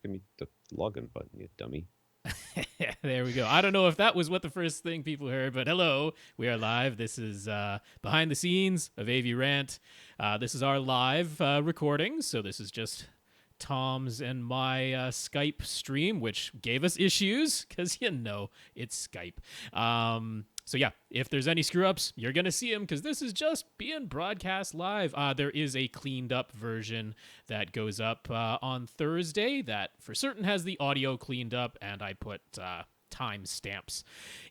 Give me the login button, you dummy. There we go. I don't know if that was what the first thing people heard, but hello, we are live. This is behind the scenes of AV Rant. This is our live recording, so this is just Tom's and my Skype stream, which gave us issues because it's Skype. So yeah, if there's any screw ups, you're gonna see them because this is just being broadcast live. There is a cleaned up version that goes up on Thursday that for certain has the audio cleaned up, and I put timestamps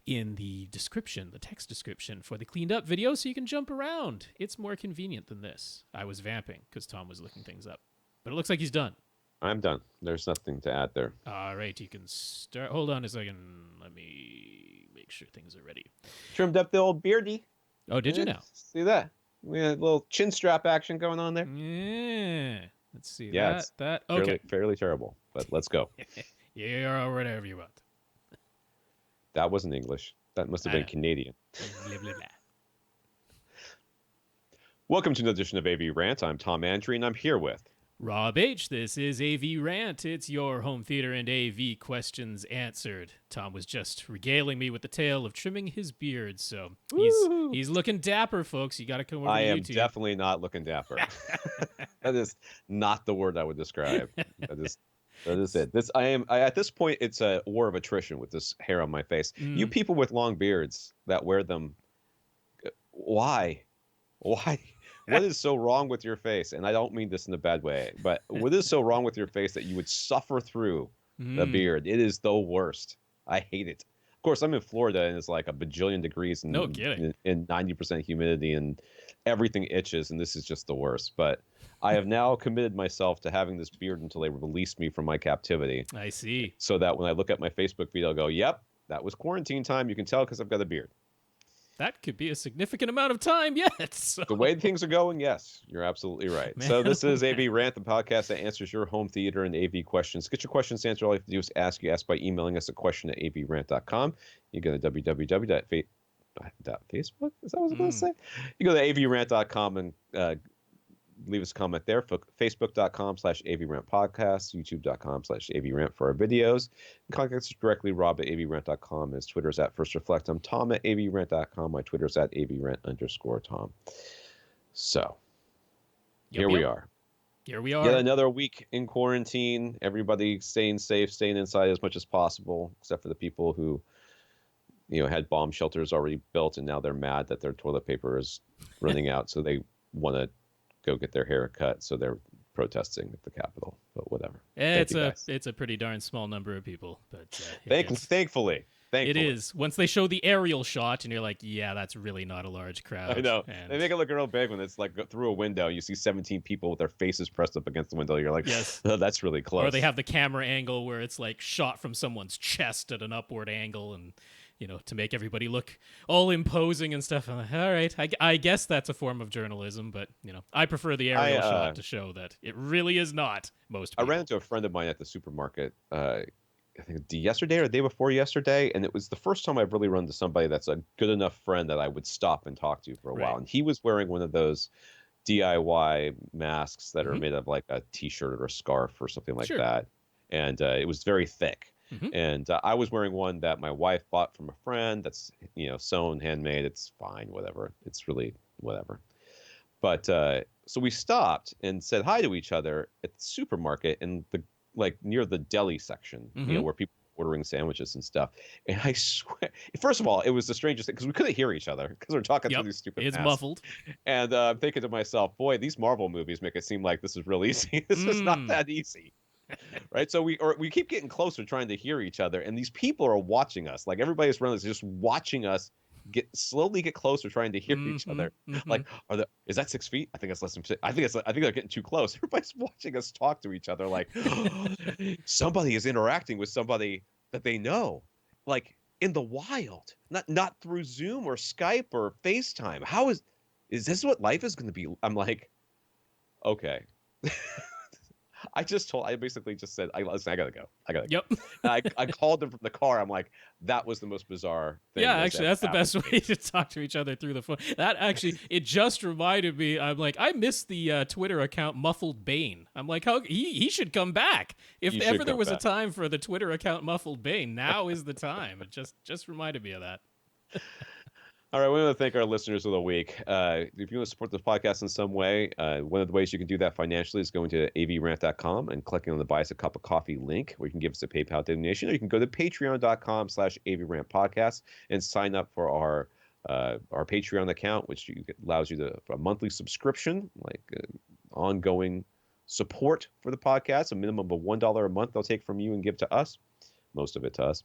in the description, the text description for the cleaned up video, so you can jump around. It's more convenient than this. I was vamping because Tom was looking things up, but it looks like he's done. I'm done. There's nothing to add there. All right, you can start. Hold on a second. Let me make sure things are ready. Trimmed up the old beardy. Oh, did you now? See that? We had a little chin strap action going on there. Yeah. Let's see. Yeah, that. Okay. Fairly terrible, but let's go. Yeah, or whatever you want. That wasn't English. That must have been Canadian. Blah, blah, blah. Welcome to another edition of AV Rant. I'm Tom Andry, and I'm here with Rob H. This is AV Rant. It's your home theater and AV questions answered. Tom was just regaling me with the tale of trimming his beard, so he's looking dapper, folks. You got to come over to YouTube. I am definitely not looking dapper. That is not the word I would describe. That is it. At this point, it's a war of attrition with this hair on my face. You people with long beards that wear them, why? What is so wrong with your face? And I don't mean this in a bad way, but what is so wrong with your face that you would suffer through the beard? It is the worst. I hate it. Of course, I'm in Florida, and it's like a bajillion degrees and 90% humidity, and everything itches, and this is just the worst. But I have now committed myself to having this beard until they release me from my captivity. I see. So that when I look at my Facebook feed, I'll go, yep, that was quarantine time. You can tell because I've got a beard. That could be a significant amount of time yet. So. The way things are going, yes, you're absolutely right. Man. So this is AV Rant, the podcast that answers your home theater and AV questions. Get your questions answered. All you have to do is ask. You ask by emailing us a question at avrant.com. You go to www.facebook. Is that what I was going to say? You go to avrant.com and leave us a comment there. Facebook.com/AVRant Podcast, YouTube.com/AVRant for our videos. And contact us directly, Rob at AVRant.com. His Twitter's at First Reflect. I'm Tom at AVRant.com. My Twitter's at AVRant_Tom. So, here we are. Here we are. Yet another week in quarantine. Everybody staying safe, staying inside as much as possible, except for the people who, had bomb shelters already built, and now they're mad that their toilet paper is running out, so they want to go get their hair cut, so they're protesting at the Capitol. But whatever. It's a pretty darn small number of people, but thankfully it is. Once they show the aerial shot, and you're like, yeah, that's really not a large crowd. I know. They make it look real big when it's like through a window. You see 17 people with their faces pressed up against the window. You're like, yes, oh, that's really close. Or they have the camera angle where it's like shot from someone's chest at an upward angle, and to make everybody look all imposing and stuff. I'm like, all right, I guess that's a form of journalism, but I prefer the aerial shot to show that it really is not most people. I ran into a friend of mine at the supermarket, I think yesterday or the day before yesterday, and it was the first time I've really run into somebody that's a good enough friend that I would stop and talk to for a while. And he was wearing one of those DIY masks that are made of like a t-shirt or a scarf or something like that. And it was very thick. And I was wearing one that my wife bought from a friend that's, sewn, handmade. It's fine, whatever. It's really whatever. But so we stopped and said hi to each other at the supermarket and near the deli section, where people were ordering sandwiches and stuff. And I swear, first of all, it was the strangest thing because we couldn't hear each other because we're talking through these stupid masks. It's muffled. And I'm thinking to myself, boy, these Marvel movies make it seem like this is real easy. This is not that easy. Right, so we keep getting closer, trying to hear each other, and these people are watching us. Like everybody's around us, just watching us slowly get closer, trying to hear each other. Like, is that 6 feet? I think it's less than 6. I think they're getting too close. Everybody's watching us talk to each other. Like, somebody is interacting with somebody that they know, like in the wild, not through Zoom or Skype or FaceTime. How is this what life is going to be? I'm like, okay. I basically just said, listen, I gotta go. I gotta go. Yep. And I called them from the car. I'm like, that was the most bizarre thing. Yeah, that's actually, ever that's the happened best to way me. to talk to each other through the phone. That actually, it just reminded me. I'm like, I missed the Twitter account Muffled Bane. I'm like, how he should come back. If You ever should there come was a back. time for the Twitter account Muffled Bane, now is the time. It just reminded me of that. All right, we want to thank our listeners of the week. If you want to support this podcast in some way, one of the ways you can do that financially is going to avrant.com and clicking on the Buy Us a Cup of Coffee link, where you can give us a PayPal donation, or you can go to patreon.com/AVRant Podcast and sign up for our Patreon account, which allows you for a monthly subscription, like ongoing support for the podcast, a minimum of $1 a month they'll take from you and give to us, most of it to us,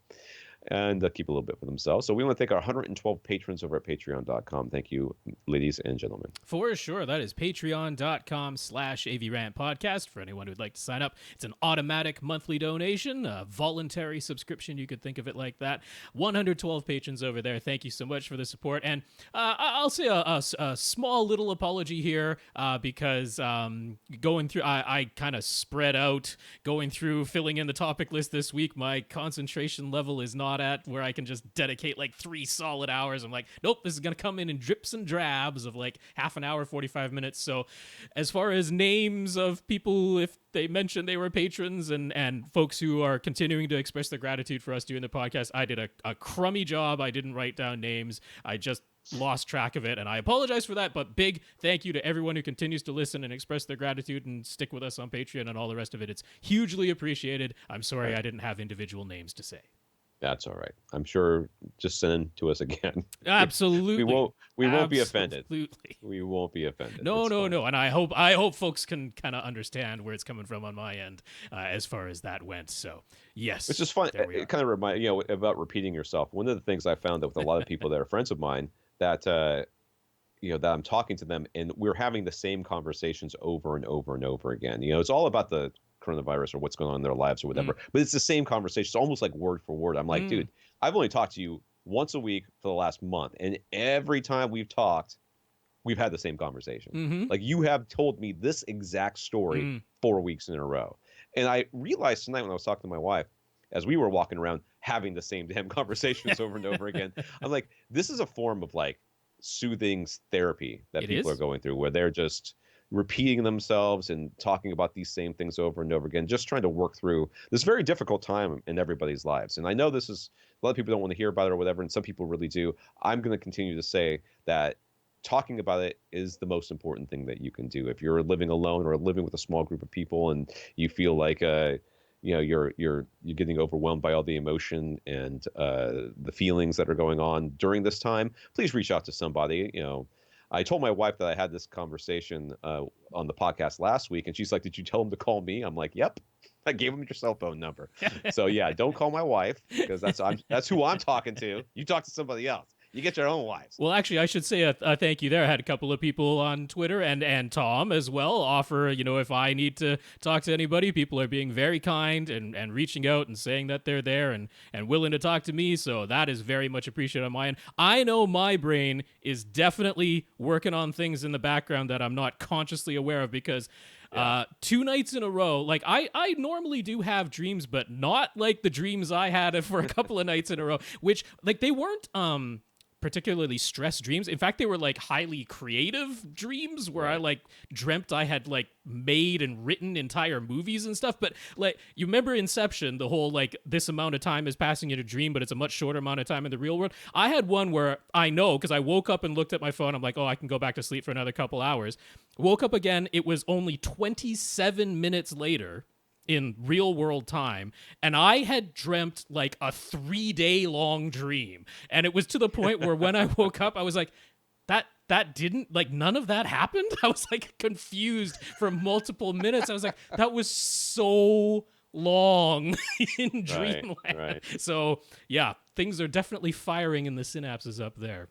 and keep a little bit for themselves. So we want to thank our 112 patrons over at patreon.com. Thank you, ladies and gentlemen. For sure. That is patreon.com/AVRant Podcast for anyone who'd like to sign up. It's an automatic monthly donation, a voluntary subscription. You could think of it like that. 112 patrons over there. Thank you so much for the support. And I'll say a small little apology here because going through, I kind of spread out going through filling in the topic list this week. My concentration level is not at where I can just dedicate like 3 solid hours. I'm like, nope, this is going to come in drips and drabs of like half an hour, 45 minutes. So as far as names of people, if they mentioned they were patrons and folks who are continuing to express their gratitude for us doing the podcast, I did a crummy job. I didn't write down names. I just lost track of it, and I apologize for that, but big thank you to everyone who continues to listen and express their gratitude and stick with us on Patreon and all the rest of it. It's hugely appreciated. I'm sorry I didn't have individual names to say. That's all right. I'm sure. Just send to us again. Absolutely. We won't be offended. Absolutely. We won't be offended. No, It's no, fine. no. And I hope folks can kind of understand where it's coming from on my end as far as that went. So yes, It's just fun. there we are. It kind of reminds about repeating yourself. One of the things I found that with a lot of people that are friends of mine that that I'm talking to them and we're having the same conversations over and over and over again. It's all about the coronavirus or what's going on in their lives or whatever, but it's the same conversation. It's almost like word for word. I'm like, dude, I've only talked to you once a week for the last month, and every time we've talked, we've had the same conversation. Like, you have told me this exact story 4 weeks in a row. And I realized tonight when I was talking to my wife, as we were walking around having the same damn conversations over and over again, I'm like, this is a form of like soothing therapy that people are going through, where they're just repeating themselves and talking about these same things over and over again, just trying to work through this very difficult time in everybody's lives. And I know this is, a lot of people don't want to hear about it or whatever, and some people really do. I'm going to continue to say that talking about it is the most important thing that you can do. If you're living alone or living with a small group of people and you feel like you're getting overwhelmed by all the emotion and the feelings that are going on during this time, please reach out to somebody. I told my wife that I had this conversation on the podcast last week, and she's like, "Did you tell him to call me?" I'm like, "Yep, I gave him your cell phone number." So yeah, don't call my wife, because that's who I'm talking to. You talk to somebody else. You get your own wives. Well, actually, I should say a thank you there. I had a couple of people on Twitter and Tom as well offer, if I need to talk to anybody, people are being very kind and reaching out and saying that they're there and willing to talk to me. So that is very much appreciated on my end. I know my brain is definitely working on things in the background that I'm not consciously aware of, because 2 nights in a row, like I normally do have dreams, but not like the dreams I had for a couple of nights in a row, which like they weren't particularly stress dreams. In fact, they were like highly creative dreams where I like dreamt I had like made and written entire movies and stuff. But like, you remember Inception, the whole like this amount of time is passing in a dream, but it's a much shorter amount of time in the real world. I had one where I know, because I woke up and looked at my phone. I'm like, oh, I can go back to sleep for another couple hours. Woke up again. It was only 27 minutes later in real world time, and I had dreamt like a 3-day long dream, and it was to the point where when I woke up I was like, that didn't, like, none of that happened. I was like confused for multiple minutes. I was like, that was so long in dreamland. Right. So yeah, things are definitely firing in the synapses up there.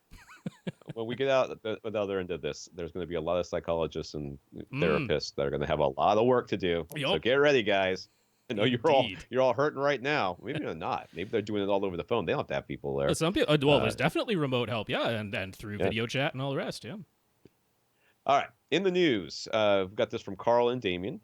When we get out the other end of this, there's going to be a lot of psychologists and therapists that are going to have a lot of work to do. Yep. So get ready, guys. I know Indeed. you're all hurting right now. Maybe they're not. Maybe they're doing it all over the phone. They don't have to have people there. Some people, well, there's definitely remote help, and through video chat and all the rest, yeah. All right. In the news, we've got this from Carl and Damien.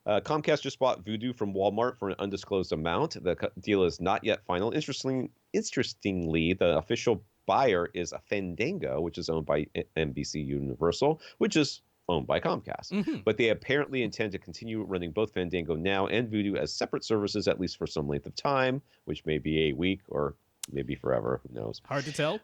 Comcast just bought Vudu from Walmart for an undisclosed amount. The deal is not yet final. Interestingly, the official buyer is a Fandango, which is owned by NBC Universal, which is owned by Comcast. Mm-hmm. But they apparently intend to continue running both Fandango Now and Vudu as separate services, at least for some length of time, which may be a week or maybe forever. Who knows? Hard to tell.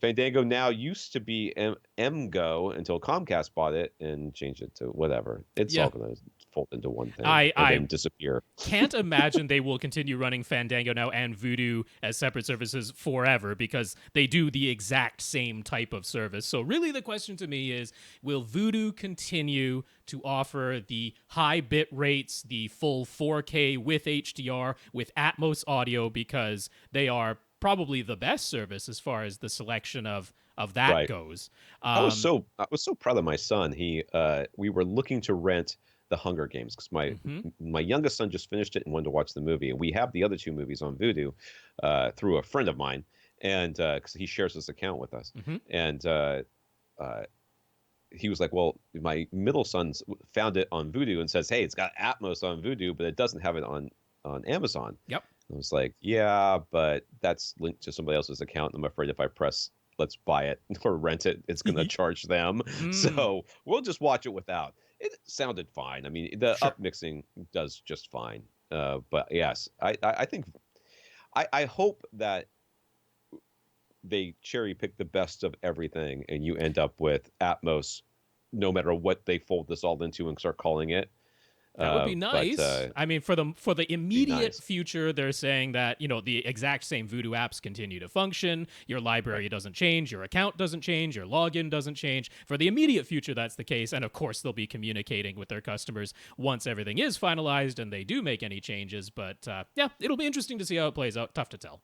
Fandango Now used to be MGO until Comcast bought it and changed it to whatever. It's all going to fold into one thing and then disappear. Can't imagine they will continue running Fandango Now and Vudu as separate services forever because they do the exact same type of service. So really the question to me is, will Vudu continue to offer the high bit rates, the full 4K with HDR, with Atmos audio, because they are probably the best service as far as the selection of that goes. I was so proud of my son. We were looking to rent the Hunger Games because my youngest son just finished it and wanted to watch the movie, and we have the other two movies on Vudu through a friend of mine, and because he shares this account with us, and he was like, well, my middle son found it on Vudu and says, hey, it's got Atmos on Vudu, but it doesn't have it on Amazon. Yep. I was like, yeah, but that's linked to somebody else's account. And I'm afraid if I press let's buy it or rent it, it's going to charge them. So we'll just watch it without. It sounded fine. I mean, the upmixing does just fine. But yes, I think I hope that they cherry pick the best of everything and you end up with Atmos no matter what they fold this all into and start calling it. That would be nice. But, I mean, for the immediate future, they're saying that, the exact same Vudu apps continue to function. Your library doesn't change. Your account doesn't change. Your login doesn't change. For the immediate future, that's the case. And of course, they'll be communicating with their customers once everything is finalized and they do make any changes. But yeah, it'll be interesting to see how it plays out. Tough to tell.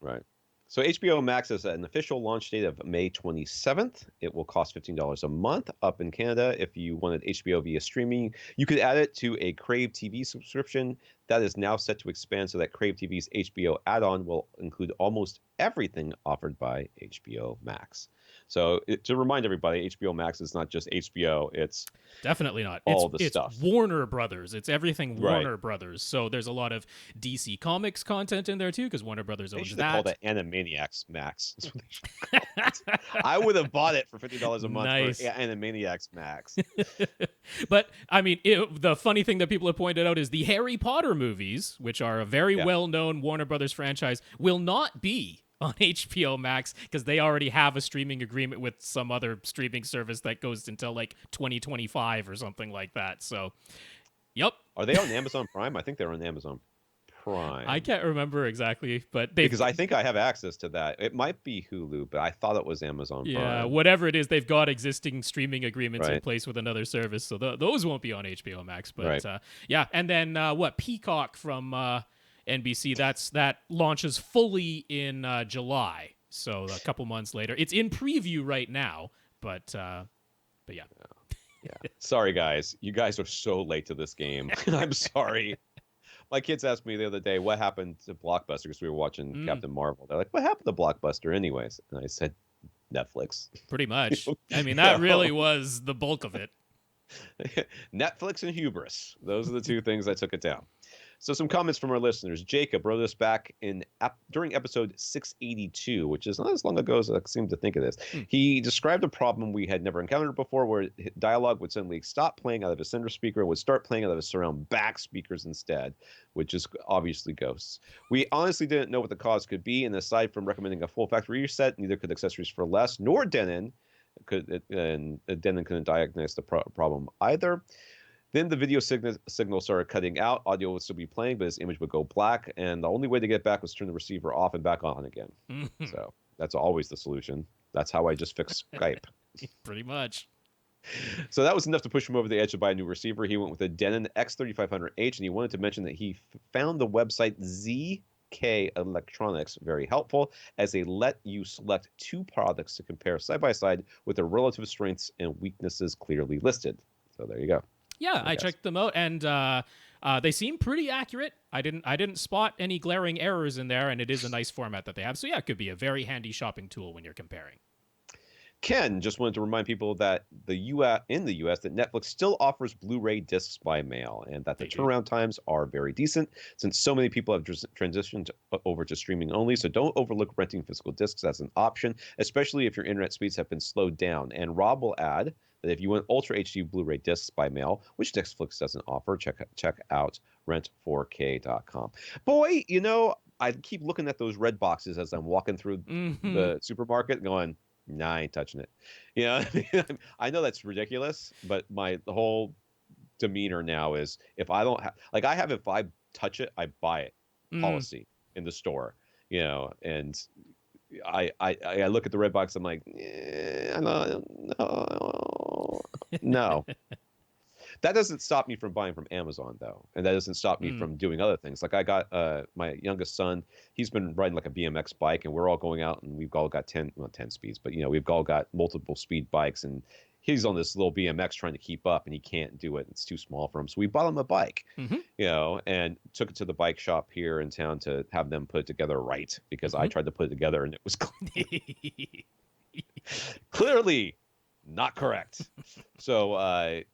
Right. So HBO Max has an official launch date of May 27th. It will cost $15 a month up in Canada. If you wanted HBO via streaming, you could add it to a Crave TV subscription. That is now set to expand so that Crave TV's HBO add-on will include almost everything offered by HBO Max. So to remind everybody, HBO Max is not just HBO. It's definitely not it's stuff. Warner Brothers. It's everything Warner Brothers. So there's a lot of DC Comics content in there too, because Warner Brothers owns that. They should call that Animaniacs Max. That's what they should call it. I would have bought it for $50 a month for Animaniacs Max. But I mean, the funny thing that people have pointed out is the Harry Potter movies, which are a very well-known Warner Brothers franchise, will not be on HBO Max because they already have a streaming agreement with some other streaming service that goes until like 2025 or something like that. So, yep. Are they on Amazon Prime? I think they're on Amazon Prime. I can't remember exactly, but because I think I have access to that. It might be Hulu, but I thought it was Amazon Prime. Yeah, whatever it is, they've got existing streaming agreements in place with another service, so those won't be on HBO Max. But yeah, and then Peacock from NBC, that launches fully in July, so a couple months later. It's in preview right now, but yeah. Yeah. Sorry, guys. You guys are so late to this game. I'm sorry. My kids asked me the other day, what happened to Blockbuster? Because we were watching Captain Marvel. They're like, what happened to Blockbuster anyways? And I said, Netflix. Pretty much. I mean, that really was the bulk of it. Netflix and hubris. Those are the two things that took it down. So some comments from our listeners. Jacob wrote us back during episode 682, which is not as long ago as I seem to think it is. He described a problem we had never encountered before where dialogue would suddenly stop playing out of his center speaker and would start playing out of his surround back speakers instead, which is obviously ghosts. We honestly didn't know what the cause could be, and aside from recommending a full factory reset, neither could Accessories for Less nor Denon couldn't diagnose the problem either. Then the video signal started cutting out. Audio would still be playing, but his image would go black. And the only way to get back was turn the receiver off and back on again. So that's always the solution. That's how I just fix Skype. Pretty much. So that was enough to push him over the edge to buy a new receiver. He went with a Denon X3500H, and he wanted to mention that he found the website ZK Electronics very helpful, as they let you select two products to compare side by side with their relative strengths and weaknesses clearly listed. So there you go. Yeah, I checked them out, and they seem pretty accurate. I didn't spot any glaring errors in there, and it is a nice format that they have. So yeah, it could be a very handy shopping tool when you're comparing. Ken just wanted to remind people that in the US that Netflix still offers Blu-ray discs by mail, and that the They do. turnaround times are very decent since so many people have transitioned over to streaming only. So don't overlook renting physical discs as an option, especially if your internet speeds have been slowed down. And Rob will add that if you want Ultra HD Blu-ray discs by mail, which Netflix doesn't offer, check out rent4k.com. Boy, I keep looking at those red boxes as I'm walking through Mm-hmm. the supermarket, going, nah, I ain't touching it. I know that's ridiculous, but the whole demeanor now is if I don't have, like, I have, if I touch it, I buy it Mm. policy in the store, and I look at the red box, I'm like, no, no, no. That doesn't stop me from buying from Amazon though, and that doesn't stop me Mm. from doing other things. Like I got my youngest son, he's been riding like a BMX bike, and we're all going out, and we've all got 10 speeds, but we've all got multiple speed bikes, and he's on this little BMX trying to keep up, and he can't do it. It's too small for him, so we bought him a bike, Mm-hmm. and took it to the bike shop here in town to have them put it together right, because I Mm-hmm. tried to put it together and it was clearly not correct. So, and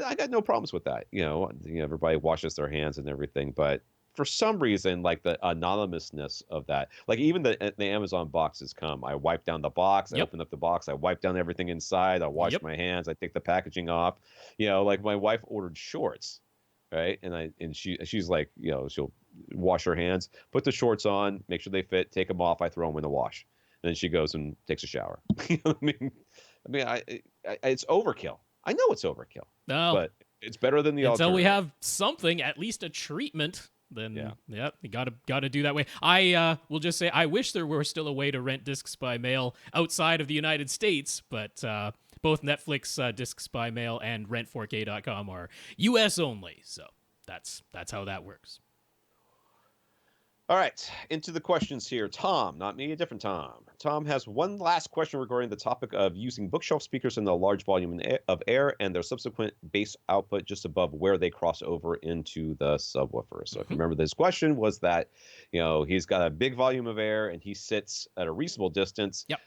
I got no problems with that. Everybody washes their hands and everything, but for some reason, like the anonymousness of that, like even the Amazon boxes come, I wipe down the box, I Yep. open up the box, I wipe down everything inside, I wash Yep. my hands, I take the packaging off. Like my wife ordered shorts, right? And she's like, she'll wash her hands, put the shorts on, make sure they fit, take them off, I throw them in the wash. And then she goes and takes a shower. It's overkill. I know it's overkill, No. but it's better than the Until we alternative. have something, at least a treatment, Yeah. then yep, you gotta do that way. I will just say I wish there were still a way to rent discs by mail outside of the United States, but both Netflix discs by mail and rent4k.com are US only. So that's how that works. All right, into the questions here. Tom, not me, a different Tom. Tom has one last question regarding the topic of using bookshelf speakers in a large volume of air and their subsequent bass output just above where they cross over into the subwoofer. So if you Mm-hmm. remember, this question was that, he's got a big volume of air and he sits at a reasonable distance, Yep.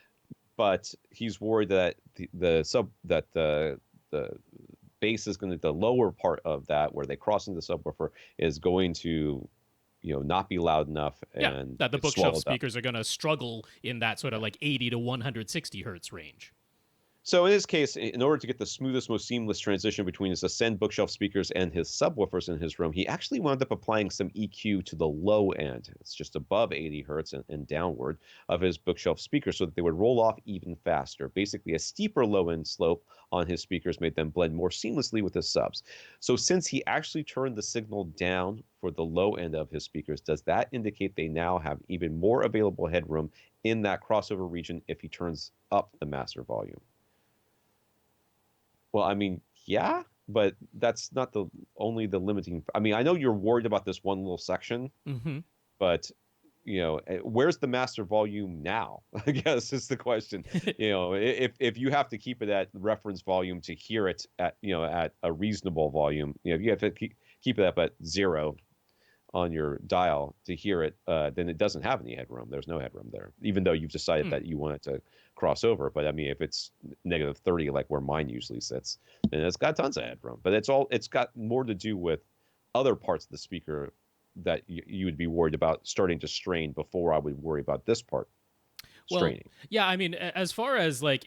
but he's worried that the bass is going to, the lower part of that where they cross into the subwoofer is going to not be loud enough Yeah, and that the get bookshelf swallowed up. speakers are gonna struggle in that sort of like 80 to 160 hertz range. So in his case, in order to get the smoothest, most seamless transition between his Ascend bookshelf speakers and his subwoofers in his room, he actually wound up applying some EQ to the low end. It's just above 80 hertz and downward of his bookshelf speakers so that they would roll off even faster. Basically, a steeper low end slope on his speakers made them blend more seamlessly with his subs. So since he actually turned the signal down for the low end of his speakers, does that indicate they now have even more available headroom in that crossover region if he turns up the master volume? Well, I mean, yeah, but that's not the only the limiting. I mean, I know you're worried about this one little section, Mm-hmm. but where's the master volume now? I guess is the question. If you have to keep it at reference volume to hear it at a reasonable volume, if you have to keep it up at 0 on your dial to hear it, then it doesn't have any headroom. There's no headroom there, even though you've decided that you want it to cross over. But I mean, if it's -30, like where mine usually sits, then it's got tons of headroom. But it's got more to do with other parts of the speaker that you would be worried about starting to strain before I would worry about this part Well, straining. yeah, I mean, as far as like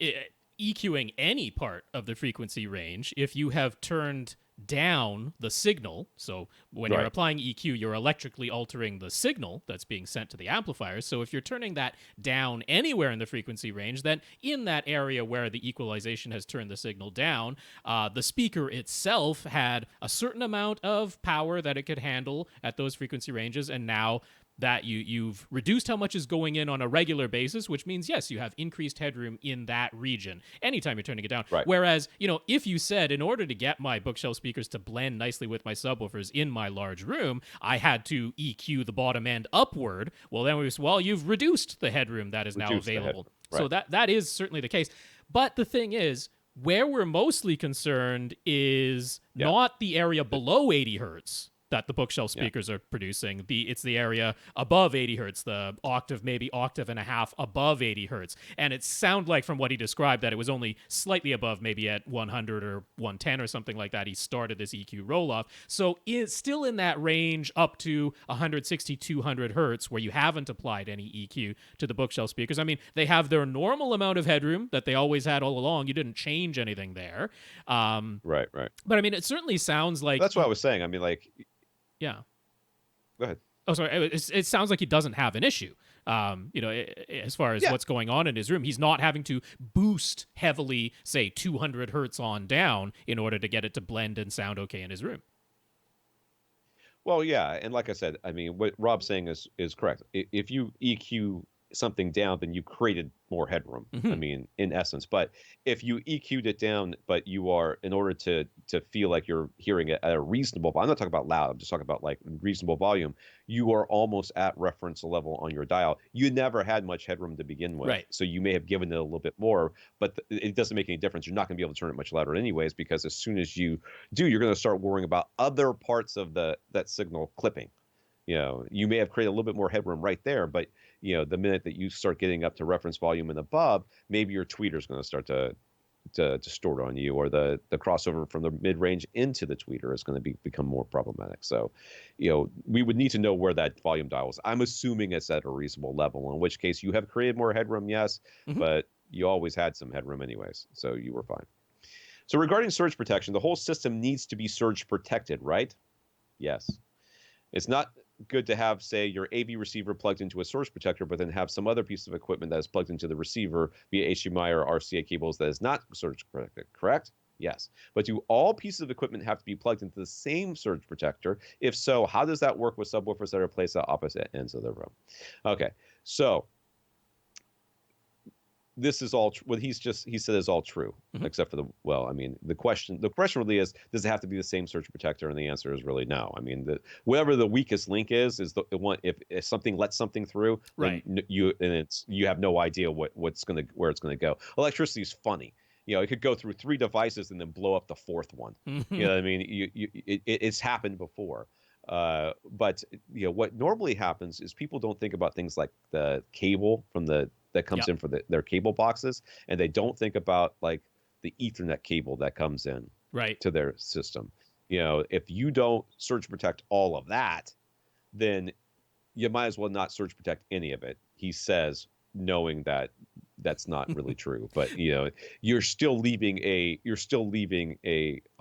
EQing any part of the frequency range, if you have turned down the signal, so when you're Right. applying EQ, you're electrically altering the signal that's being sent to the amplifiers. So if you're turning that down anywhere in the frequency range, then in that area where the equalization has turned the signal down, the speaker itself had a certain amount of power that it could handle at those frequency ranges, and now that you've reduced how much is going in on a regular basis, which means yes, you have increased headroom in that region anytime you're turning it down. Right. Whereas, if you said in order to get my bookshelf speakers to blend nicely with my subwoofers in my large room, I had to EQ the bottom end upward, well then you've reduced the headroom that is now Reduce the available. headroom. So that is certainly the case. But the thing is, where we're mostly concerned is Yeah. not the area below 80 hertz. that the bookshelf Yeah. speakers are producing. It's the area above 80 hertz, the octave, maybe octave and a half above 80 hertz. And it sounded like from what he described that it was only slightly above, maybe at 100 or 110 or something like that. He started this EQ roll off. So it's still in that range up to 160, 200 hertz where you haven't applied any EQ to the bookshelf speakers. I mean, they have their normal amount of headroom that they always had all along. You didn't change anything there. Right. But I mean, it certainly sounds like. That's what I was saying. I mean, like, Yeah. go ahead. Oh, sorry. It sounds like he doesn't have an issue. As far as what's going on in his room, he's not having to boost heavily, say 200 hertz on down, in order to get it to blend and sound okay in his room. Well, yeah, and like I said, I mean, what Rob's saying is correct. If you EQ something down, then you created more headroom. I mean, in essence. But if you EQ'd it down, but you are, in order to feel like you're hearing it at a reasonable, I'm not talking about loud, I'm just talking about like reasonable volume, you are almost at reference level on your dial. You never had much headroom to begin with. Right. So you may have given it a little bit more, but it doesn't make any difference. You're not going to be able to turn it much louder anyways, because as soon as you do, you're going to start worrying about other parts of that signal clipping. You may have created a little bit more headroom right there, but the minute that you start getting up to reference volume and above, maybe your tweeter is going to start to distort on you, or the crossover from the mid-range into the tweeter is going to become more problematic. So, we would need to know where that volume dial is. I'm assuming it's at a reasonable level, in which case you have created more headroom, yes, but you always had some headroom anyways, so you were fine. So regarding surge protection, the whole system needs to be surge protected, right? Yes. It's not good to have, say, your AV receiver plugged into a surge protector, but then have some other piece of equipment that is plugged into the receiver via HDMI or RCA cables that is not surge protected, correct? Yes. But do all pieces of equipment have to be plugged into the same surge protector? If so, how does that work with subwoofers that are placed at opposite ends of the room? Okay, so this is all what he said is all true, except for the question really is, does it have to be the same surge protector? And the answer is really no. I mean, whatever the weakest link is the one. If something lets something through, right, you have no idea where it's gonna go. Electricity is funny. It could go through 3 devices and then blow up the 4th one. You know what I mean? It's happened before. But what normally happens is people don't think about things like the cable that comes in for their cable boxes, and they don't think about like the Ethernet cable that comes in to their system. If you don't surge protect all of that, then you might as well not surge protect any of it, he says, knowing that that's not really true. But you're still leaving a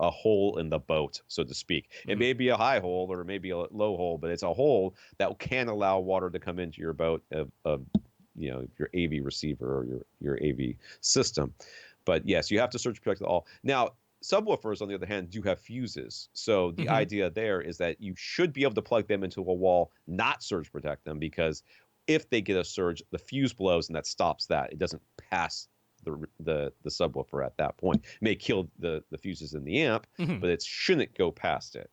hole in the boat, so to speak. It may be a high hole or maybe a low hole, but it's a hole that can allow water to come into your boat of your AV receiver or your AV system. But yes, you have to surge protect it all. Now, subwoofers, on the other hand, do have fuses. So the idea there is that you should be able to plug them into a wall, not surge protect them, because if they get a surge, the fuse blows and that stops that. It doesn't pass the subwoofer at that point. It may kill the fuses in the amp, but it shouldn't go past it.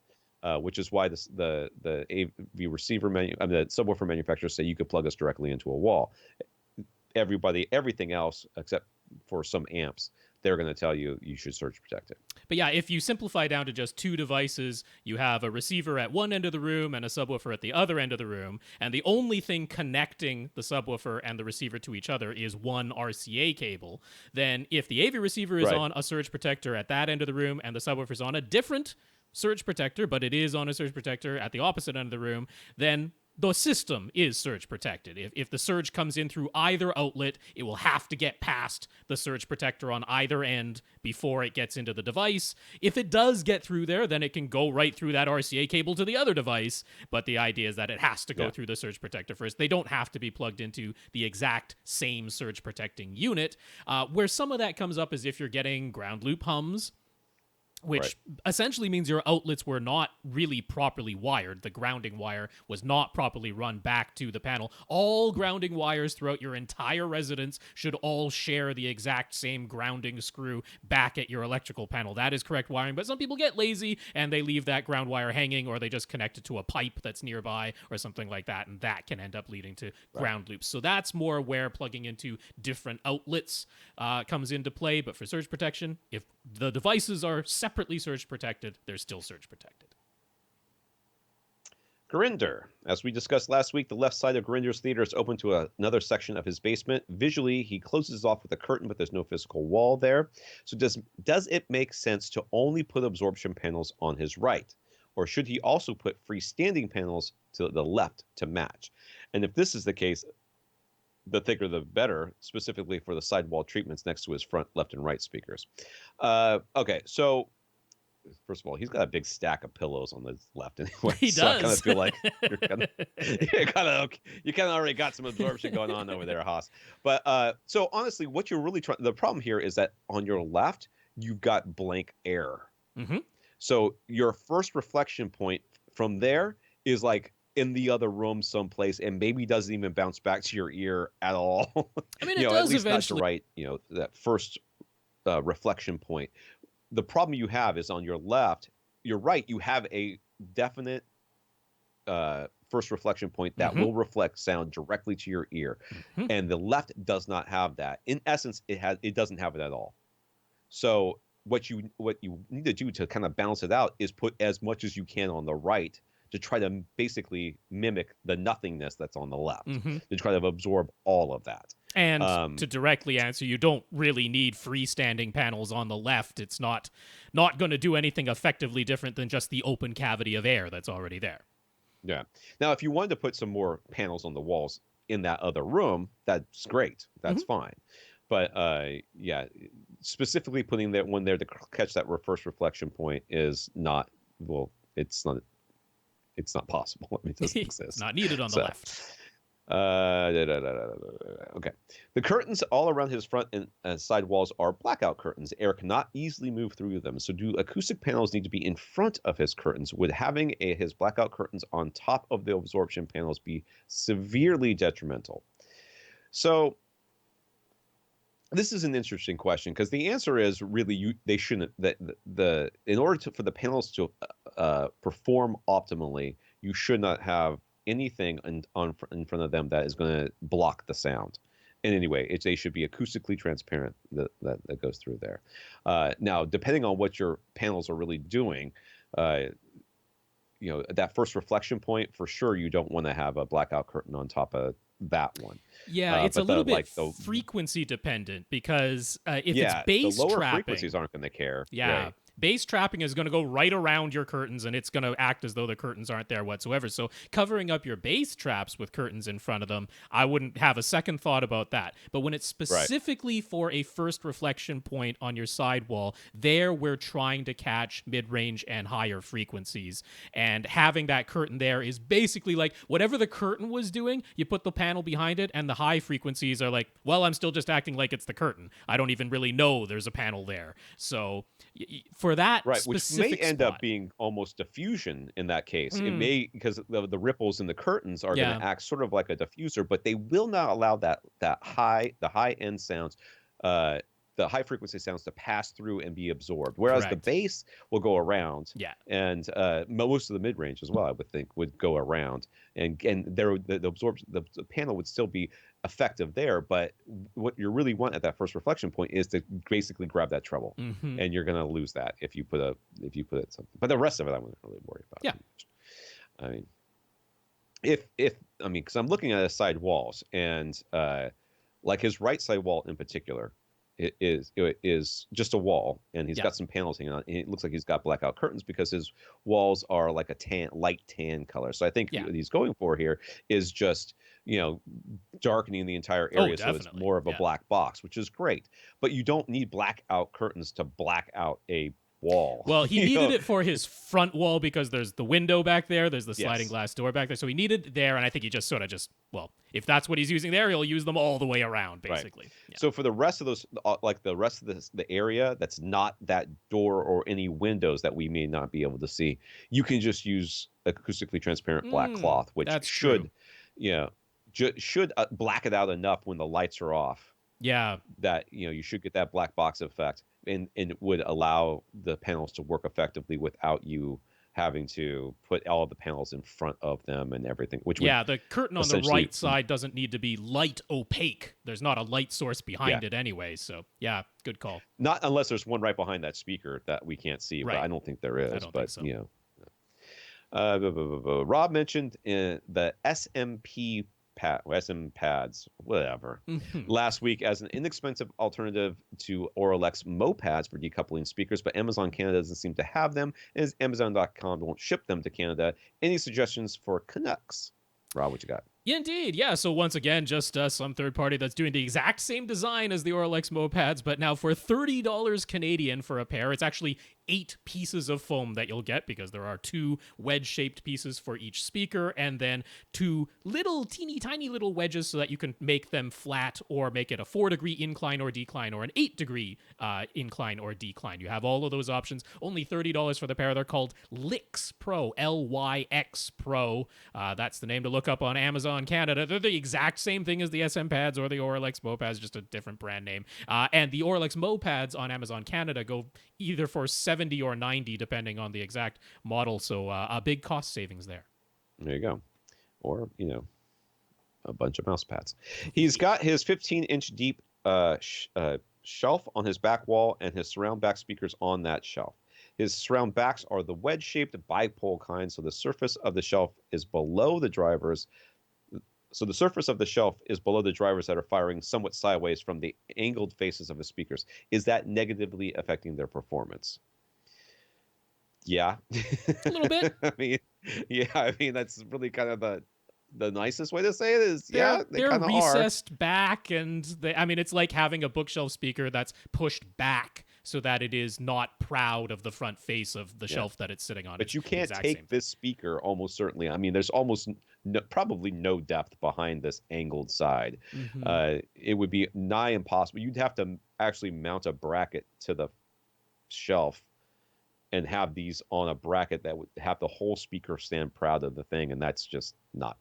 Which is why the AV receiver the subwoofer manufacturers say you could plug us directly into a wall. Everything else, except for some amps, they're going to tell you should surge protect it. But yeah, if you simplify down to just 2 devices, you have a receiver at one end of the room and a subwoofer at the other end of the room, and the only thing connecting the subwoofer and the receiver to each other is one RCA cable. Then if the AV receiver is on a surge protector at that end of the room and the subwoofer is on a different surge protector, but it is on a surge protector at the opposite end of the room, then the system is surge protected. If the surge comes in through either outlet, it will have to get past the surge protector on either end before it gets into the device. If it does get through there, then it can go right through that RCA cable to the other device, but the idea is that it has to go through the surge protector first. They don't have to be plugged into the exact same surge protecting unit. Where some of that comes up is if you're getting ground loop hums, which essentially means your outlets were not really properly wired. The grounding wire was not properly run back to the panel. All grounding wires throughout your entire residence should all share the exact same grounding screw back at your electrical panel. That is correct wiring, but some people get lazy and they leave that ground wire hanging, or they just connect it to a pipe that's nearby or something like that, and that can end up leading to ground loops. So that's more where plugging into different outlets comes into play. But for surge protection, if the devices are separately surge protected, they're still surge protected. Grinder. As we discussed last week, the left side of Grinder's theater is open to another section of his basement. Visually, he closes off with a curtain, but there's no physical wall there. So does it make sense to only put absorption panels on his right? Or should he also put freestanding panels to the left to match? And if this is the case, the thicker the better, specifically for the sidewall treatments next to his front, left, and right speakers. Okay, so first of all, he's got a big stack of pillows on the left anyway. He so does. I kind of feel like you kind of already got some absorption going on over there, Haas. But so honestly, what you're really trying, the problem here is that on your left, you've got blank air. Mm-hmm. So your first reflection point from there is like in the other room someplace, and maybe doesn't even bounce back to your ear at all. I mean, it does at least eventually. not the right, that first reflection point. The problem you have is on your left, your right, you have a definite first reflection point that will reflect sound directly to your ear, and the left does not have that. In essence, it doesn't have it at all. So what you need to do to kind of balance it out is put as much as you can on the right to try to basically mimic the nothingness that's on the left, to try to absorb all of that. And to directly answer, you don't really need freestanding panels on the left. It's not going to do anything effectively different than just the open cavity of air that's already there. Yeah. Now, if you wanted to put some more panels on the walls in that other room, that's great. That's fine. But yeah, specifically putting that one there to catch that first reflection point is not, well, it's not possible. I mean, it doesn't exist. It's not needed on the left. Okay. The curtains all around his front and side walls are blackout curtains. Air cannot easily move through them. So do acoustic panels need to be in front of his curtains? Would having his blackout curtains on top of the absorption panels be severely detrimental? So this is an interesting question, because the answer is really they shouldn't. In order for the panels to perform optimally, you should not have anything in front of them that is going to block the sound in any way. They should be acoustically transparent that goes through there. Now, depending on what your panels are really doing, that first reflection point, for sure, you don't want to have a blackout curtain on top of that one. Yeah, it's a little bit frequency dependent, because if it's bass the lower trapping, frequencies aren't going to care. Yeah. Right. Bass trapping is going to go right around your curtains, and it's going to act as though the curtains aren't there whatsoever. So covering up your bass traps with curtains in front of them, I wouldn't have a second thought about that. But when it's specifically for a first reflection point on your sidewall, there we're trying to catch mid-range and higher frequencies. And having that curtain there is basically like whatever the curtain was doing, you put the panel behind it, and the high frequencies are like, well, I'm still just acting like it's the curtain. I don't even really know there's a panel there. So for that which may end up being almost diffusion in that case. It may, because the ripples in the curtains are going to act sort of like a diffuser, but they will not allow the high end sounds, the high frequency sounds, to pass through and be absorbed. Whereas the bass will go around, and most of the mid range as well, I would think, would go around, and the panel would still be effective there. But what you really want at that first reflection point is to basically grab that treble, and you're going to lose that if you put it something. But the rest of it, I wouldn't really worry about. I mean, because I'm looking at his side walls, and like his right side wall in particular, it is just a wall, and he's got some panels hanging on, and it looks like he's got blackout curtains because his walls are like a light tan color. So I think what he's going for here is just darkening the entire area, so it's more of a black box, which is great. But you don't need blackout curtains to black out a wall. Well, he needed it for his front wall because there's the window back there, there's the sliding glass door back there, so he needed it there, and I think he just if that's what he's using there, he'll use them all the way around, basically. So for the rest of those, like the rest of the area that's not that door or any windows that we may not be able to see, you can just use acoustically transparent black cloth, which should black it out enough when the lights are off. Yeah, that you should get that black box effect, and it would allow the panels to work effectively without you having to put all the panels in front of them and everything. The curtain on the right side doesn't need to be light opaque. There's not a light source behind it anyway. So good call. Not unless there's one right behind that speaker that we can't see, but I don't think there is. I don't think so. Rob mentioned the SM pads, whatever, Mhm. last week as an inexpensive alternative to Oralex Mopads for decoupling speakers, but Amazon Canada doesn't seem to have them, and Amazon.com won't ship them to Canada. Any suggestions for Canucks? Rob, what you got? Yeah, indeed. Yeah. So once again, just some third party that's doing the exact same design as the Oralex Mopads, but now for $30 Canadian for a pair. It's actually 8 pieces of foam that you'll get because there are 2 wedge-shaped pieces for each speaker, and then 2 little teeny tiny little wedges so that you can make them flat or make it a 4-degree incline or decline or an 8-degree incline or decline. You have all of those options. Only $30 for the pair. They're called Lyx Pro, Lyx Pro. That's the name to look up on Amazon Canada. They're the exact same thing as the SM pads or the Oralex Mopads, just a different brand name. And the Oralex Mopads on Amazon Canada go either for 70 or 90 depending on the exact model. So a big cost savings there. There you go. Or, a bunch of mouse pads. He's got his 15-inch deep shelf on his back wall and his surround back speakers on that shelf. His surround backs are the wedge-shaped bipole kind, so the surface of the shelf is below the drivers. So the surface of the shelf is below the drivers that are firing somewhat sideways from the angled faces of the speakers. Is that negatively affecting their performance? Yeah. A little bit. I mean that's really kind of the nicest way to say it is, they're, yeah, they they're kind of are. recessed back, and it's like having a bookshelf speaker that's pushed back so that it is not proud of the front face of the shelf that it's sitting on. But It's you the can't exact take same this speaker almost certainly. I mean, there's almost probably no depth behind this angled side. thing. Mhm. It would be nigh impossible. You'd have to actually mount a bracket to the shelf and have these on a bracket that would have the whole speaker stand proud of the thing, and that's just not.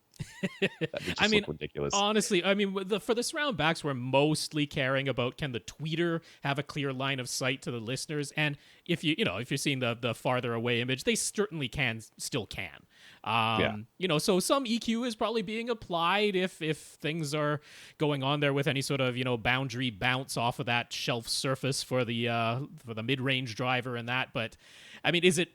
That would I just mean, look ridiculous. honestly, I mean, for the surround backs, we're mostly caring about can the tweeter have a clear line of sight to the listeners, and if if you're seeing the farther away image, they certainly still can. Yeah. So some EQ is probably being applied if things are going on there with any sort of boundary bounce off of that shelf surface for the mid range driver and that. But I mean, is it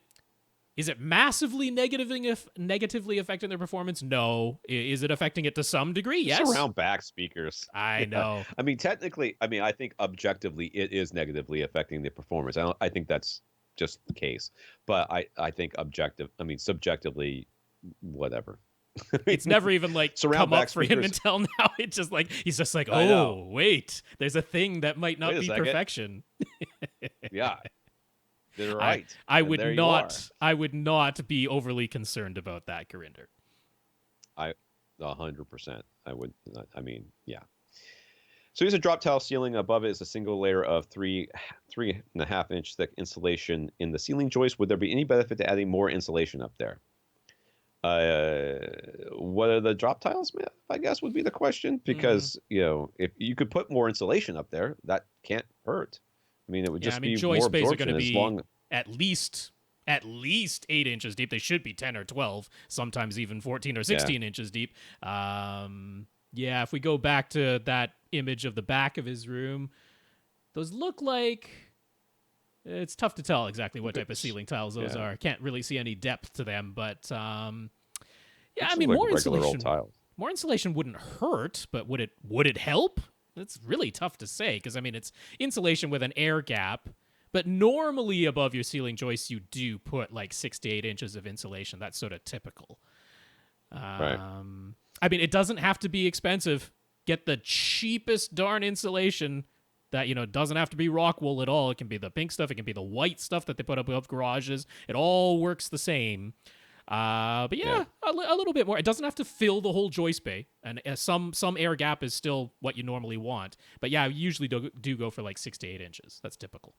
massively negatively affecting their performance? No. Is it affecting it to some degree? Yes. Surround back speakers. I know. I mean, technically, I think objectively it is negatively affecting the performance. I think that's just the case. But I think subjectively, whatever. It's never even like Surround come up back for him speakers. until now. It's just like he's just like, I know. oh wait, there's a thing that might not Wait a be second. perfection. Yeah. They're I right. I And would there you are. not be overly concerned about that, Gurinder. 100%. I would not. I mean, yeah. So here's a drop tile ceiling. Above it is a single layer of 3.5 inch thick insulation in the ceiling joist. Would there be any benefit to adding more insulation up there? What are the drop tiles, man? I guess would be the question, because if you could put more insulation up there, that can't hurt. I mean, it would just be joist more bays are absorption going to as be long. at least 8 inches deep. They should be 10 or 12, sometimes even 14 or 16 inches deep. If we go back to that image of the back of his room, those look like. It's tough to tell exactly what type of ceiling tiles those are. Can't really see any depth to them, but I mean, Like more regular old insulation. tiles. More insulation wouldn't hurt, but would it help? It's really tough to say because I mean it's insulation with an air gap, but normally above your ceiling joists you do put like 6 to 8 inches of insulation. That's sort of typical. Right. I mean, it doesn't have to be expensive. Get the cheapest darn insulation that doesn't have to be rock wool at all. It can be the pink stuff. It can be the white stuff that they put above garages. It all works the same. But a little bit more. It doesn't have to fill the whole joist bay, and some air gap is still what you normally want. But yeah, we usually do go for like 6 to 8 inches. That's typical.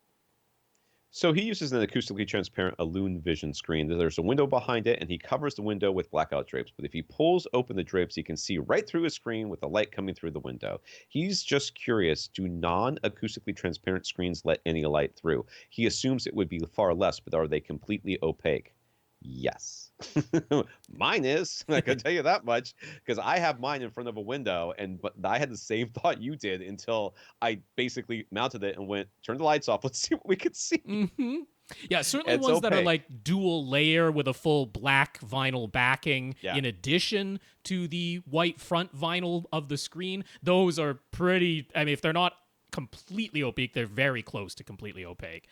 So he uses an acoustically transparent Illusion Vision screen. There's a window behind it, and he covers the window with blackout drapes. But if he pulls open the drapes, he can see right through his screen with the light coming through the window. He's just curious, do non-acoustically transparent screens let any light through? He assumes it would be far less, but are they completely opaque? Yes. Mine is. I can tell you that much, because I have mine in front of a window, but I had the same thought you did until I basically mounted it and went, turn the lights off. Let's see what we could see. Mm-hmm. Yeah, certainly It's ones that are opaque. like dual layer with a full black vinyl backing Yeah. in addition to the white front vinyl of the screen. Those are pretty, I mean, if they're not completely opaque, they're very close to completely opaque.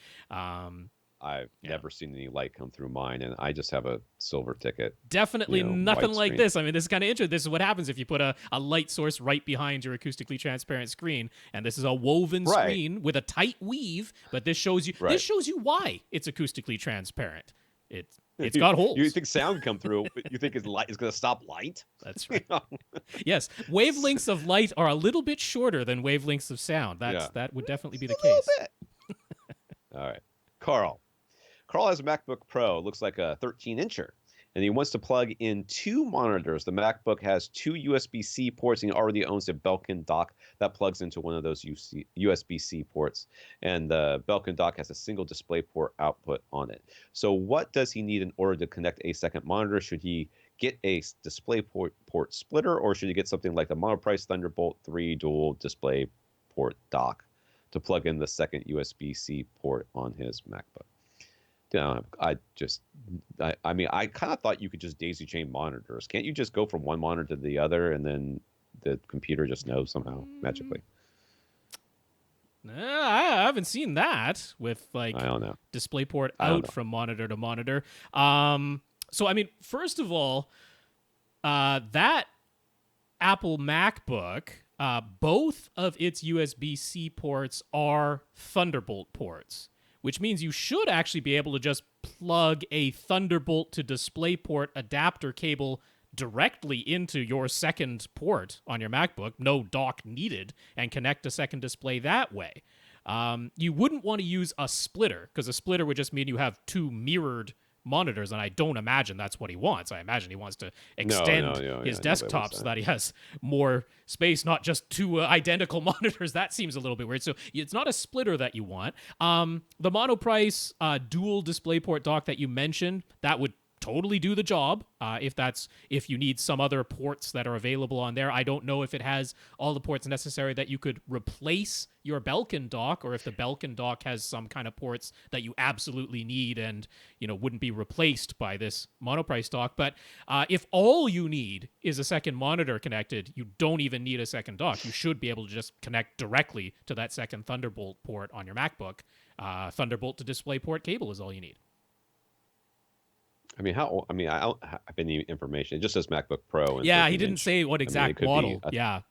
I've Yeah. never seen any light come through mine, and I just have a silver ticket. Definitely nothing white like screen. this. I mean, this is kind of interesting. This is what happens if you put a light source right behind your acoustically transparent screen, and this is a woven Right. screen with a tight weave. But this shows you Right. why it's acoustically transparent. It's got holes. You think sound come through, but you think is going to stop light? That's right. Yes, wavelengths of light are a little bit shorter than wavelengths of sound. That would definitely be the case. A little bit. All right, Carl. Carl has a MacBook Pro. It looks like a 13-incher, and he wants to plug in 2 monitors. The MacBook has 2 USB-C ports, and he already owns a Belkin dock that plugs into one of those USB-C ports. And the Belkin dock has a single DisplayPort output on it. So what does he need in order to connect a second monitor? Should he get a DisplayPort splitter, or should he get something like the Monoprice Thunderbolt 3 dual DisplayPort dock to plug in the second USB-C port on his MacBook? I mean, I kind of thought you could just daisy chain monitors. Can't you just go from one monitor to the other and then the computer just knows somehow magically? I haven't seen that with like I don't know. DisplayPort out from monitor to monitor. So I mean, first of all, that Apple MacBook, both of its USB-C ports are Thunderbolt ports, which means you should actually be able to just plug a Thunderbolt to DisplayPort adapter cable directly into your second port on your MacBook, no dock needed, and connect a second display that way. You wouldn't want to use a splitter, because a splitter would just mean you have 2 mirrored monitors, and I don't imagine that's what he wants. I imagine he wants to extend his desktop so that he has more space, not just 2 identical monitors. That seems a little bit weird. So it's not a splitter that you want. The Monoprice dual DisplayPort dock that you mentioned, that would totally do the job if you need some other ports that are available on there. I don't know if it has all the ports necessary that you could replace your Belkin dock, or if the Belkin dock has some kind of ports that you absolutely need and wouldn't be replaced by this Monoprice dock. But if all you need is a second monitor connected, you don't even need a second dock. You should be able to just connect directly to that second Thunderbolt port on your MacBook. Thunderbolt to DisplayPort cable is all you need. I mean, I don't have any information. It just says MacBook Pro. Yeah, he didn't say what exact model.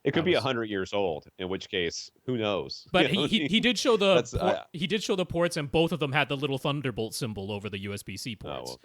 It could be 100 years old, in which case, who knows? But he did show the ports, and both of them had the little Thunderbolt symbol over the USB-C ports.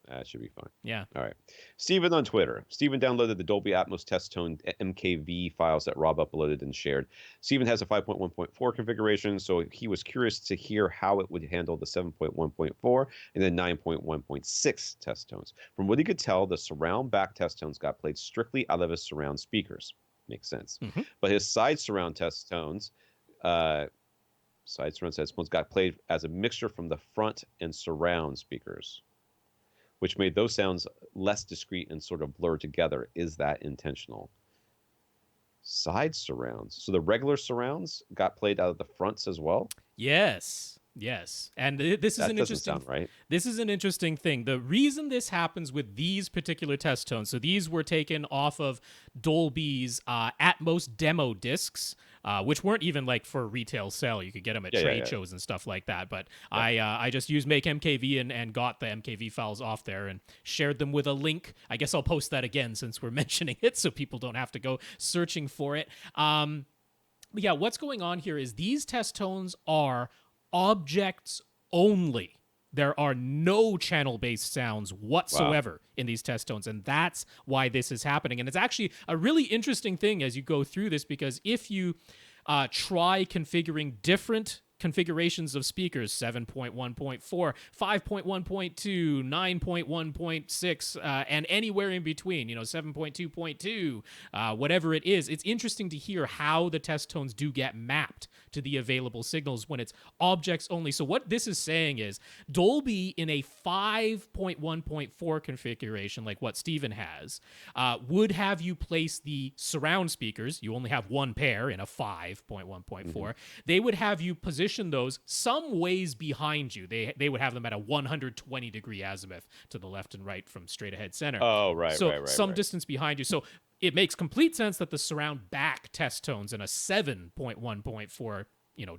That should be fine. Yeah. All right. Steven on Twitter. Steven downloaded the Dolby Atmos test tone MKV files that Rob uploaded and shared. Steven has a 5.1.4 configuration, so he was curious to hear how it would handle the 7.1.4 and then 9.1.6 test tones. From what he could tell, the surround back test tones got played strictly out of his surround speakers. Makes sense. Mm-hmm. But his side surround test tones, got played as a mixture from the front and surround speakers, which made those sounds less discrete and sort of blur together. Is that intentional? Side surrounds. So the regular surrounds got played out of the fronts as well? Yes. And this is doesn't sound right. This is an interesting thing. The reason this happens with these particular test tones, so these were taken off of Dolby's Atmos demo discs, which weren't even like for retail sale. You could get them at trade shows and stuff like that. But I just used Make MKV and got the MKV files off there and shared them with a link. I guess I'll post that again since we're mentioning it, so people don't have to go searching for it. Yeah, what's going on here is these test tones are objects only. There are no channel-based sounds whatsoever in these test tones, and that's why this is happening. And it's actually a really interesting thing as you go through this, because if you try configuring different configurations of speakers, 7.1.4, 5.1.2, 9.1.6, and anywhere in between, 7.2.2, whatever it is, it's interesting to hear how the test tones do get mapped to the available signals when it's objects only. So what this is saying is Dolby in a 5.1.4 configuration, like what Steven has, would have you place the surround speakers. You only have one pair in a 5.1.4. They would have you position position those some ways behind you. They would have them at a 120 degree azimuth to the left and right from straight ahead center. Oh, right, so right, right. some right. distance behind you. So it makes complete sense that the surround back test tones in a 7.1.4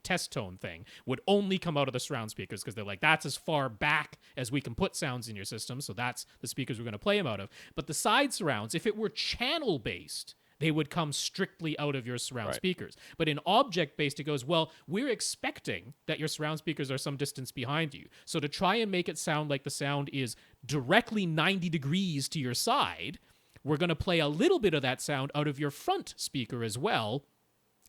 test tone thing would only come out of the surround speakers, because they're like, that's as far back as we can put sounds in your system, so that's the speakers we're going to play them out of. But the side surrounds, if it were channel based, they would come strictly out of your surround speakers. But in object based, it goes, well, we're expecting that your surround speakers are some distance behind you, so to try and make it sound like the sound is directly 90 degrees to your side, we're going to play a little bit of that sound out of your front speaker as well.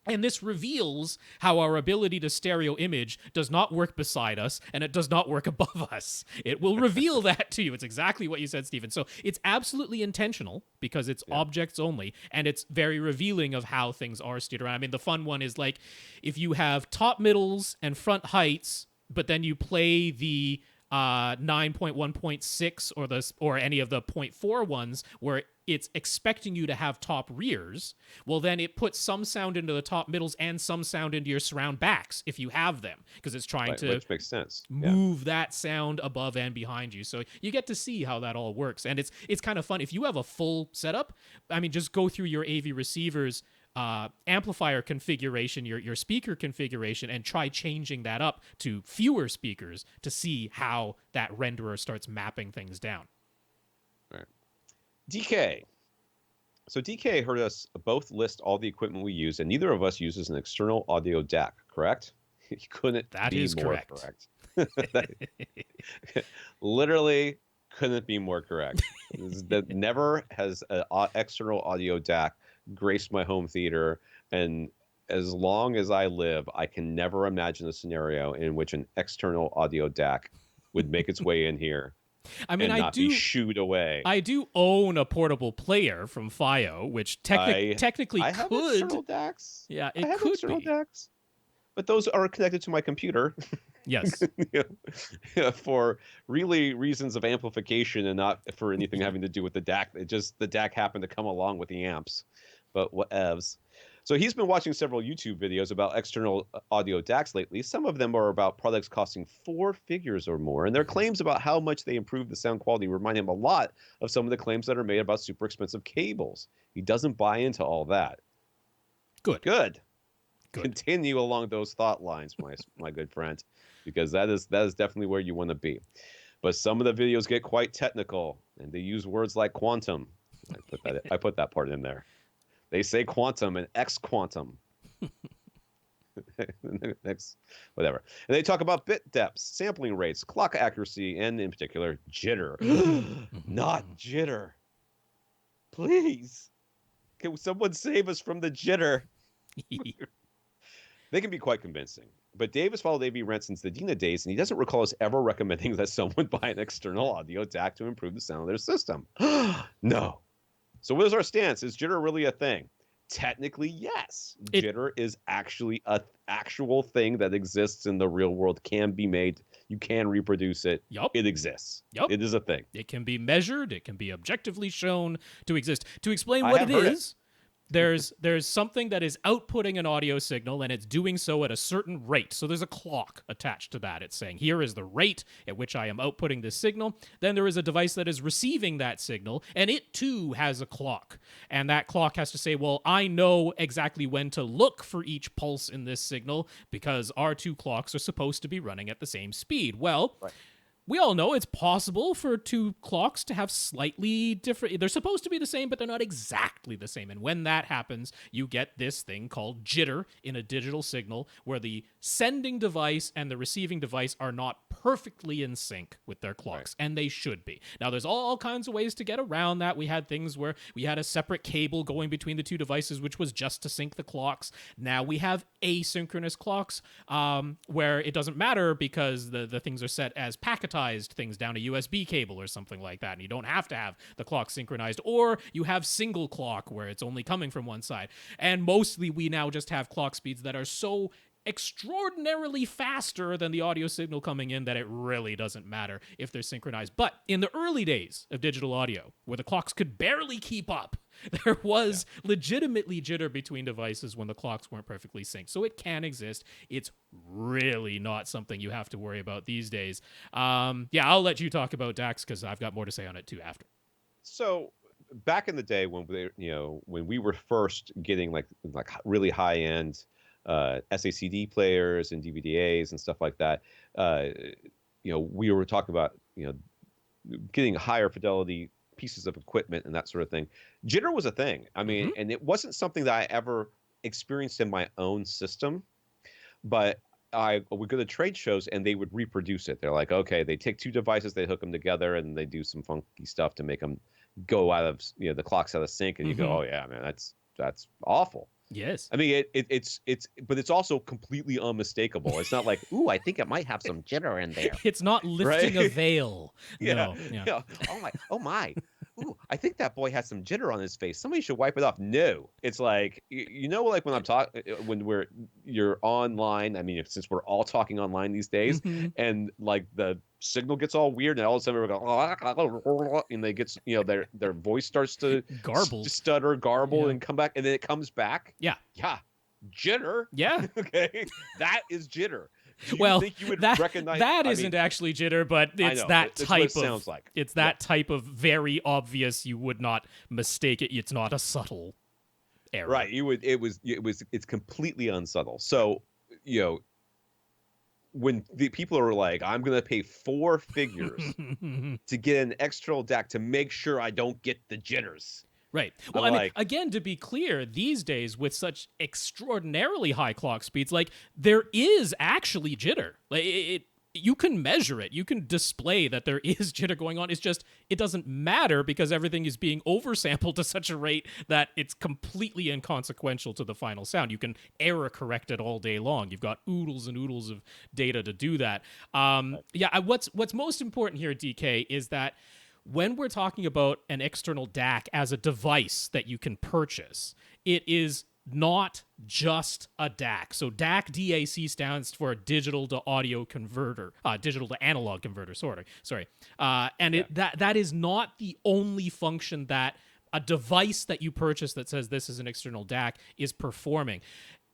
And this reveals how our ability to stereo image does not work beside us, and it does not work above us. It will reveal that to you. It's exactly what you said, Stephen. So it's absolutely intentional, because it's objects only, and it's very revealing of how things are steered around. I mean, the fun one is like, if you have top middles and front heights, but then you play the 9.1.6 or any of the 0.4 ones where it's expecting you to have top rears, well, then it puts some sound into the top middles and some sound into your surround backs if you have them, because it's trying to which makes sense. move that sound above and behind you. So you get to see how that all works, and it's kind of fun. If you have a full setup, I mean, just go through your AV receivers amplifier configuration, your speaker configuration, and try changing that up to fewer speakers to see how that renderer starts mapping things down. Right. DK. So DK heard us both list all the equipment we use, and neither of us uses an external audio DAC, correct? He couldn't that be is more correct. Literally couldn't be more correct. That never has an external audio DAC graced my home theater, and as long as I live, I can never imagine a scenario in which an external audio DAC would make its way in here. I mean, and not be shooed away. I do own a portable player from FiO, which technically I have could. External DACs. Yeah, it I have could external be. DACs, but those are connected to my computer. Yes. For really reasons of amplification and not for anything having to do with the DAC. The DAC happened to come along with the amps. But whatevs. So he's been watching several YouTube videos about external audio DACs lately. Some of them are about products costing 4 figures or more, and their claims about how much they improve the sound quality remind him a lot of some of the claims that are made about super expensive cables. He doesn't buy into all that. Good. Continue along those thought lines, my good friend, because that is definitely where you want to be. But some of the videos get quite technical, and they use words like quantum. I put that part in there. They say quantum and X-quantum. Next, whatever. And they talk about bit depths, sampling rates, clock accuracy, and in particular, jitter. Not jitter. Please. Can someone save us from the jitter? They can be quite convincing. But Dave has followed AVRant since the Dina days, and he doesn't recall us ever recommending that someone buy an external audio DAC to improve the sound of their system. No. So what is our stance? Is jitter really a thing? Technically, yes. Jitter is actually an actual thing that exists in the real world, can be made. You can reproduce it. Yup. It exists. Yup. It is a thing. It can be measured. It can be objectively shown to exist. To explain what it is, there's something that is outputting an audio signal, and it's doing so at a certain rate. So there's a clock attached to that. It's saying, here is the rate at which I am outputting this signal. Then there is a device that is receiving that signal, and it too has a clock. And that clock has to say, well, I know exactly when to look for each pulse in this signal, because our two clocks are supposed to be running at the same speed. Well, we all know it's possible for two clocks to have slightly different... They're supposed to be the same, but they're not exactly the same. And when that happens, you get this thing called jitter in a digital signal, where the sending device and the receiving device are not perfectly in sync with their clocks, and they should be. Now, there's all kinds of ways to get around that. We had things where we had a separate cable going between the two devices, which was just to sync the clocks. Now we have asynchronous clocks, where it doesn't matter because the things are set as packetized things down a USB cable or something like that, and you don't have to have the clock synchronized, or you have single clock where it's only coming from one side. And mostly we now just have clock speeds that are so extraordinarily faster than the audio signal coming in that it really doesn't matter if they're synchronized. But in the early days of digital audio, where the clocks could barely keep up, There was legitimately jitter between devices when the clocks weren't perfectly synced. So it can exist. It's really not something you have to worry about these days. I'll let you talk about DAX because I've got more to say on it too after. So back in the day when when we were first getting like really high end SACD players and DVDAs and stuff like that, we were talking about getting higher fidelity pieces of equipment and that sort of thing. Jitter was a thing. I mean, and it wasn't something that I ever experienced in my own system, but I would go to trade shows and they would reproduce it. They're like, okay, they take two devices, they hook them together, and they do some funky stuff to make them go out of the clocks out of sync, and you go, oh yeah, man, that's awful. Yes. I mean, but it's also completely unmistakable. It's not like, ooh, I think it might have some jitter in there. It's not lifting a veil. Yeah. No. Yeah. Oh my. Ooh, I think that boy has some jitter on his face. Somebody should wipe it off. No, it's like like when I'm talking, you're online. I mean, since we're all talking online these days, and like the signal gets all weird, and all of a sudden we go, and they get their voice starts to stutter, garble, and come back, and then it comes back. Yeah. Jitter. Yeah. Okay, that is jitter. Think you would recognize that isn't actually jitter, but it's that type of. Sounds like. It's that type of very obvious. You would not mistake it. It's not a subtle error. Right. You would. It's completely unsubtle. So when the people are like, I'm going to pay 4 figures to get an external DAC to make sure I don't get the jitters. Right. Well, I mean, again, to be clear, these days with such extraordinarily high clock speeds, like there is actually jitter. Like you can measure it. You can display that there is jitter going on. It's just it doesn't matter because everything is being oversampled to such a rate that it's completely inconsequential to the final sound. You can error correct it all day long. You've got oodles and oodles of data to do that. What's most important here, DK, is that when we're talking about an external DAC as a device that you can purchase, it is not just a DAC. So DAC stands for digital to audio converter, digital to analog converter. Sorry. That is not the only function that a device that you purchase that says this is an external DAC is performing.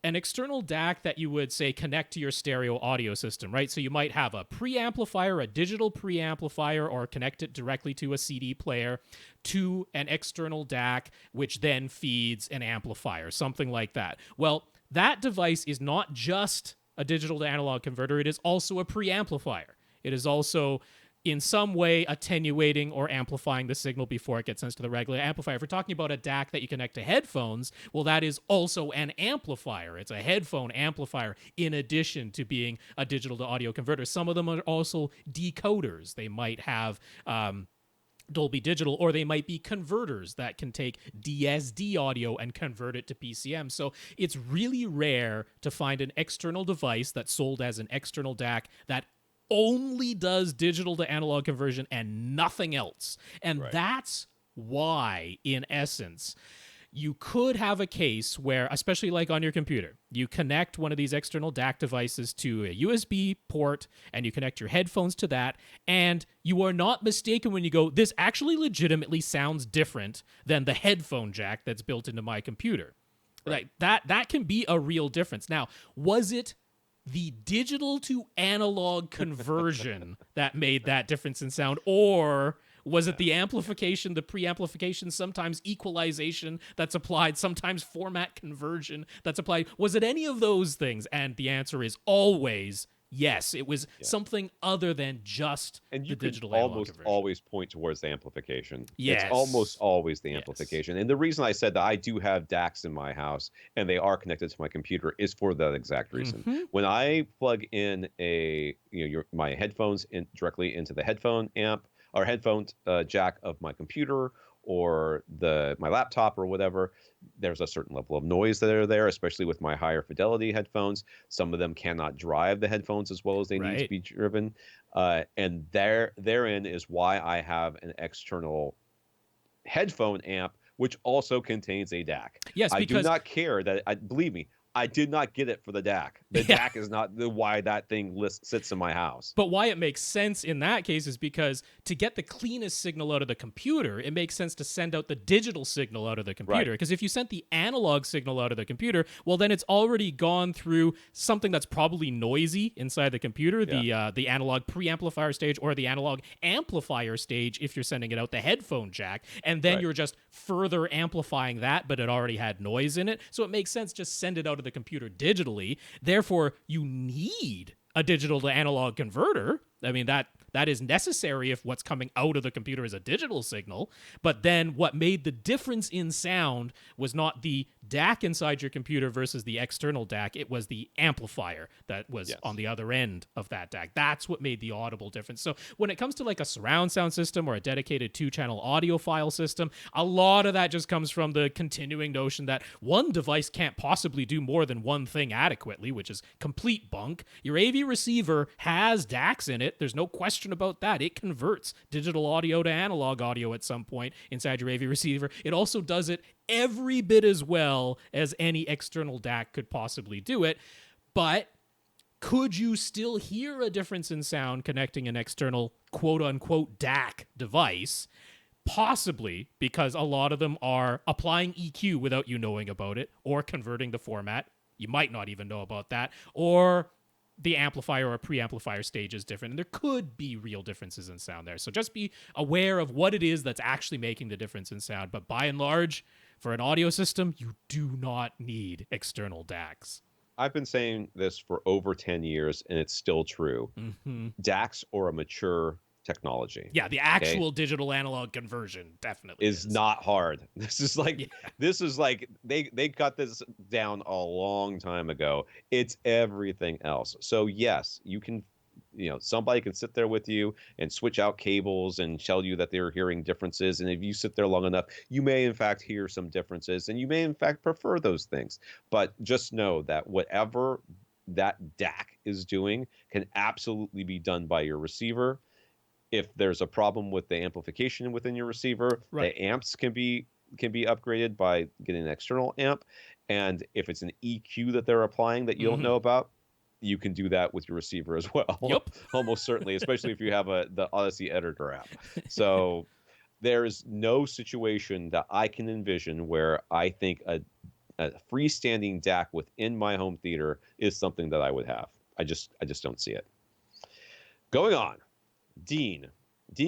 An external DAC that you would say connect to your stereo audio system, right? So you might have a preamplifier, a digital preamplifier, or connect it directly to a CD player to an external DAC, which then feeds an amplifier, something like that. Well, that device is not just a digital to analog converter, it is also a preamplifier. It is also in some way attenuating or amplifying the signal before it gets sent to the regular amplifier. If we're talking about a DAC that you connect to headphones, well, that is also an amplifier. It's a headphone amplifier in addition to being a digital to audio converter. Some of them are also decoders. They might have Dolby Digital, or they might be converters that can take DSD audio and convert it to PCM. So it's really rare to find an external device that's sold as an external DAC that only does digital to analog conversion and nothing else. And that's why, in essence, you could have a case where, especially like on your computer, you connect one of these external DAC devices to a USB port and you connect your headphones to that, and you are not mistaken when you go, this actually legitimately sounds different than the headphone jack that's built into my computer. Right. Like that can be a real difference. Now, was it the digital to analog conversion that made that difference in sound, or was it the amplification, the preamplification, sometimes equalization that's applied, sometimes format conversion that's applied? Was it any of those things? And the answer is always yes. It was something other than just the digital analog conversion. Always point towards the amplification. Yes. It's almost always the amplification. And the reason I said that I do have DACs in my house and they are connected to my computer is for that exact reason. When I plug in my headphones directly into the headphone amp or headphone jack of my computer or my laptop or whatever, there's a certain level of noise that are there, especially with my higher fidelity headphones. Some of them cannot drive the headphones as well as they need to be driven. And therein is why I have an external headphone amp, which also contains a DAC. Yes, I because do not care that, believe me, I did not get it for the DAC. The DAC is not the why that thing sits in my house. But why it makes sense in that case is because to get the cleanest signal out of the computer, it makes sense to send out the digital signal out of the computer. Because if you sent the analog signal out of the computer, well, then it's already gone through something that's probably noisy inside the computer, the analog preamplifier stage or the analog amplifier stage if you're sending it out the headphone jack. And then you're just further amplifying that, but it already had noise in it. So it makes sense just send it out of the computer digitally. Therefore, you need a digital to analog converter. I mean, that is necessary if what's coming out of the computer is a digital signal. But then what made the difference in sound was not the DAC inside your computer versus the external DAC. It was the amplifier that was on the other end of that DAC. That's what made the audible difference. So when it comes to like a surround sound system or a dedicated 2-channel audiophile system, a lot of that just comes from the continuing notion that one device can't possibly do more than one thing adequately, which is complete bunk. Your AV receiver has DACs in it. There's no question about that. It converts digital audio to analog audio at some point inside your AV receiver. It also does it every bit as well as any external DAC could possibly do it. But could you still hear a difference in sound connecting an external quote-unquote DAC device? Possibly, because a lot of them are applying EQ without you knowing about it, or converting the format. You might not even know about that. Or the amplifier or preamplifier stage is different, and there could be real differences in sound there. So just be aware of what it is that's actually making the difference in sound. But by and large, for an audio system, you do not need external DACs. I've been saying this for over 10 years, and it's still true. DACs are a mature technology. Yeah, the actual digital analog conversion definitely is not hard. This is like they got this down a long time ago. It's everything else. So yes, you can, somebody can sit there with you and switch out cables and tell you that they're hearing differences. And if you sit there long enough, you may in fact hear some differences, and you may in fact prefer those things. But just know that whatever that DAC is doing can absolutely be done by your receiver. If there's a problem with the amplification within your receiver, the amps can be upgraded by getting an external amp. And if it's an EQ that they're applying that you don't know about, you can do that with your receiver as well. Yep. Almost certainly, especially if you have the Odyssey editor app. So there's no situation that I can envision where I think a freestanding DAC within my home theater is something that I would have. I just don't see it. Going on. Dean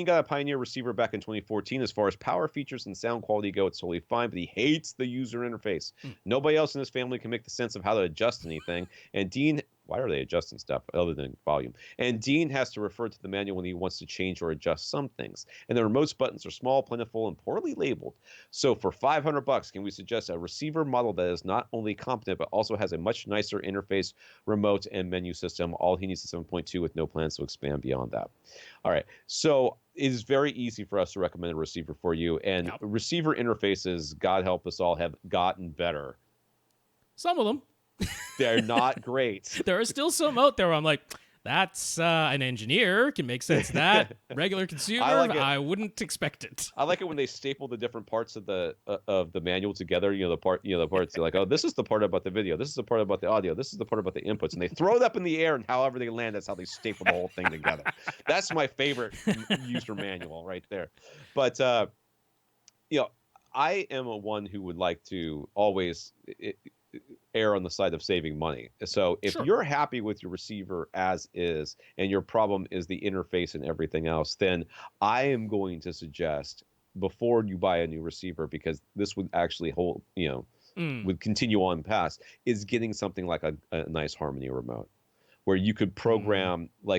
got a Pioneer receiver back in 2014. As far as power features and sound quality go, it's totally fine, but he hates the user interface. Nobody else in his family can make the sense of how to adjust anything. And Dean, why are they adjusting stuff other than volume? And Dean has to refer to the manual when he wants to change or adjust some things. And the remote's buttons are small, plentiful, and poorly labeled. So for $500, can we suggest a receiver model that is not only competent, but also has a much nicer interface, remote, and menu system? All he needs is 7.2 with no plans to expand beyond that. All right. So it is very easy for us to recommend a receiver for you. And receiver interfaces, God help us all, have gotten better. Some of them. They're not great. There are still some out there where I'm like, that's an engineer can make sense of that. Regular consumer, I wouldn't expect it. I like it when they staple the different parts of the manual together. The parts like, oh, this is the part about the video, this is the part about the audio, this is the part about the inputs, and they throw it up in the air, and however they land, that's how they staple the whole thing together. That's my favorite user manual right there. But I am a one who would like to always err on the side of saving money. So if you're happy with your receiver as is, and your problem is the interface and everything else, then I am going to suggest before you buy a new receiver, because this would actually hold, would continue on past, is getting something like a nice Harmony remote where you could program, I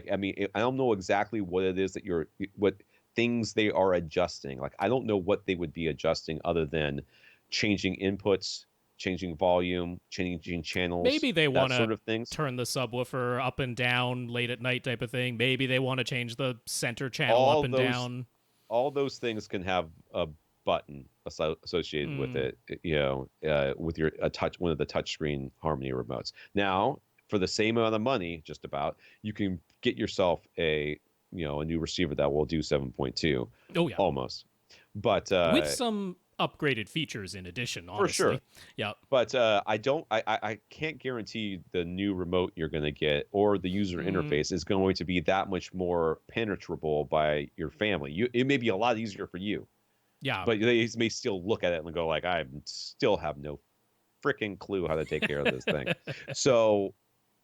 don't know exactly what it is that what things they are adjusting. Like, I don't know what they would be adjusting other than changing inputs, changing volume, changing channels. Maybe they want to sort of things. Turn the subwoofer up and down late at night type of thing. Maybe they want to change the center channel up and down. All those things can have a button associated with it, with your one of the touchscreen Harmony remotes. Now, for the same amount of money, just about, you can get yourself a new receiver that will do 7.2. Oh yeah, almost. But with some upgraded features in addition, For honestly. sure. Yeah. But I can't guarantee the new remote you're going to get or the user interface is going to be that much more penetrable by your family. It may be a lot easier for you, Yeah. but they may still look at it and go like, I still have no freaking clue how to take care of this thing. So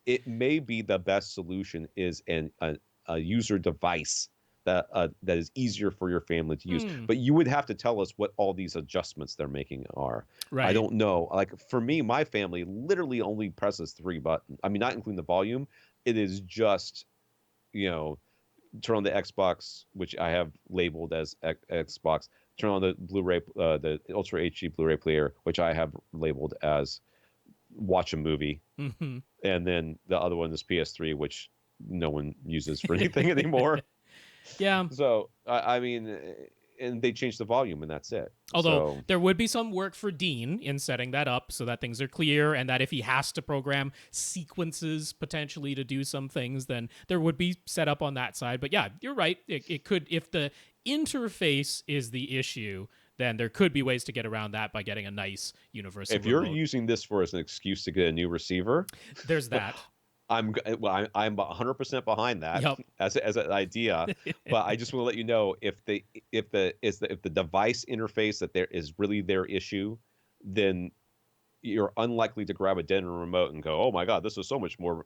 it may be the best solution is a user device that is easier for your family to use. But you would have to tell us what all these adjustments they're making are. Right. I don't know. Like for me, my family literally only presses 3 buttons. I mean, not including the volume. It is just, turn on the Xbox, which I have labeled as Xbox. Turn on the Blu-ray, the Ultra HD Blu-ray player, which I have labeled as watch a movie. Mm-hmm. And then the other one is PS3, which no one uses for anything anymore. Yeah. So I mean, and they changed the volume, and that's it. Although there would be some work for Dean in setting that up so that things are clear, and that if he has to program sequences potentially to do some things, then there would be set up on that side. But yeah, you're right. It could, if the interface is the issue, then there could be ways to get around that by getting a nice universal if you're remote. using this for as an excuse to get a new receiver, there's that. I'm 100% behind that. Yep. as an idea, but I just want to let you know if the device interface that there is really their issue, then you're unlikely to grab a Denon remote and go, oh my god, this is so much more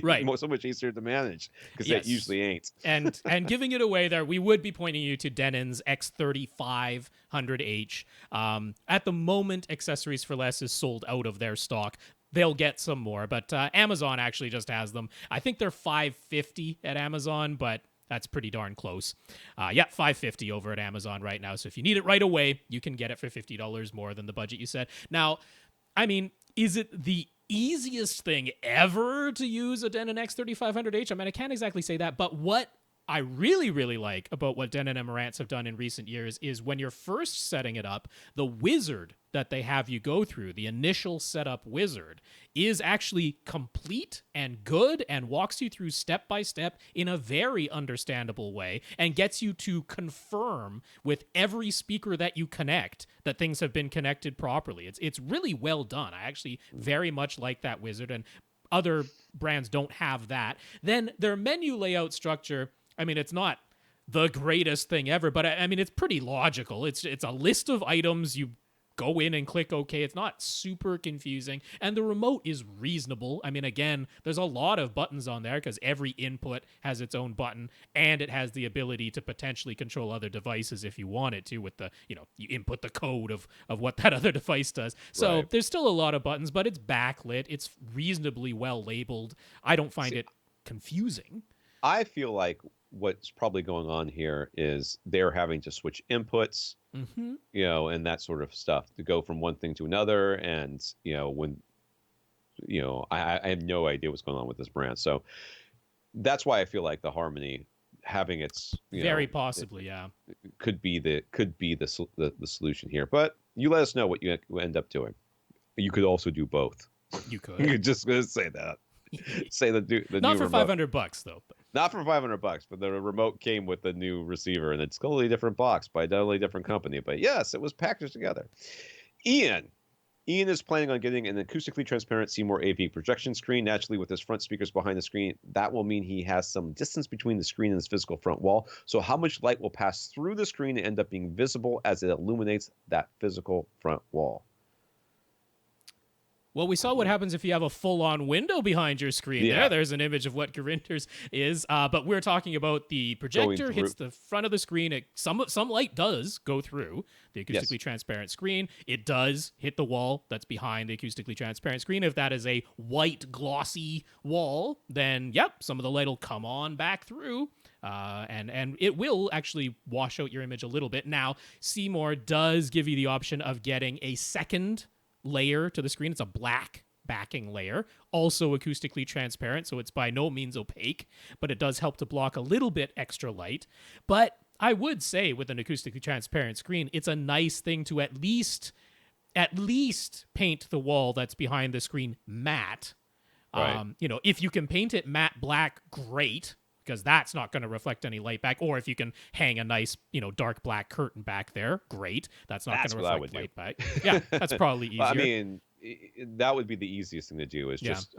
Right. so much easier to manage, because Yes. it usually ain't. and giving it away there, we would be pointing you to Denon's X3500H. At the moment, Accessories for Less is sold out of their stock. They'll get some more, but Amazon actually just has them. I think they're $550 at Amazon, but that's pretty darn close. Yeah, $550 over at Amazon right now. So if you need it right away, you can get it for $50 more than the budget you said. Now, I mean, is it the easiest thing ever to use a Denon X3500H? I mean, I can't exactly say that, but what I really, really like about what Denon and Marantz have done in recent years is when you're first setting it up, the wizard that they have you go through, the initial setup wizard, is actually complete and good and walks you through step by step in a very understandable way and gets you to confirm with every speaker that you connect that things have been connected properly. It's really well done. I actually very much like that wizard, and other brands don't have that. Then their menu layout structure, I mean, it's not the greatest thing ever, but I mean, it's pretty logical. It's a list of items. You go in and click OK. It's not super confusing. And the remote is reasonable. I mean, again, there's a lot of buttons on there because every input has its own button, and it has the ability to potentially control other devices if you want it to with the, you input the code of what that other device does. So Right. There's still a lot of buttons, but it's backlit. It's reasonably well labeled. I don't find it confusing. I feel like what's probably going on here is they're having to switch inputs, and that sort of stuff to go from one thing to another. And, I have no idea what's going on with this brand. So that's why I feel like the Harmony having its, Very possibly, yeah. could be the solution here. But you let us know what you end up doing. You could also do both. You could. You could just say that. Say the Not new for remote. $500 though. Not for $500, but the remote came with the new receiver, and it's a totally different box by a totally different company. But yes, it was packaged together. Ian is planning on getting an acoustically transparent Seymour AV projection screen. Naturally, with his front speakers behind the screen, that will mean he has some distance between the screen and his physical front wall. So how much light will pass through the screen and end up being visible as it illuminates that physical front wall? Well, we saw what happens if you have a full-on window behind your screen. Yeah. There's an image of what Grinder's is. But we're talking about the projector hits the front of the screen. Some light does go through the acoustically transparent screen. It does hit the wall that's behind the acoustically transparent screen. If that is a white, glossy wall, then, yep, some of the light will come on back through. And it will actually wash out your image a little bit. Now, Seymour does give you the option of getting a second layer to the screen. It's a black backing layer, also acoustically transparent, so it's by no means opaque, but it does help to block a little bit extra light. But I would say with an acoustically transparent screen, it's a nice thing to at least paint the wall that's behind the screen matte. Right. If you can paint it matte black, great, because that's not going to reflect any light back. Or if you can hang a nice, dark black curtain back there, great. That's not going to reflect light back. Yeah, that's probably easier. Well, I mean, that would be the easiest thing to do is just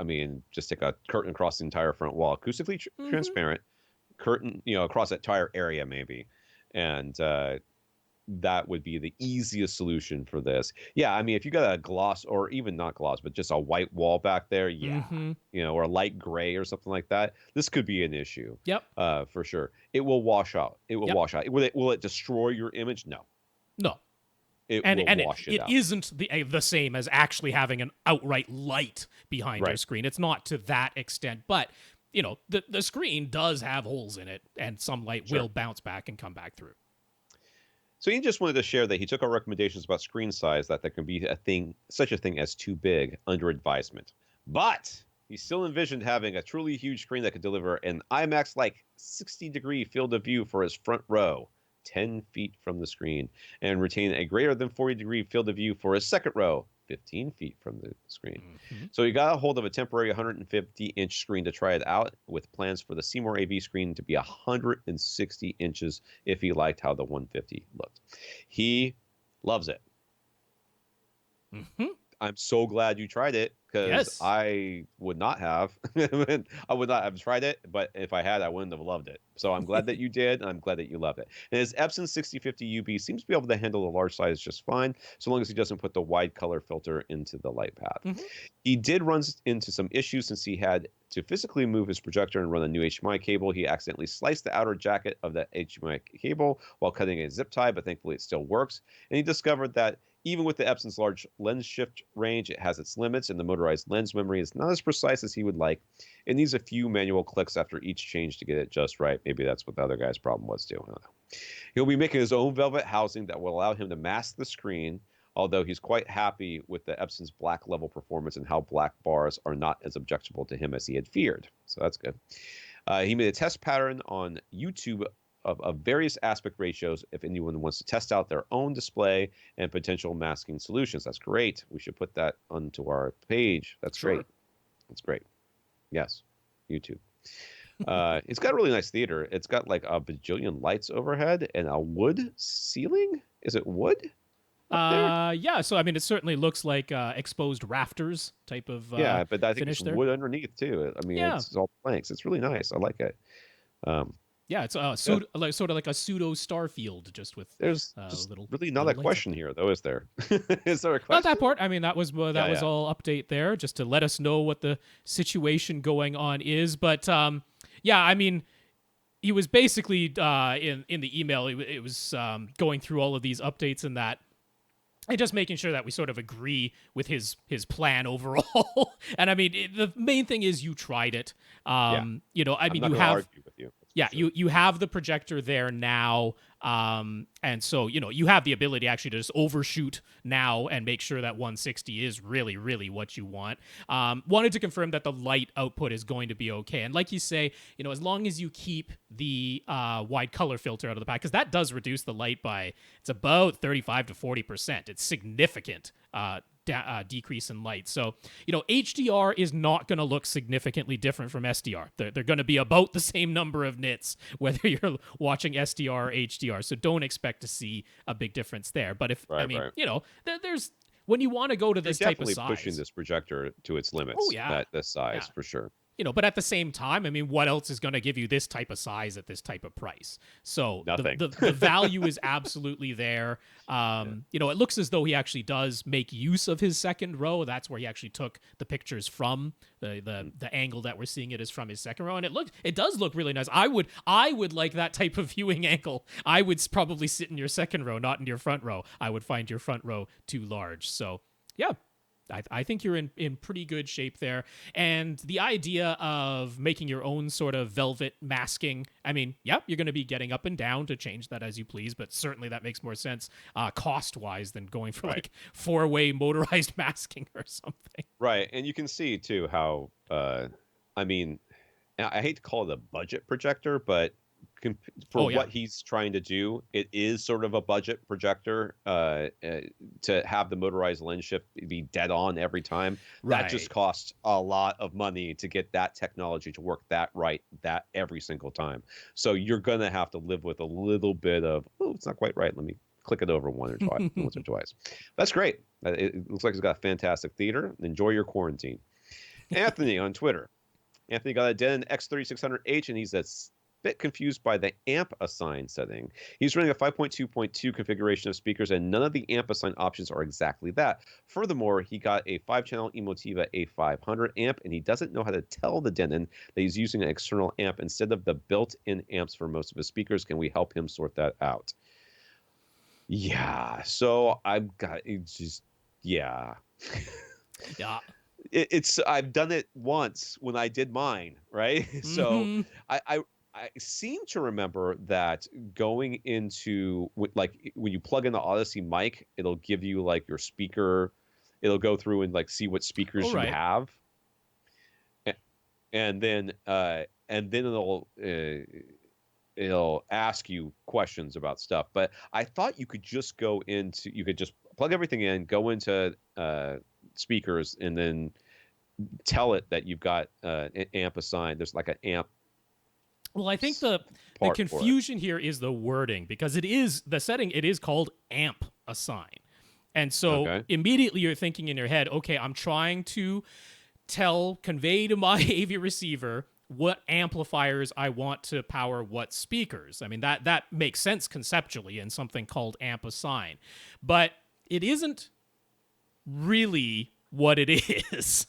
take a curtain across the entire front wall, acoustically transparent curtain, across that entire area maybe. And that would be the easiest solution for this. Yeah, I mean, if you got a gloss or even not gloss, but just a white wall back there, or a light gray or something like that, this could be an issue. Yep. For sure. It will wash out. It will wash out. Will it destroy your image? No. No. It will wash it out. It isn't the same as actually having an outright light behind your screen. It's not to that extent, but the screen does have holes in it, and some light will bounce back and come back through. So he just wanted to share that he took our recommendations about screen size, that there can be such a thing as too big, under advisement. But he still envisioned having a truly huge screen that could deliver an IMAX like 60-degree field of view for his front row, 10 feet from the screen, and retain a greater than 40-degree field of view for his second row, 15 feet from the screen. So he got a hold of a temporary 150-inch screen to try it out, with plans for the Seymour AV screen to be 160 inches if he liked how the 150 looked. He loves it. I'm so glad you tried it, because I would not have. I would not have tried it, but if I had, I wouldn't have loved it. So I'm glad that you did, and I'm glad that you loved it. And his Epson 6050 UB seems to be able to handle the large size just fine, so long as he doesn't put the wide color filter into the light path. He did run into some issues since he had to physically move his projector and run a new HDMI cable. He accidentally sliced the outer jacket of that HDMI cable while cutting a zip tie, but thankfully it still works. And he discovered that even with the Epson's large lens shift range, it has its limits, and the motorized lens memory is not as precise as he would like. It needs a few manual clicks after each change to get it just right. Maybe that's what the other guy's problem was too. I don't know. He'll be making his own velvet housing that will allow him to mask the screen, although he's quite happy with the Epson's black level performance and how black bars are not as objectionable to him as he had feared. So that's good. He made a test pattern on YouTube of various aspect ratios if anyone wants to test out their own display and potential masking solutions. That's great. We should put that onto our page. That's great. That's great. Yes, YouTube. It's got a really nice theater. It's got like a bajillion lights overhead and a wood ceiling. Is it wood? Yeah. So I mean, it certainly looks like exposed rafters type of but I think it's wood underneath too. I mean, it's all planks. It's really nice. I like it. Yeah, it's sort of like a pseudo Starfield, just with there's just little, really not a question here, though, is there? Is there a question? Not that part. I mean, that was all update there, just to let us know what the situation going on is. But I mean, he was basically in the email. It was going through all of these updates and that. And just making sure that we sort of agree with his plan overall. And I mean, the main thing is you tried it. I mean, you have argue with you. You have the projector there now, and so you have the ability actually to just overshoot now and make sure that 160 is really, really what you want. Wanted to confirm that the light output is going to be okay, and like you say, as long as you keep the wide color filter out of the pack, because that does reduce the light by it's about 35 to 40%. It's significant. Decrease in light. So, HDR is not going to look significantly different from SDR. They're going to be about the same number of nits, whether you're watching SDR or HDR. So don't expect to see a big difference there. But there's when you want to go to this type of size. Definitely pushing this projector to its limits. Oh, yeah. This size, for sure. But at the same time, I mean, what else is going to give you this type of size at this type of price? So nothing. The value is absolutely there. It looks as though he actually does make use of his second row. That's where he actually took the pictures from. The angle that we're seeing it is from his second row, and it does look really nice. I would like that type of viewing angle. I would probably sit in your second row, not in your front row. I would find your front row too large. So yeah. I think you're in pretty good shape there. And the idea of making your own sort of velvet masking, I mean, you're going to be getting up and down to change that as you please, but certainly that makes more sense cost-wise than going for like four-way motorized masking or something. Right, and you can see, too, how, I mean, I hate to call it a budget projector, but for Oh, yeah. what he's trying to do, it is sort of a budget projector to have the motorized lens shift be dead on every time. That just Right. costs a lot of money to get that technology to work that right that every single time. So you're going to have to live with a little bit of, oh, it's not quite right. Let me click it over once or twice. That's great. It looks like he's got a fantastic theater. Enjoy your quarantine. Anthony on Twitter. Anthony got a Denon X3600H, and he's a bit confused by the amp assign setting. He's running a 5.2.2 configuration of speakers, and none of the amp assign options are exactly that. Furthermore, he got a 5-channel Emotiva A500 amp, and he doesn't know how to tell the Denon that he's using an external amp instead of the built-in amps for most of his speakers. Can we help him sort that out? Yeah, so I've got it's just yeah. Yeah. I've done it once when I did mine, right? So Mm-hmm. I seem to remember that going into like when you plug in the Odyssey mic, it'll give you like your speaker, it'll go through and like see what All speakers you right. have, and then it'll ask you questions about stuff. But I thought you could just plug everything in, go into speakers, and then tell it that you've got an amp assigned. There's like an amp Well, I think the part for it. confusion here is the wording, because it is the setting. It is called amp assign, and so Okay. immediately you're thinking in your head, okay, I'm trying to convey to my AV receiver what amplifiers I want to power what speakers. I mean, that makes sense conceptually in something called amp assign, but it isn't really what it is.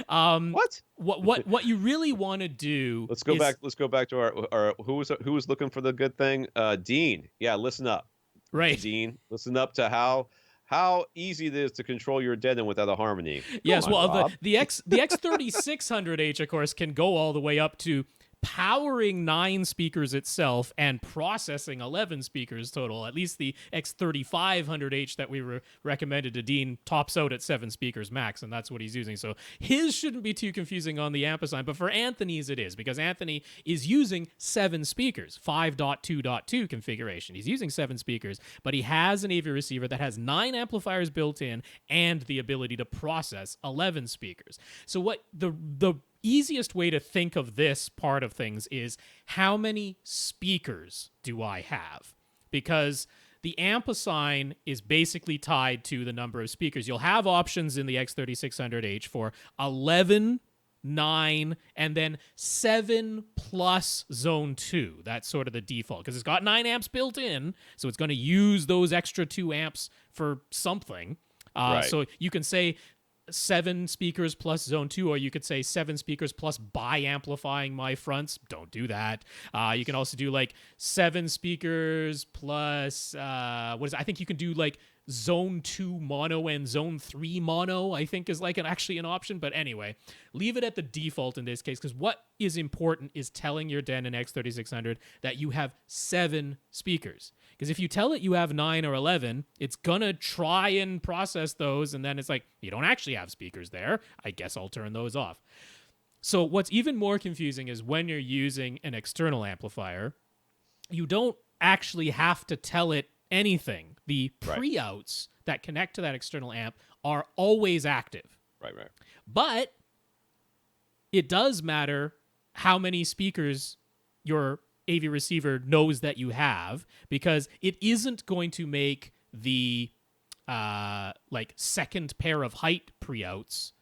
What? What you really want to do Let's go is back. Let's go back to our who was looking for the good thing. Dean. Yeah, listen up, right. Dean. Listen up to how easy it is to control your Denon without a harmony. Go Yes, on, well, Rob. the X3600H, of course, can go all the way up to powering 9 speakers itself and processing 11 speakers total. At least the X3500H that we recommended to Dean tops out at 7 speakers max, and that's what he's using. So his shouldn't be too confusing on the amp assign, but for Anthony's it is, because Anthony is using 7 speakers, 5.2.2 configuration. He's using 7 speakers, but he has an AV receiver that has 9 amplifiers built in and the ability to process 11 speakers. So what the easiest way to think of this part of things is, how many speakers do I have? Because the amp assign is basically tied to the number of speakers. You'll have options in the X3600H for 11, 9, and then 7 plus zone 2. That's sort of the default, because it's got 9 amps built in, so it's going to use those extra 2 amps for something. Right. So you can say 7 speakers plus zone 2, or you could say 7 speakers plus bi-amplifying my fronts. Don't do that. You can also do like 7 speakers plus I think you can do like zone 2 mono and zone 3 mono, I think is like actually an option. But anyway, leave it at the default in this case, because what is important is telling your Denon X3600 that you have 7 speakers. Because if you tell it you have 9 or 11, it's going to try and process those, and then it's like, you don't actually have speakers there. I guess I'll turn those off. So what's even more confusing is when you're using an external amplifier, you don't actually have to tell it anything. The pre-outs that connect to that external amp are always active. Right. But it does matter how many speakers your AV receiver knows that you have, because it isn't going to make the second pair of height pre-outs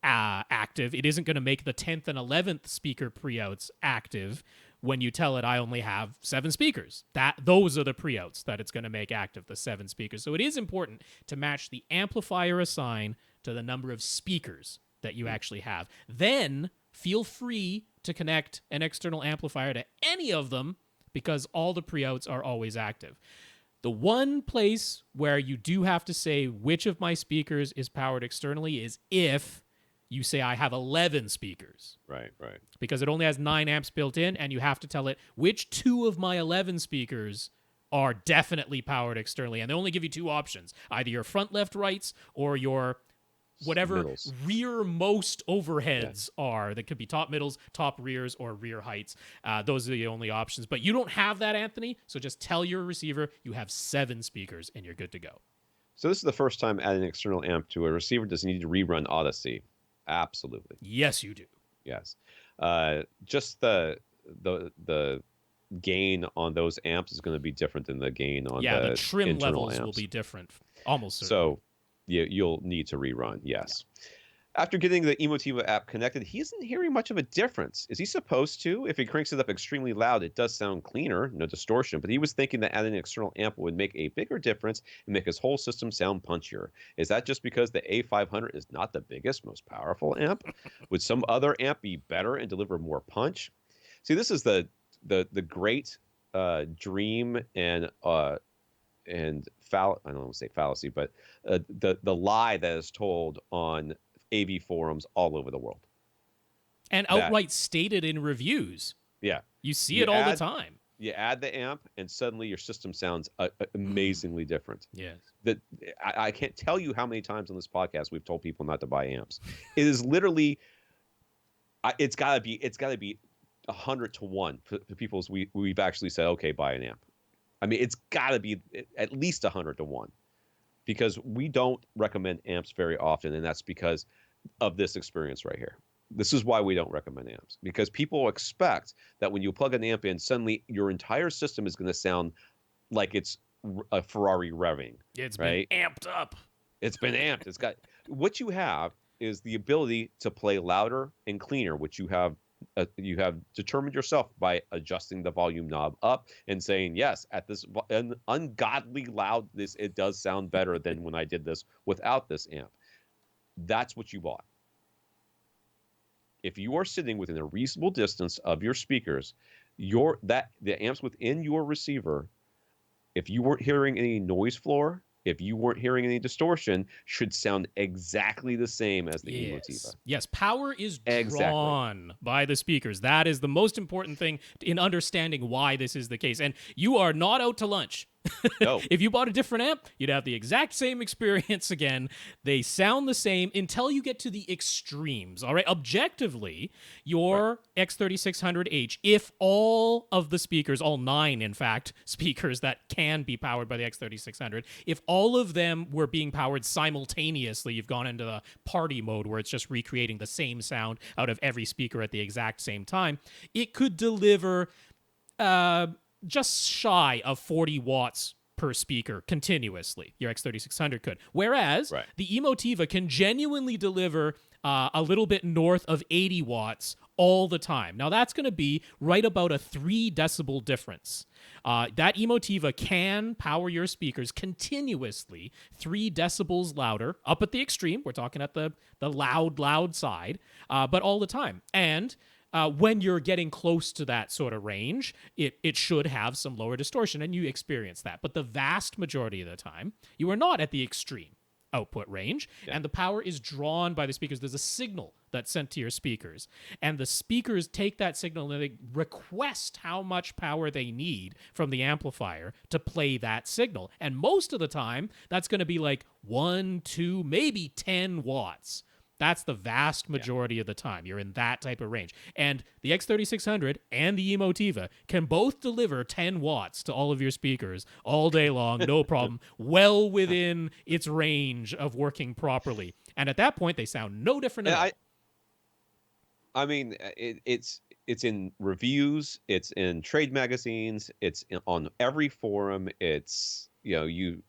active. It isn't going to make the 10th and 11th speaker pre-outs active when you tell it I only have 7 speakers. Those are the pre-outs that it's going to make active, the 7 speakers. So it is important to match the amplifier assign to the number of speakers that you actually have. Then feel free to connect an external amplifier to any of them, because all the pre-outs are always active. The one place where you do have to say which of my speakers is powered externally is if you say I have 11 speakers. Right. Because it only has 9 amps built in, and you have to tell it which 2 of my 11 speakers are definitely powered externally. And they only give you 2 options, either your front left rights or your whatever middles. rearmost overheads are. That could be top middles, top rears, or rear heights. Those are the only options. But you don't have that, Anthony. So just tell your receiver you have 7 speakers and you're good to go. So this is the first time adding an external amp to a receiver. Does it need to rerun Odyssey? Absolutely. Yes, you do. Yes. Just the gain on those amps is going to be different than the gain on the trim internal levels amps. will be different, almost certainly. So you'll need to rerun, yes. After getting the Emotiva app connected, he isn't hearing much of a difference. Is he supposed to? If he cranks it up extremely loud, it does sound cleaner, no distortion, but he was thinking that adding an external amp would make a bigger difference and make his whole system sound punchier. Is that just because the A500 is not the biggest, most powerful amp? Would some other amp be better and deliver more punch? See, this is the great dream and I don't want to say fallacy, but the lie that is told on AV forums all over the world. And outright stated in reviews. Yeah. You see it all the time. You add the amp, and suddenly your system sounds amazingly different. Yes. I can't tell you how many times on this podcast we've told people not to buy amps. It is literally, it's got to be 100 to 1 for people. We've actually said, okay, buy an amp. I mean, it's got to be at least 100 to 1, because we don't recommend amps very often, and that's because of this experience right here. This is why we don't recommend amps, because people expect that when you plug an amp in, suddenly your entire system is going to sound like it's a Ferrari revving. It's right? been amped up. It's been amped. It's got what you have is the ability to play louder and cleaner, which you have determined yourself by adjusting the volume knob up and saying, yes, at this ungodly loud, it does sound better than when I did this without this amp. That's what you bought. If you are sitting within a reasonable distance of your speakers, the amps within your receiver, if you weren't hearing any noise floor, if you weren't hearing any distortion, should sound exactly the same as the Emotiva. Yes, power is drawn by the speakers. That is the most important thing in understanding why this is the case. And you are not out to lunch. No. If you bought a different amp, you'd have the exact same experience again. They sound the same until you get to the extremes. All right. Objectively, your X3600H, if all of the speakers, all 9, in fact, speakers that can be powered by the X3600, if all of them were being powered simultaneously, you've gone into the party mode where it's just recreating the same sound out of every speaker at the exact same time, it could deliver just shy of 40 watts per speaker continuously. Your X3600 could. Whereas the Emotiva can genuinely deliver a little bit north of 80 watts all the time. Now, that's going to be right about a 3 decibel difference. That Emotiva can power your speakers continuously 3 decibels louder, up at the extreme. We're talking at the loud side, but all the time. And when you're getting close to that sort of range, it should have some lower distortion, and you experience that. But the vast majority of the time, you are not at the extreme output range, and the power is drawn by the speakers. There's a signal that's sent to your speakers, and the speakers take that signal and they request how much power they need from the amplifier to play that signal. And most of the time, that's going to be like 1, 2, maybe 10 watts. That's the vast majority of the time. You're in that type of range. And the X3600 and the Emotiva can both deliver 10 watts to all of your speakers all day long, no problem, well within its range of working properly. And at that point, they sound no different at all. I mean, it's in reviews, it's in trade magazines, on every forum. It's, you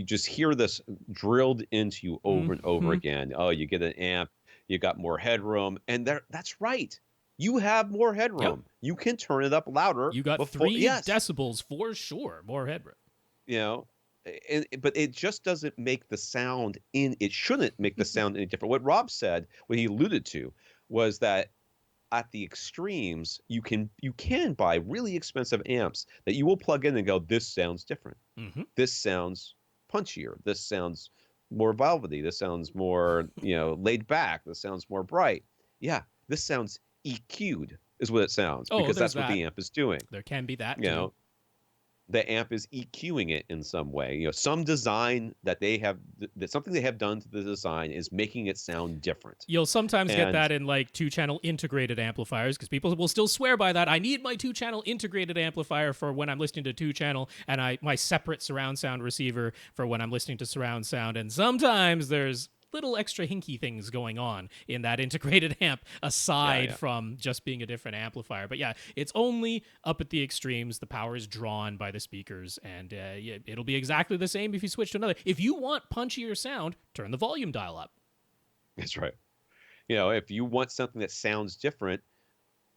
just hear this drilled into you over and over again. Oh, you get an amp, you got more headroom, and that's right. You have more headroom. Yep. You can turn it up louder. You got 3 decibels for sure, more headroom. But it just doesn't make the sound it shouldn't make the sound any different. What Rob said, what he alluded to, was that at the extremes, you can buy really expensive amps that you will plug in and go, this sounds different. This sounds punchier. This sounds more velvety. This sounds more, laid back. This sounds more bright. Yeah, this sounds EQ'd is what it sounds, because that's what the amp is doing. There can be that too. the amp is EQing it in some way. You know, some design that they have, that something they have done to the design is making it sound different. You'll sometimes get And that in like 2-channel integrated amplifiers because people will still swear by that. I need my 2-channel integrated amplifier for when I'm listening to 2-channel, and my separate surround sound receiver for when I'm listening to surround sound. And sometimes there's little extra hinky things going on in that integrated amp aside from just being a different amplifier. But yeah, it's only up at the extremes. The power is drawn by the speakers, and it'll be exactly the same if you switch to another. If you want punchier sound, turn the volume dial up. That's right. You know, if you want something that sounds different,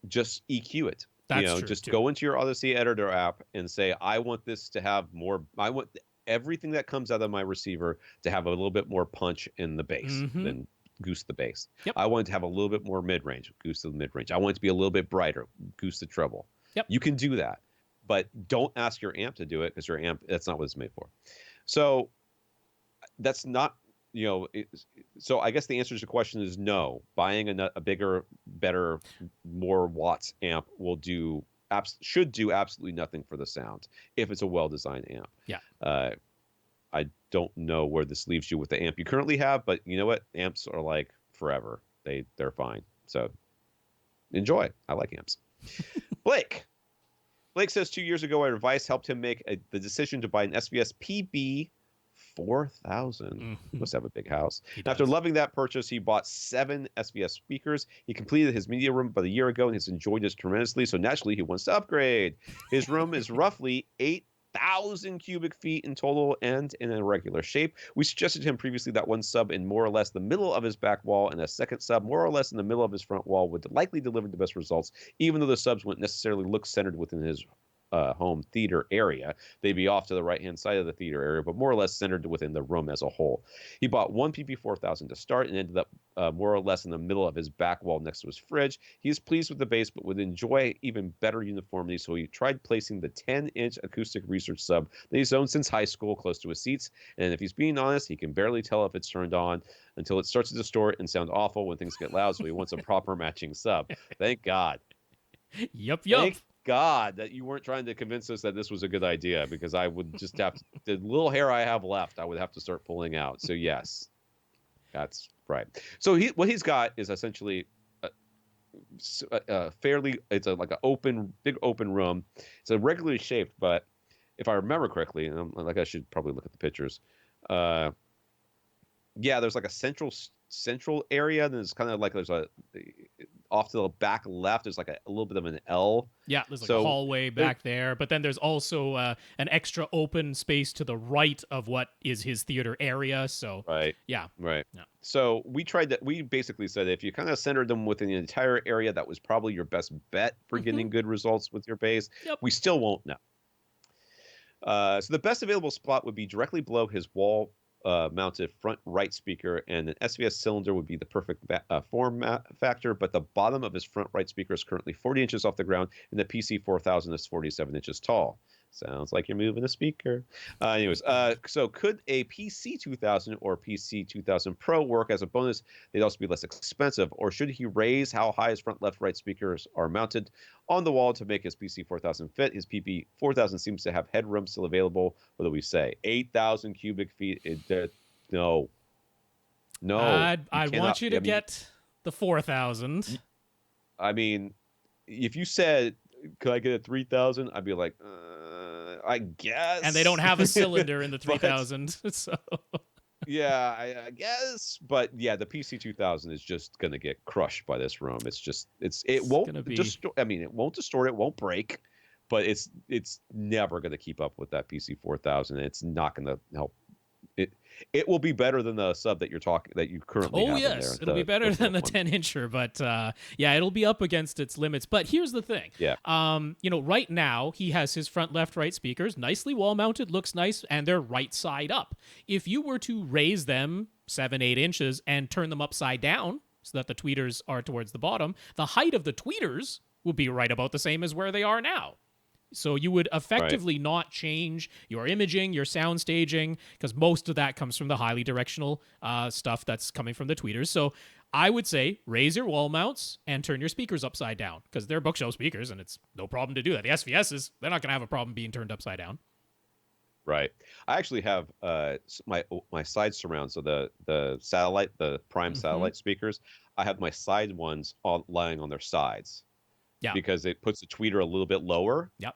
just EQ it. That's true, just too. go into your Odyssey editor app and say, I want this to have more, I want everything that comes out of my receiver to have a little bit more punch in the bass than goose the bass. Yep. I want it to have a little bit more mid-range, goose the mid-range. I want it to be a little bit brighter, goose the treble. Yep. You can do that, but don't ask your amp to do it because your amp, that's not what it's made for. So that's not, you know, so I guess the answer to the question is no. Buying a bigger, better, more watts amp should do absolutely nothing for the sound if it's a well-designed amp. Yeah. I don't know where this leaves you with the amp you currently have, but you know what? Amps are like forever. They're fine. So enjoy. I like amps. Blake says 2 years ago, our advice helped him make the decision to buy an SVS PB 4000. Must have a big house. After loving that purchase, he bought 7 SVS speakers. He completed his media room about a year ago and has enjoyed this tremendously. So naturally, he wants to upgrade. His room is roughly 8,000 cubic feet in total and in a regular shape. We suggested to him previously that one sub in more or less the middle of his back wall and a second sub more or less in the middle of his front wall would likely deliver the best results, even though the subs wouldn't necessarily look centered within his home theater area. They'd be off to the right-hand side of the theater area, but more or less centered within the room as a whole. He bought one PP4000 to start and ended up more or less in the middle of his back wall next to his fridge. He is pleased with the bass, but would enjoy even better uniformity, so he tried placing the 10-inch acoustic research sub that he's owned since high school close to his seats, and if he's being honest, he can barely tell if it's turned on until it starts to distort and sound awful when things get loud, so he wants a proper matching sub. Thank God. Yup. Thank God that you weren't trying to convince us that this was a good idea, because I would just have to, the little hair I have left, I would have to start pulling out. So yes, that's right. So what he's got is essentially fairly, it's like an big open room. It's a regularly shaped, but if I remember correctly, and I should probably look at the pictures. There's like a central area. Then it's kind of like there's off to the back left, there's like a little bit of an L. Yeah, there's like a hallway back there, but then there's also an extra open space to the right of what is his theater area. So right. Yeah. So we basically said if you kind of centered them within the entire area, that was probably your best bet for getting good results with your bass. Yep. We still won't know. So the best available spot would be directly below his wall mounted front right speaker, and an SVS cylinder would be the perfect form factor, but the bottom of his front right speaker is currently 40 inches off the ground, and the PC4000 is 47 inches tall. Sounds like you're moving a speaker. So could a PC2000 or PC2000 Pro work as a bonus? They'd also be less expensive. Or should he raise how high his front left right speakers are mounted on the wall to make his PC4000 fit? His PP4000 seems to have headroom still available. What do we say? 8,000 cubic feet. No. I want you to get the 4,000. I mean, if you said, could I get a 3,000? I'd be like, I guess. And they don't have a cylinder in the 3,000. So yeah, I guess. But yeah, the PC2000 is just going to get crushed by this room. It won't distort. I mean, it won't distort. It won't break. But it's never going to keep up with that PC4000. It's not going to help. It will be better than the sub that you currently have. Oh yes, it'll be better than the 10-incher, but it'll be up against its limits. But here's the thing. Yeah. Right now he has his front left right speakers nicely wall mounted, looks nice, and they're right side up. If you were to raise them 7-8 inches and turn them upside down so that the tweeters are towards the bottom, the height of the tweeters will be right about the same as where they are now. So you would effectively not change your imaging, your sound staging, because most of that comes from the highly directional stuff that's coming from the tweeters. So I would say raise your wall mounts and turn your speakers upside down, because they're bookshelf speakers and it's no problem to do that. The SVSs, they're not going to have a problem being turned upside down. Right. I actually have my side surround, so the satellite, the prime satellite speakers. I have my side ones all lying on their sides. Yeah. Because it puts the tweeter a little bit lower. Yep.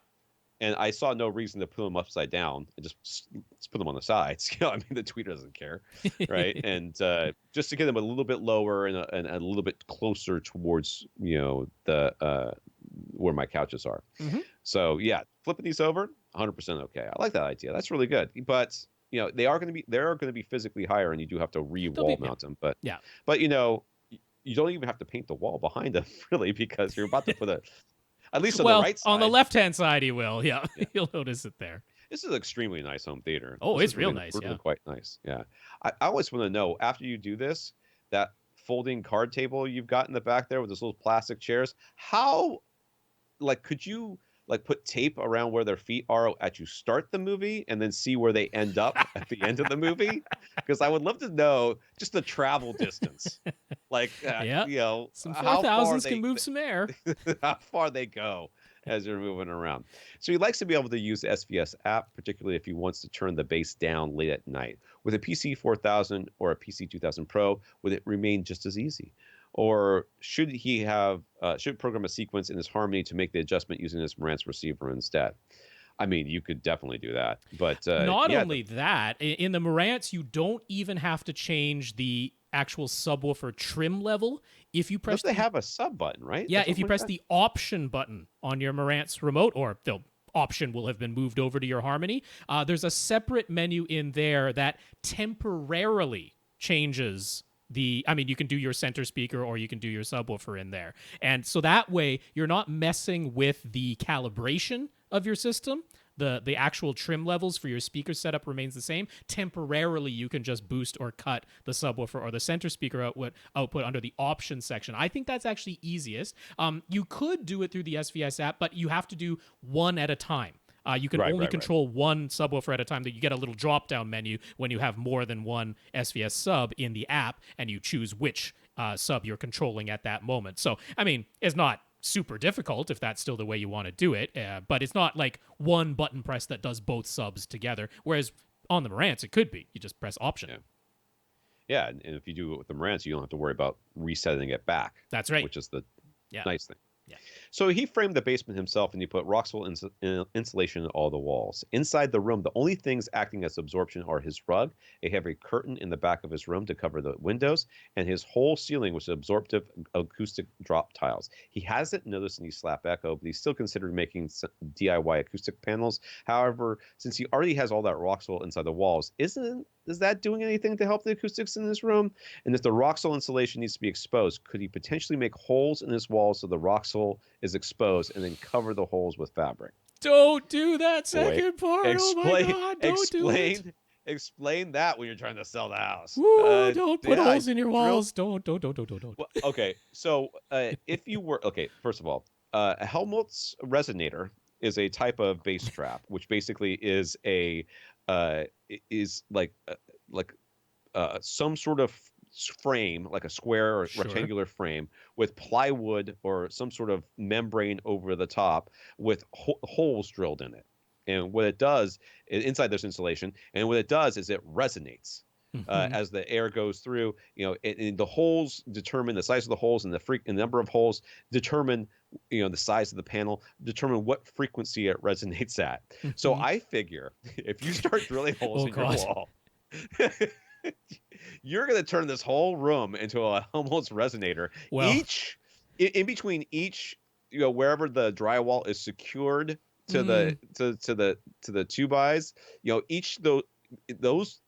And I saw no reason to put them upside down and just put them on the sides. I mean, the tweeter doesn't care, right? And just to get them a little bit lower and a little bit closer towards the where my couches are. So yeah, flipping these over, 100% okay. I like that idea. That's really good. But they are going to be physically higher, and you do have to wall mount them. But you don't even have to paint the wall behind them really, because you're about to put at least on the right side. On the left-hand side, you will. Yeah. You'll notice it there. This is an extremely nice home theater. Oh, this it's real nice. Really quite nice. Yeah. I always want to know, after you do this, that folding card table you've got in the back there with those little plastic chairs, how, could you put tape around where their feet are as you start the movie and then see where they end up at the end of the movie? Because I would love to know just the travel distance. Some 4000s can move some air. How far they go as you're moving around. So he likes to be able to use the SVS app, particularly if he wants to turn the bass down late at night. With a PC 4000 or a PC 2000 Pro, would it remain just as easy? Or should he should program a sequence in his Harmony to make the adjustment using his Marantz receiver instead? I mean, you could definitely do that. But not only that, in the Marantz, you don't even have to change the actual subwoofer trim level. If you press, they have a sub button, right? Yeah, if you press the option button on your Marantz remote, or the option will have been moved over to your Harmony, there's a separate menu in there that temporarily changes you can do your center speaker or you can do your subwoofer in there. And so that way you're not messing with the calibration of your system. The actual trim levels for your speaker setup remains the same. Temporarily, you can just boost or cut the subwoofer or the center speaker output under the options section. I think that's actually easiest. You could do it through the SVS app, but you have to do one at a time. You can only control one subwoofer at a time. That you get a little drop-down menu when you have more than one SVS sub in the app, and you choose which sub you're controlling at that moment. So, I mean, it's not super difficult if that's still the way you want to do it, but it's not like one button press that does both subs together. Whereas on the Marantz, it could be. You just press option. Yeah, and if you do it with the Marantz, you don't have to worry about resetting it back. That's right. Which is the nice thing. Yeah. So he framed the basement himself, and he put Roxwool insulation in all the walls. Inside the room, the only things acting as absorption are his rug, a heavy curtain in the back of his room to cover the windows, and his whole ceiling, which is absorptive acoustic drop tiles. He hasn't noticed any slap echo, but he's still considered making DIY acoustic panels. However, since he already has all that Roxwool inside the walls, is that doing anything to help the acoustics in this room? And if the Roxwool insulation needs to be exposed, could he potentially make holes in his walls so the Roxwool is exposed and then cover the holes with fabric? Don't do that second part. Oh my God, don't do it. Explain that when you're trying to sell the house. Woo, don't put holes in your walls. Don't. Well, okay, so if you were first of all, a Helmholtz resonator is a type of bass trap, which basically is some sort of frame, like a square or rectangular frame with plywood or some sort of membrane over the top with holes drilled in it. And what it does inside this insulation, and what it does is it resonates as the air goes through. And the holes determine the size of the holes, and the number of holes determine the size of the panel, determine what frequency it resonates at. So I figure if you start drilling holes in your wall, you're going to turn this whole room into a Helmholtz resonator. Well, in between each, wherever the drywall is secured to the 2x, those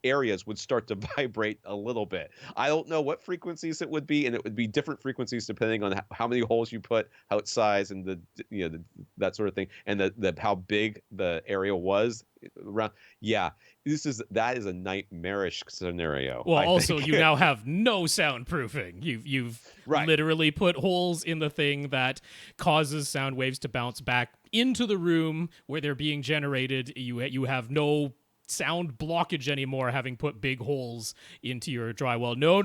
areas would start to vibrate a little bit. I don't know what frequencies it would be, and it would be different frequencies depending on how many holes you put outside and that sort of thing, and the how big the area was around. Yeah, that is a nightmarish scenario. Well, also you now have no soundproofing. You've literally put holes in the thing that causes sound waves to bounce back into the room where they're being generated. You have no sound blockage anymore having put big holes into your drywall. No.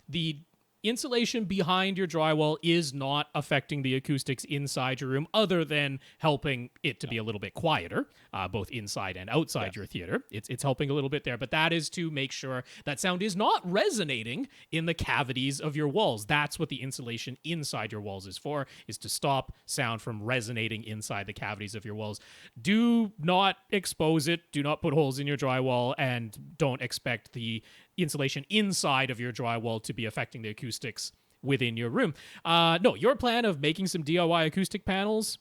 The insulation behind your drywall is not affecting the acoustics inside your room, other than helping it to be a little bit quieter, both inside and outside your theater. It's helping a little bit there, but that is to make sure that sound is not resonating in the cavities of your walls. That's what the insulation inside your walls is for, is to stop sound from resonating inside the cavities of your walls. Do not expose it. Do not put holes in your drywall, and don't expect the insulation inside of your drywall to be affecting the acoustics within your room. No, your plan of making some DIY acoustic panels,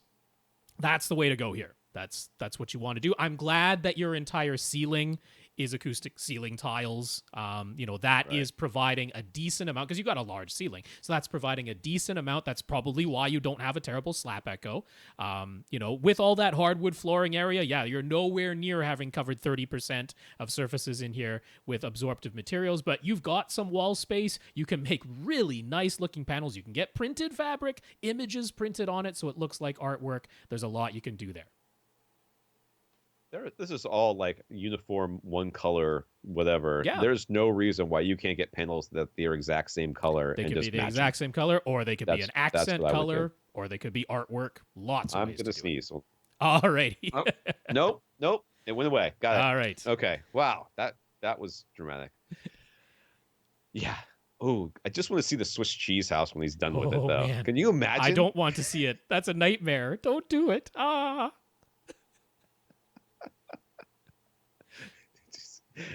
that's the way to go here. That's what you want to do. I'm glad that your entire ceiling is acoustic ceiling tiles. That is providing a decent amount, because you got a large ceiling. So that's providing a decent amount. That's probably why you don't have a terrible slap echo. With all that hardwood flooring area, you're nowhere near having covered 30% of surfaces in here with absorptive materials, but you've got some wall space. You can make really nice looking panels. You can get printed fabric, images printed on it so it looks like artwork. There's a lot you can do there. This is all like uniform, one color, whatever. Yeah. There's no reason why you can't get panels that they're exact same color. They and could just be the match exact same color, or they could be an accent color, do. or they could be artwork. Lots of I'm ways gonna to sneeze. do it. Alrighty. Nope. It went away. Got it. All right. Okay. Wow. That was dramatic. Yeah. Oh, I just want to see the Swiss cheese house when he's done with it, though. Man. Can you imagine? I don't want to see it. That's a nightmare. Don't do it.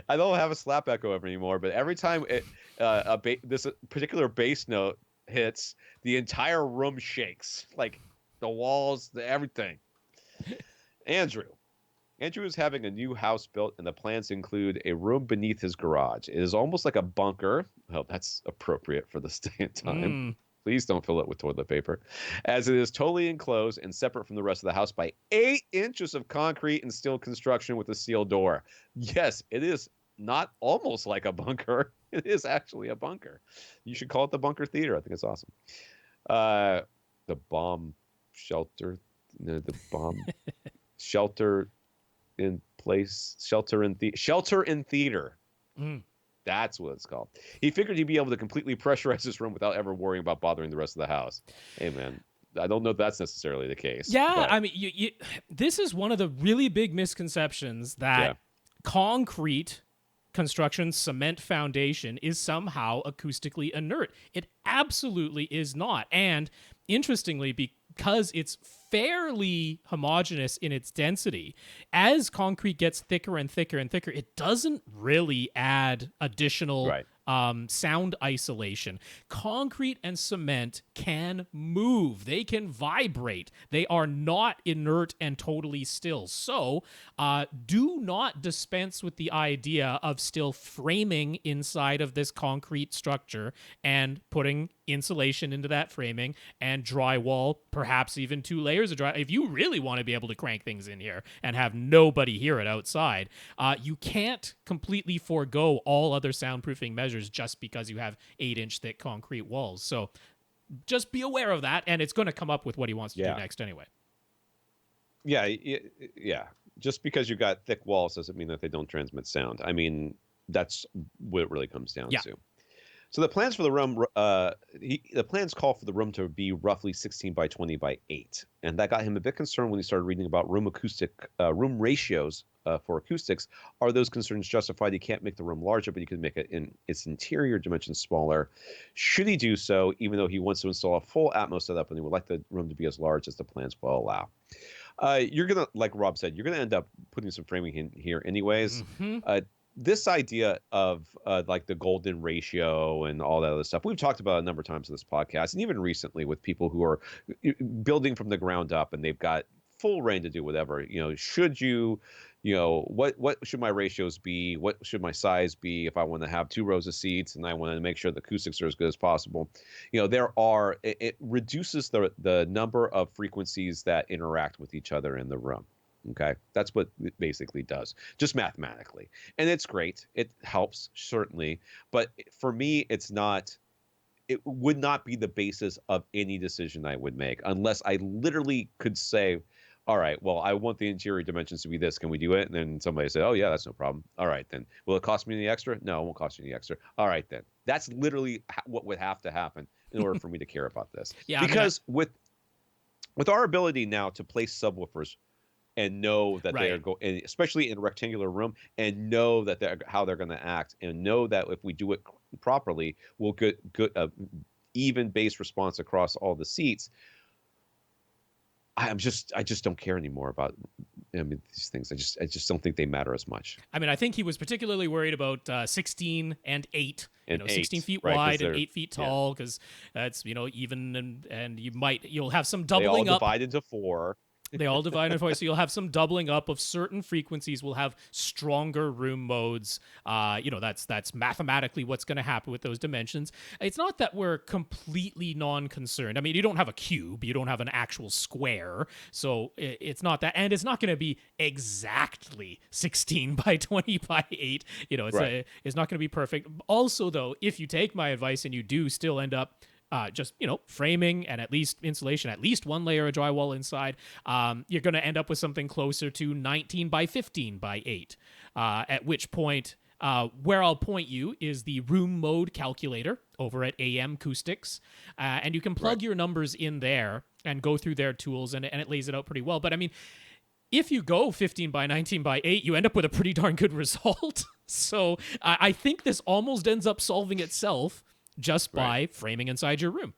I don't have a slap echo anymore, but every time this particular bass note hits, the entire room shakes, like the walls, everything. Andrew is having a new house built, and the plans include a room beneath his garage. It is almost like a bunker. Oh, that's appropriate for this day and time. Please don't fill it with toilet paper, as it is totally enclosed and separate from the rest of the house by 8 inches of concrete and steel construction with a steel door. Yes, it is not almost like a bunker. It is actually a bunker. You should call it the Bunker Theater. I think it's awesome. The bomb shelter, the bomb shelter in place, shelter in theater. That's what it's called. He figured he'd be able to completely pressurize this room without ever worrying about bothering the rest of the house. Hey, man, I don't know if that's necessarily the case. Yeah, but I mean, this is one of the really big misconceptions that concrete construction, cement foundation is somehow acoustically inert. It absolutely is not. And interestingly, because it's fairly homogeneous in its density, as concrete gets thicker and thicker and thicker, it doesn't really add additional sound isolation. Concrete and cement can move. They can vibrate. They are not inert and totally still. So do not dispense with the idea of still framing inside of this concrete structure and putting insulation into that framing and drywall, perhaps even 2 layers of dry. If you really want to be able to crank things in here and have nobody hear it outside, you can't completely forego all other soundproofing measures just because you have 8-inch thick concrete walls. So just be aware of that, and it's going to come up with what he wants to do next anyway. Yeah. Just because you've got thick walls doesn't mean that they don't transmit sound. I mean, that's what it really comes down to. So the plans for the room, the plans call for the room to be roughly 16 by 20 by 8, and that got him a bit concerned when he started reading about room ratios for acoustics. Are those concerns justified? You can't make the room larger, but you can make it in its interior dimensions smaller. Should he do so, even though he wants to install a full Atmos setup and he would like the room to be as large as the plans will allow? You're gonna, like Rob said, you're gonna end up putting some framing in here anyways. This idea of like the golden ratio and all that other stuff, we've talked about a number of times in this podcast, and even recently with people who are building from the ground up and they've got full reign to do whatever. Should you, what should my ratios be? What should my size be if I want to have 2 rows of seats and I want to make sure the acoustics are as good as possible? It reduces the number of frequencies that interact with each other in the room. Okay, that's what it basically does, just mathematically. And it's great. It helps, certainly. But for me, it would not be the basis of any decision I would make unless I literally could say, all right, well, I want the interior dimensions to be this. Can we do it? And then somebody said, oh, yeah, that's no problem. All right, then. Will it cost me any extra? No, it won't cost you any extra. All right, then. That's literally what would have to happen in order for me to care about this. Yeah, Because with our ability now to place subwoofers and know that they are right. going, especially in a rectangular room, and know that how they're going to act, and know that if we do it properly, we'll get good even bass response across all the seats. I just don't care anymore about these things. I just don't think they matter as much. I mean, I think he was particularly worried about 16 and 8. And 16 eight, feet right? wide and 8 feet tall, because that's even, and you'll have some doubling they all up. divide into 4. They all divide into 4, so you'll have some doubling up of certain frequencies. Will have stronger room modes. That's mathematically what's going to happen with those dimensions. It's not that we're completely non-concerned. I mean, you don't have a cube, you don't have an actual square, so it's not that, and it's not going to be exactly 16 by 20 by 8. It's not going to be perfect. Also, though, if you take my advice and you do still end up just framing and at least insulation, at least one layer of drywall inside, you're going to end up with something closer to 19 by 15 by 8. At which point, where I'll point you is the room mode calculator over at AM Acoustics, and you can plug your numbers in there and go through their tools, and it lays it out pretty well. But I mean, if you go 15 by 19 by 8, you end up with a pretty darn good result. So I think this almost ends up solving itself just by framing inside your room.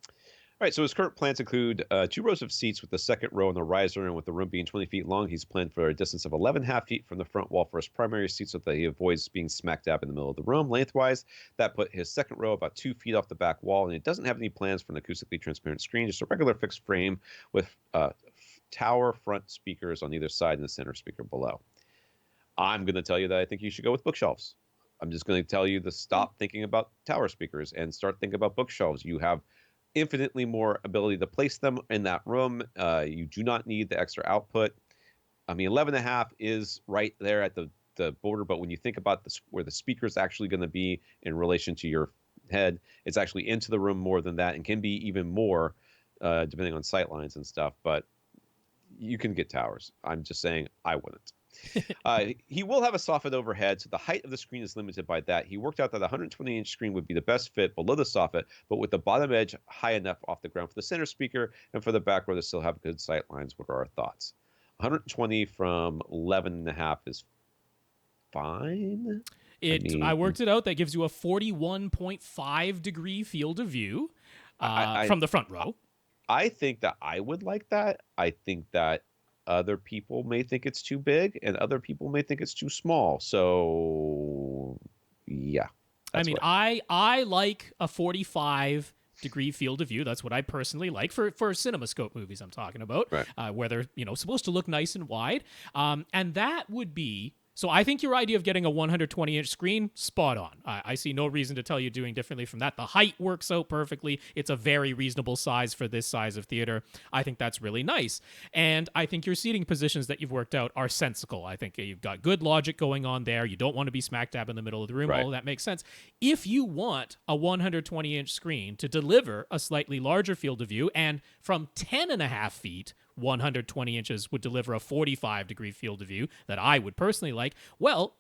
All right, so his current plans include 2 rows of seats with the second row on the riser, and with the room being 20 feet long, he's planned for a distance of 11.5 feet from the front wall for his primary seat so that he avoids being smack dab in the middle of the room. Lengthwise, that put his second row about 2 feet off the back wall, and he doesn't have any plans for an acoustically transparent screen, just a regular fixed frame with tower front speakers on either side and the center speaker below. I'm going to tell you that I think you should go with bookshelves. I'm just going to tell you to stop thinking about tower speakers and start thinking about bookshelves. You have infinitely more ability to place them in that room. You do not need the extra output. I mean, 11.5 is right there at the border, but when you think about where the speaker is actually going to be in relation to your head, it's actually into the room more than that, and can be even more depending on sight lines and stuff. But you can get towers. I'm just saying I wouldn't. He will have a soffit overhead, so the height of the screen is limited by that. He worked out that a 120-inch screen would be the best fit below the soffit, but with the bottom edge high enough off the ground for the center speaker and for the back row to still have good sight lines. What are our thoughts? 120 from 11.5 is fine. I worked it out. That gives you a 41.5 degree field of view from the front row. I think that I would like that. I think that other people may think it's too big, and other people may think it's too small. So, yeah. I mean, I like a 45 degree field of view. That's what I personally like for CinemaScope movies I'm talking about, where they're supposed to look nice and wide. And that would be. So I think your idea of getting a 120-inch screen, spot on. I see no reason to tell you doing differently from that. The height works out perfectly. It's a very reasonable size for this size of theater. I think that's really nice. And I think your seating positions that you've worked out are sensical. I think you've got good logic going on there. You don't want to be smack dab in the middle of the room. All of that makes sense. If you want a 120-inch screen to deliver a slightly larger field of view, and from 10.5 feet, 120 inches would deliver a 45 degree field of view that I would personally like, well,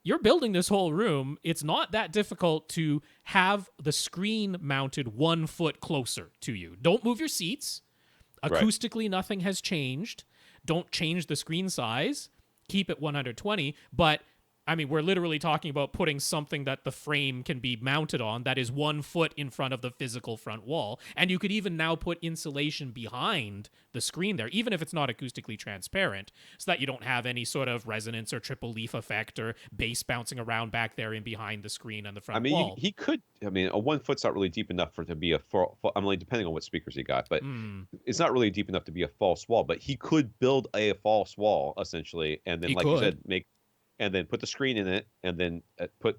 you're building this whole room. It's not that difficult to have the screen mounted 1 foot closer to you. Don't move your seats. Acoustically, nothing has changed. Don't change the screen size. Keep it 120. But I mean, we're literally talking about putting something that the frame can be mounted on that is 1 foot in front of the physical front wall. And you could even now put insulation behind the screen there, even if it's not acoustically transparent, so that you don't have any sort of resonance or triple leaf effect or bass bouncing around back there in behind the screen on the front wall. He could. I mean, a 1 foot's not really deep enough for it to be a full. I mean, depending on what speakers he got, but it's not really deep enough to be a false wall. But he could build a false wall essentially, and then, you said, and then put the screen in it, and then put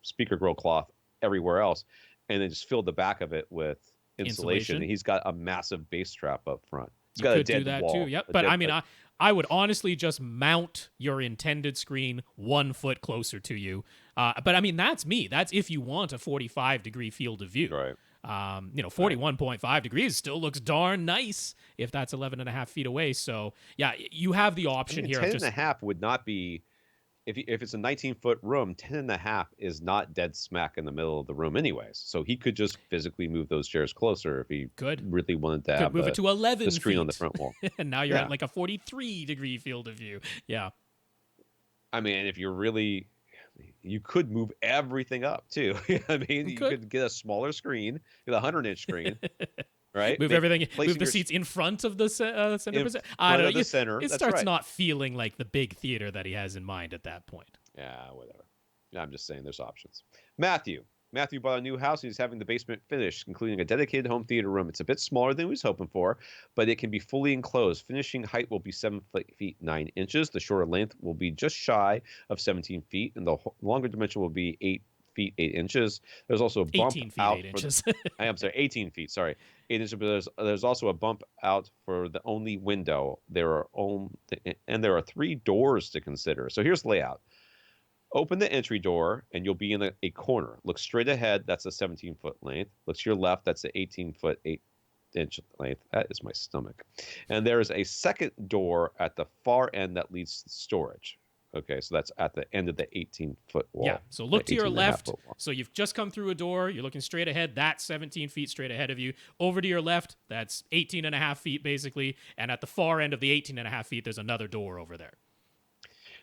speaker grill cloth everywhere else, and then just fill the back of it with insulation. And he's got a massive bass trap up front. He's got a dead do that wall, too. Yep. But I mean, I would honestly just mount your intended screen 1 foot closer to you. But I mean, that's me. That's if you want a 45 degree field of view. Right. 41.5 degrees still looks darn nice if that's 11.5 feet away. So yeah, you have the option here. 10 and a half would not be, if it's a 19-foot room, 10 and a half is not dead smack in the middle of the room anyways. So he could just physically move those chairs closer if he really wanted to have move it to 11 the screen feet on the front wall. And now you're at like a 43-degree field of view. Yeah. I mean, if you're really, you could move everything up too. I mean, you could get a smaller screen, get a 100-inch screen, right? Move everything, move the seats in front of the center. I don't know. Center. It starts not feeling like the big theater that he has in mind at that point. Yeah, whatever. I'm just saying there's options. Matthew bought a new house and he's having the basement finished, including a dedicated home theater room. It's a bit smaller than he was hoping for, but it can be fully enclosed. Finishing height will be 7 feet 9 inches. The shorter length will be just shy of 17 feet, and the longer dimension will be 8 feet 8 inches. There's also a bump 18 feet, out 8 inches. I'm sorry, 18 feet. Sorry, 8 inches. But there's also a bump out for the only window. There are 3 doors to consider. So here's the layout. Open the entry door, and you'll be in a corner. Look straight ahead. That's a 17-foot length. Look to your left. That's an 18-foot 8-inch length. That is my stomach. And there is a second door at the far end that leads to storage. Okay, so that's at the end of the 18-foot wall. Yeah, so look to your left. So you've just come through a door. You're looking straight ahead. That's 17 feet straight ahead of you. Over to your left, that's 18.5 feet, basically. And at the far end of the 18.5 feet, there's another door over there.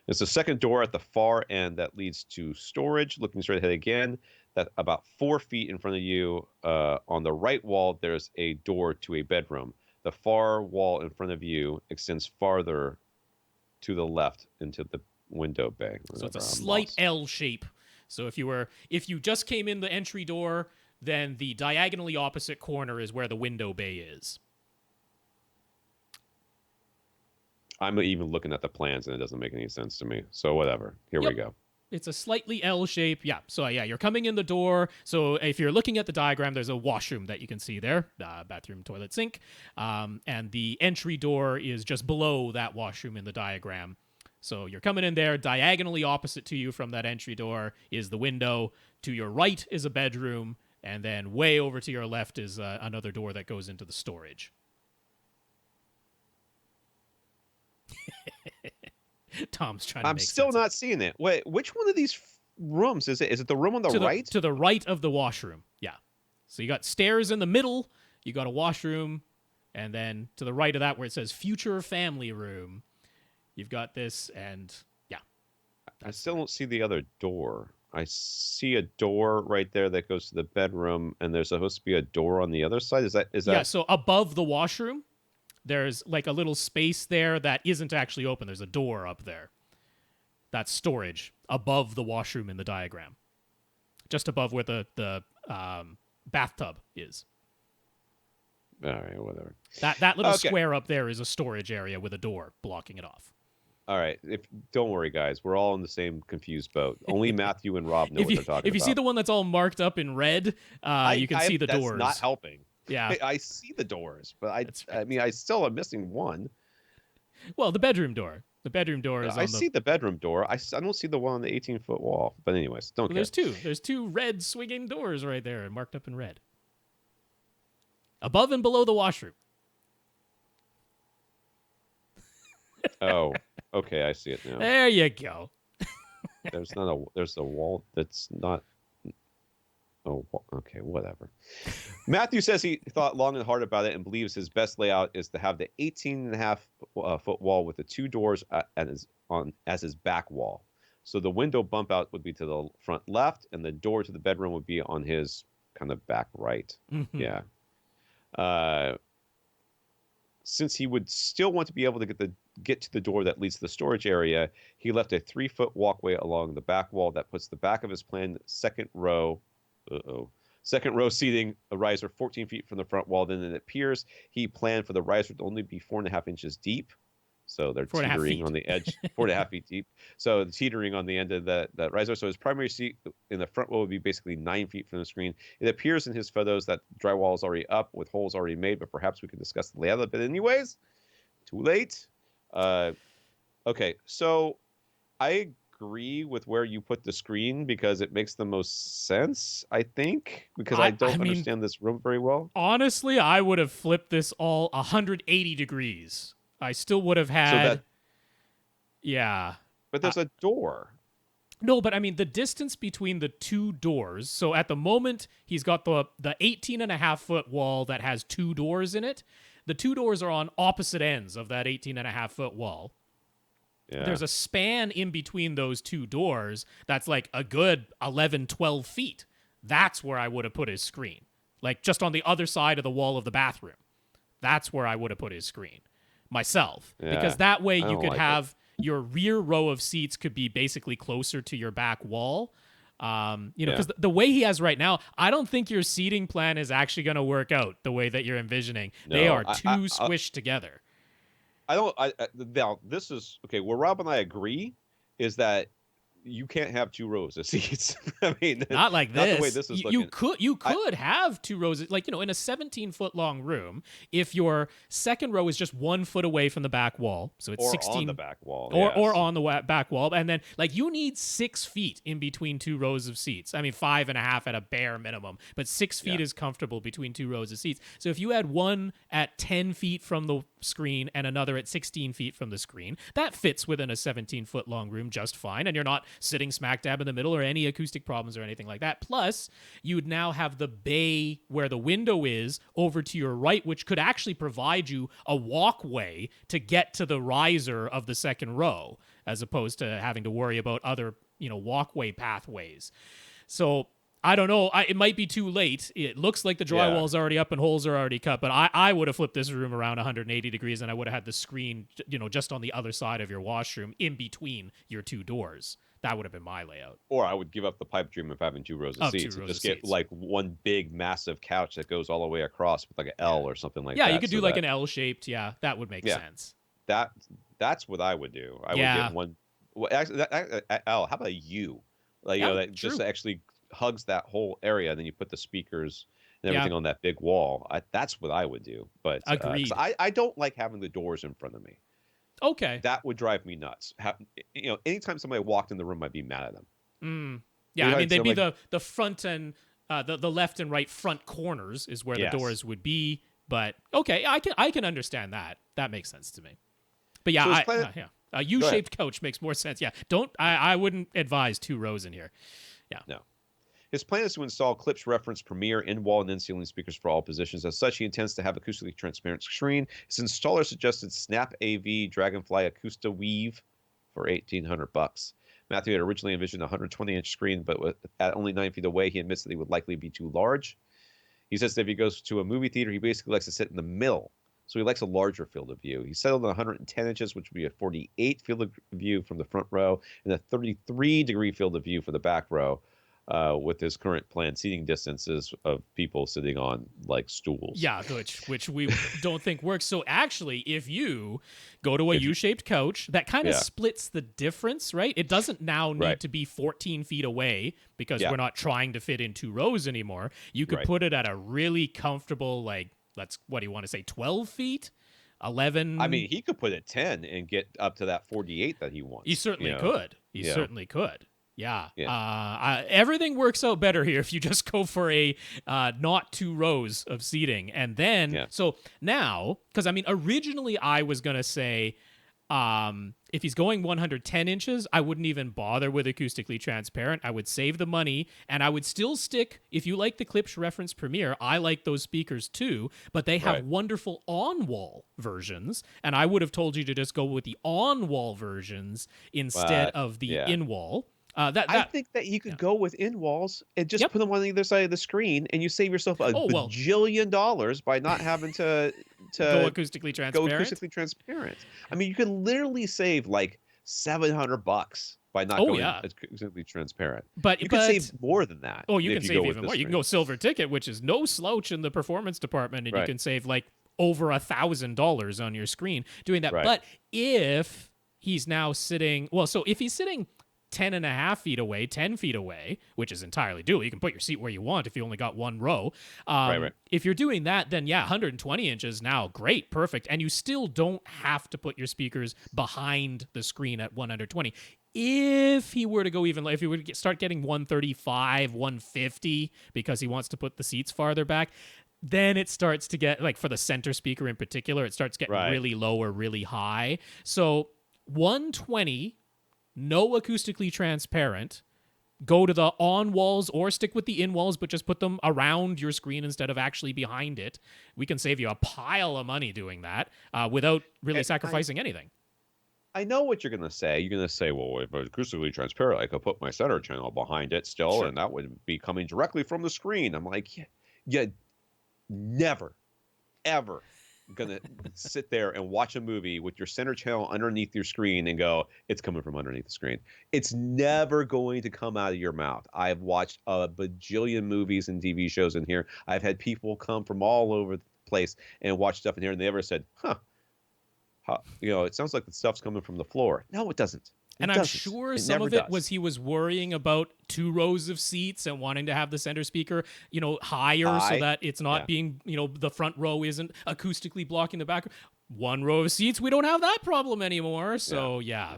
There's a second door at the far end that leads to storage. Looking straight ahead again, that about 4 feet in front of you on the right wall, there's a door to a bedroom. The far wall in front of you extends farther to the left into the window bay. So it's a slight L shape. So if you just came in the entry door, then the diagonally opposite corner is where the window bay is. I'm even looking at the plans and it doesn't make any sense to me. So whatever. Here we go. It's a slightly L shape. Yeah. So yeah, you're coming in the door. So if you're looking at the diagram, there's a washroom that you can see there, bathroom, toilet, sink. And the entry door is just below that washroom in the diagram. So you're coming in there. Diagonally opposite to you from that entry door is the window. To your right is a bedroom. And then way over to your left is another door that goes into the storage. Tom's trying to I'm still not seeing it. Wait, which one of these rooms is it? Is it the room on the right? To the right of the washroom, yeah. So you got stairs in the middle, you got a washroom, and then to the right of that where it says future family room, you've got this, and yeah. I still don't see the other door. I see a door right there that goes to the bedroom, and there's supposed to be a door on the other side. Is that? Yeah, so above the washroom, there's like a little space there that isn't actually open. There's a door up there. That's storage above the washroom in the diagram. Just above where the bathtub is. All right, whatever. That little square up there is a storage area with a door blocking it off. All right. Don't worry, guys. We're all in the same confused boat. Only Matthew and Rob know what they're talking about. If you see the one that's all marked up in red, you can see the doors. That's not helping. Yeah, I see the doors, but I still am missing one. Well, the bedroom door. The bedroom door is. I see the bedroom door. I don't see the one on the 18-foot wall. But anyways, don't care. There's two. There's 2 red swinging doors right there, marked up in red. Above and below the washroom. Oh, okay. I see it now. There you go. There's a wall that's not. Oh, okay, whatever. Matthew says he thought long and hard about it and believes his best layout is to have the 18.5-foot wall with the 2 doors as his back wall. So the window bump out would be to the front left, and the door to the bedroom would be on his kind of back right. Mm-hmm. Yeah. Since he would still want to be able to get to the door that leads to the storage area, he left a 3-foot walkway along the back wall that puts the back of his planned second row seating a riser 14 feet from the front wall. Then it appears he planned for the riser to only be 4.5 inches deep. So they're teetering on the edge, 4.5 feet deep. So teetering on the end of that riser. So his primary seat in the front row would be basically 9 feet from the screen. It appears in his photos that drywall is already up with holes already made, but perhaps we can discuss the layout a bit anyways. Too late. Okay, so I agree with where you put the screen because it makes the most sense, I think, because I I don't mean, understand this room very well. honestly, I would have flipped this all 180 degrees. I still would have So that, had, yeah. but Uh, there's a door. no, but I mean, the distance between the two doors. So at the moment, he's got the 18 and a half foot wall that has two doors in it. The two doors are on opposite ends of that 18 and a half foot wall. Yeah. There's a span in between those two doors that's like a good 11, 12 feet. That's where I would have put his screen. Like just on the other side of the wall of the bathroom. That's where I would have put his screen myself. Yeah. Because that way I you don't could like have your rear row of seats could be basically closer to your back wall. Because the way he has right now, I don't think your seating plan is actually going to work out the way that you're envisioning. They No, are too squished together. I don't. Now this is okay. Where Rob and I agree is that you can't have two rows of seats. I mean, Not like not this. the way this is You looking. you could have two rows, like in a 17-foot long room. If your second row is just 1 foot away from the back wall, so it's Or 16 on the back wall, or on the back wall, and then like you need 6 feet in between two rows of seats. I mean 5.5 at a bare minimum, but 6 feet is comfortable between two rows of seats. So if you had one at 10 feet from the screen and another at 16 feet from the screen, that fits within a 17-foot long room just fine, and you're not sitting smack dab in the middle or any acoustic problems or anything like that. Plus, you would now have the bay where the window is over to your right, which could actually provide you a walkway to get to the riser of the second row, as opposed to having to worry about other, walkway pathways. So I don't know. It might be too late. It looks like the drywall's already up and holes are already cut, but I would have flipped this room around 180 degrees and I would have had the screen, just on the other side of your washroom in between your two doors. That would have been my layout. Or I would give up the pipe dream of having two rows of seats and just get like one big massive couch that goes all the way across with like an L or something like that. Yeah, you could do like an L-shaped. Yeah, that would make sense. That's what I would do. I would get one. Well, actually, L. How about a U? Like that just actually hugs that whole area, and then you put the speakers and everything on that big wall. That's what I would do. But agreed. I don't like having the doors in front of me. Okay. That would drive me nuts. Anytime somebody walked in the room, I'd be mad at them. Yeah, I mean, they'd be the front and the left and right front corners is where the doors would be. But okay, I can understand that. That makes sense to me. But yeah, a U-shaped couch makes more sense. Yeah, I wouldn't advise two rows in here. Yeah. No. His plan is to install Klipsch reference Premier in-wall and in-ceiling speakers for all positions. As such, he intends to have acoustically transparent screen. His installer suggested Snap AV Dragonfly Acousta Weave for $1,800. Matthew had originally envisioned a 120-inch screen, but at only 9 feet away, he admits that he would likely be too large. He says that if he goes to a movie theater, he basically likes to sit in the middle. So he likes a larger field of view. He settled on 110 inches, which would be a 48 field of view from the front row, and a 33-degree field of view for the back row. With his current planned seating distances of people sitting on like stools. Yeah, which we don't think works. So actually, if you go to a U-shaped couch, that kind of splits the difference, right? It doesn't now need to be 14 feet away because we're not trying to fit in two rows anymore. You could put it at a really comfortable, like, what do you want to say, 12 feet? 11. I mean, he could put it 10 and get up to that 48 that he wants. He certainly could. He certainly could. Yeah. Everything works out better here if you just go for a not two rows of seating. And then, so now, because I mean, originally I was going to say, if he's going 110 inches, I wouldn't even bother with acoustically transparent. I would save the money and I would still stick, if you like the Klipsch Reference Premier, I like those speakers too, but they have wonderful on-wall versions. And I would have told you to just go with the on-wall versions instead of the in-wall. I think that you could go with in-walls and just put them on either side of the screen, and you save yourself a bajillion dollars by not having to go acoustically transparent. I mean, you could literally save like $700 by not going acoustically transparent. But you could save more than that. Oh, you can save even more. You can go silver ticket, which is no slouch in the performance department, and you can save like over $1,000 on your screen doing that. But if he's now sitting, if he's sitting 10.5 feet away, 10 feet away, which is entirely doable. You can put your seat where you want if you only got one row. If you're doing that, then 120 inches now, great, perfect. And you still don't have to put your speakers behind the screen at 120. if he were to go even, if he would start getting 135, 150 because he wants to put the seats farther back, then it starts to get, like for the center speaker in particular, it starts getting really low or really high. So 120, no acoustically transparent, go to the on walls or stick with the in walls, but just put them around your screen instead of actually behind it. We can save you a pile of money doing that without really sacrificing anything. I know what you're going to say. You're going to say, well, if it's acoustically transparent, I could put my center channel behind it still, and that would be coming directly from the screen. I'm like, yeah, never, ever going to sit there and watch a movie with your center channel underneath your screen and go, it's coming from underneath the screen. It's never going to come out of your mouth. I've watched a bajillion movies and TV shows in here. I've had people come from all over the place and watch stuff in here, and they ever said, it sounds like the stuff's coming from the floor. No, it doesn't. And I'm sure some of it was he was worrying about 2 rows of seats and wanting to have the center speaker, higher so that it's not being, the front row isn't acoustically blocking the back. 1 row of seats, we don't have that problem anymore. So yeah.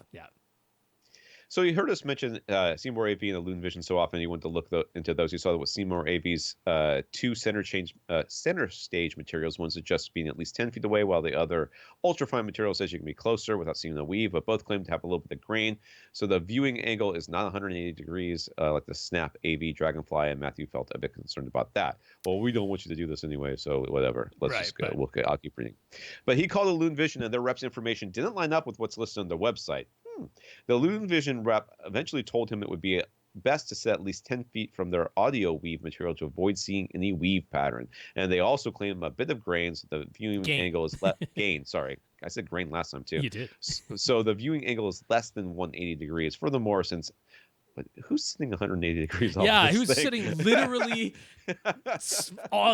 So you heard us mention Seymour AV and Illusion Vision so often. You went to look into those. You saw that with Seymour AV's 2 center stage materials. One's just being at least 10 feet away, while the other ultrafine material says you can be closer without seeing the weave. But both claim to have a little bit of grain. So the viewing angle is not 180 degrees like the Snap AV Dragonfly. And Matthew felt a bit concerned about that. Well, we don't want you to do this anyway, so whatever. Let's just go. I'll keep reading. But he called Illusion Vision, and their rep's information didn't line up with what's listed on their website. The Illusion Vision rep eventually told him it would be best to sit at least 10 feet from their audio weave material to avoid seeing any weave pattern. And they also claim a bit of grain, so the viewing angle is gain. Sorry, I said grain last time too. You did. So the viewing angle is less than 180 degrees. Furthermore, but who's sitting 180 degrees off this who's thing? sitting literally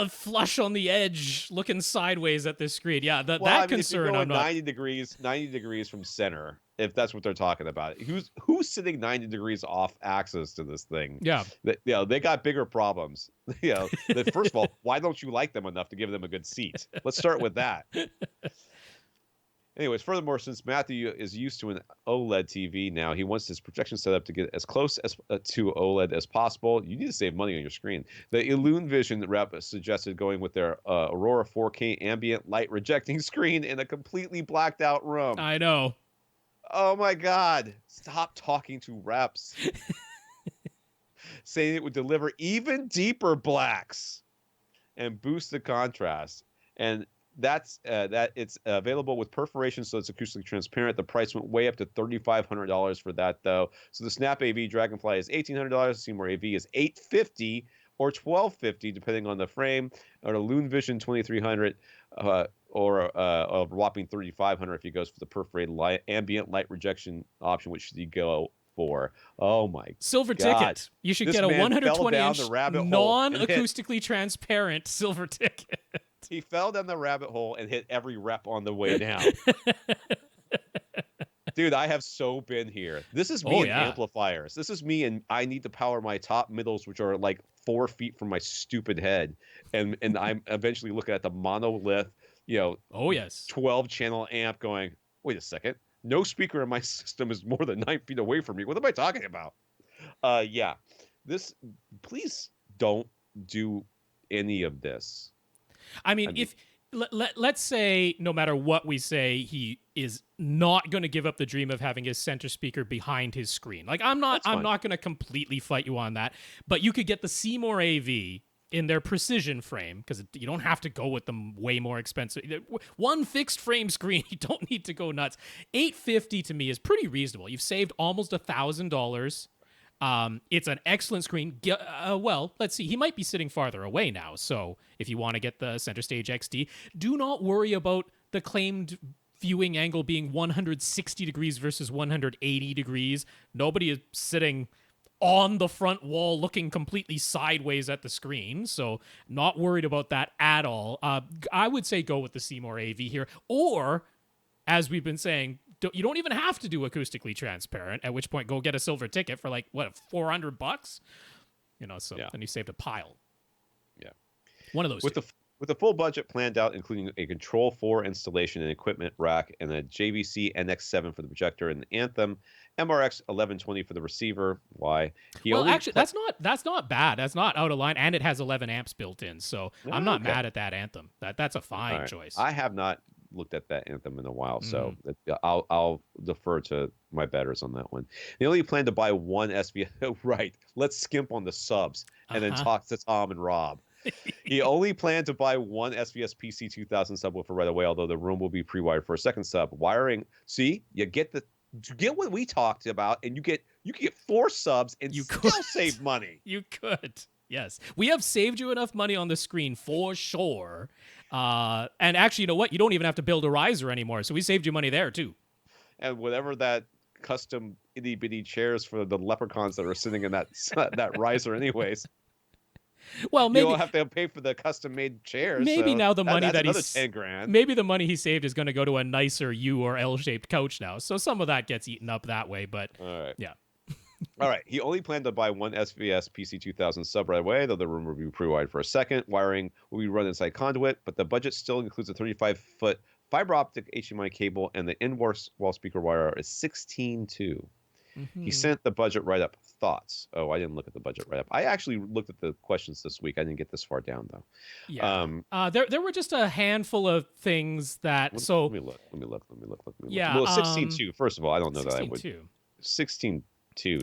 flush on the edge, looking sideways at this screen? Yeah, concern. I'm not 90 degrees from center. If that's what they're talking about, who's sitting 90 degrees off axis to this thing? Yeah, they got bigger problems. First of all, why don't you like them enough to give them a good seat? Let's start with that. Anyways, furthermore, since Matthew is used to an OLED TV now, he wants his projection setup to get as close as to OLED as possible. You need to save money on your screen. The Illusion Vision rep suggested going with their Aurora 4K ambient light rejecting screen in a completely blacked out room. I know. Oh my God. Stop talking to reps. Saying it would deliver even deeper blacks and boost the contrast. And that it's available with perforation, so it's acoustically transparent. The price went way up to $3,500 for that, though. So the Snap AV Dragonfly is $1,800. Seymour AV is $850 or $1,250, depending on the frame. Or the Illusion Vision 2300 or a whopping $3,500 if he goes for the perforated ambient light rejection option, which should he go for? Oh my silver God. Ticket. You should get a 120-inch non-acoustically transparent silver ticket. He fell down the rabbit hole and hit every rep on the way down. Dude, I have so been here. This is me and amplifiers. This is me, and I need to power my top middles, which are like 4 feet from my stupid head. And I'm eventually looking at the monolith, 12-channel amp going, wait a second. No speaker in my system is more than 9 feet away from me. What am I talking about? Please don't do any of this. I mean, if let's say no matter what we say, he is not going to give up the dream of having his center speaker behind his screen. Like I'm not going to completely fight you on that, but you could get the Seymour AV in their precision frame, because you don't have to go with them way more expensive. One fixed frame screen, you don't need to go nuts. $850 to me is pretty reasonable. You've saved almost $1,000. It's an excellent screen. Well, let's see. He might be sitting farther away now. So if you want to get the Center Stage XD, do not worry about the claimed viewing angle being 160 degrees versus 180 degrees. Nobody is sitting on the front wall looking completely sideways at the screen. So not worried about that at all. I would say go with the Seymour AV here. Or, as we've been saying, you don't even have to do acoustically transparent, at which point go get a silver ticket for like, what, $400? Then you saved a pile. Yeah. One of those. With a full budget planned out, including a Control 4 installation and equipment rack, and a JVC NX7 for the projector, and the Anthem MRX 1120 for the receiver. Why? He Well, only actually, that's not bad. That's not out of line, and it has 11 amps built in. So I'm not okay. mad at that Anthem. That's a fine choice. I have not looked at that Anthem in a while, so Mm. I'll defer to my betters on that one. They only plan to buy one SVS. Right. Let's skimp on the subs and then talk to Tom and Rob. He only planned to buy one SVS PC 2000 subwoofer right away, although the room will be pre-wired for a second sub. Wiring, see, you get what we talked about, and you can get 4 subs and still save money. You could. Yes. We have saved you enough money on the screen for sure. And actually, you know what? You don't even have to build a riser anymore, so we saved you money there too. And whatever that custom itty bitty chairs for the leprechauns that are sitting in that riser anyways. Well, maybe you'll have to pay for the custom made chairs. Maybe so now the money that he's 10 grand. Maybe the money he saved is going to go to a nicer U or L-shaped couch now. So some of that gets eaten up that way. But yeah. All right. He only planned to buy one SVS PC 2000 sub right away, though the room will be pre-wired for a second. Wiring will be run inside conduit, but the budget still includes a 35-foot fiber optic HDMI cable, and the in-wall speaker wire is 16.2. Mm-hmm. He sent the budget write-up. Thoughts? Oh, I didn't look at the budget write-up. I actually looked at the questions this week. I didn't get this far down, though. Yeah. There were just a handful of things that... Let me look. Yeah. Well, 16.2. First of all, I don't know that I would... 16.2.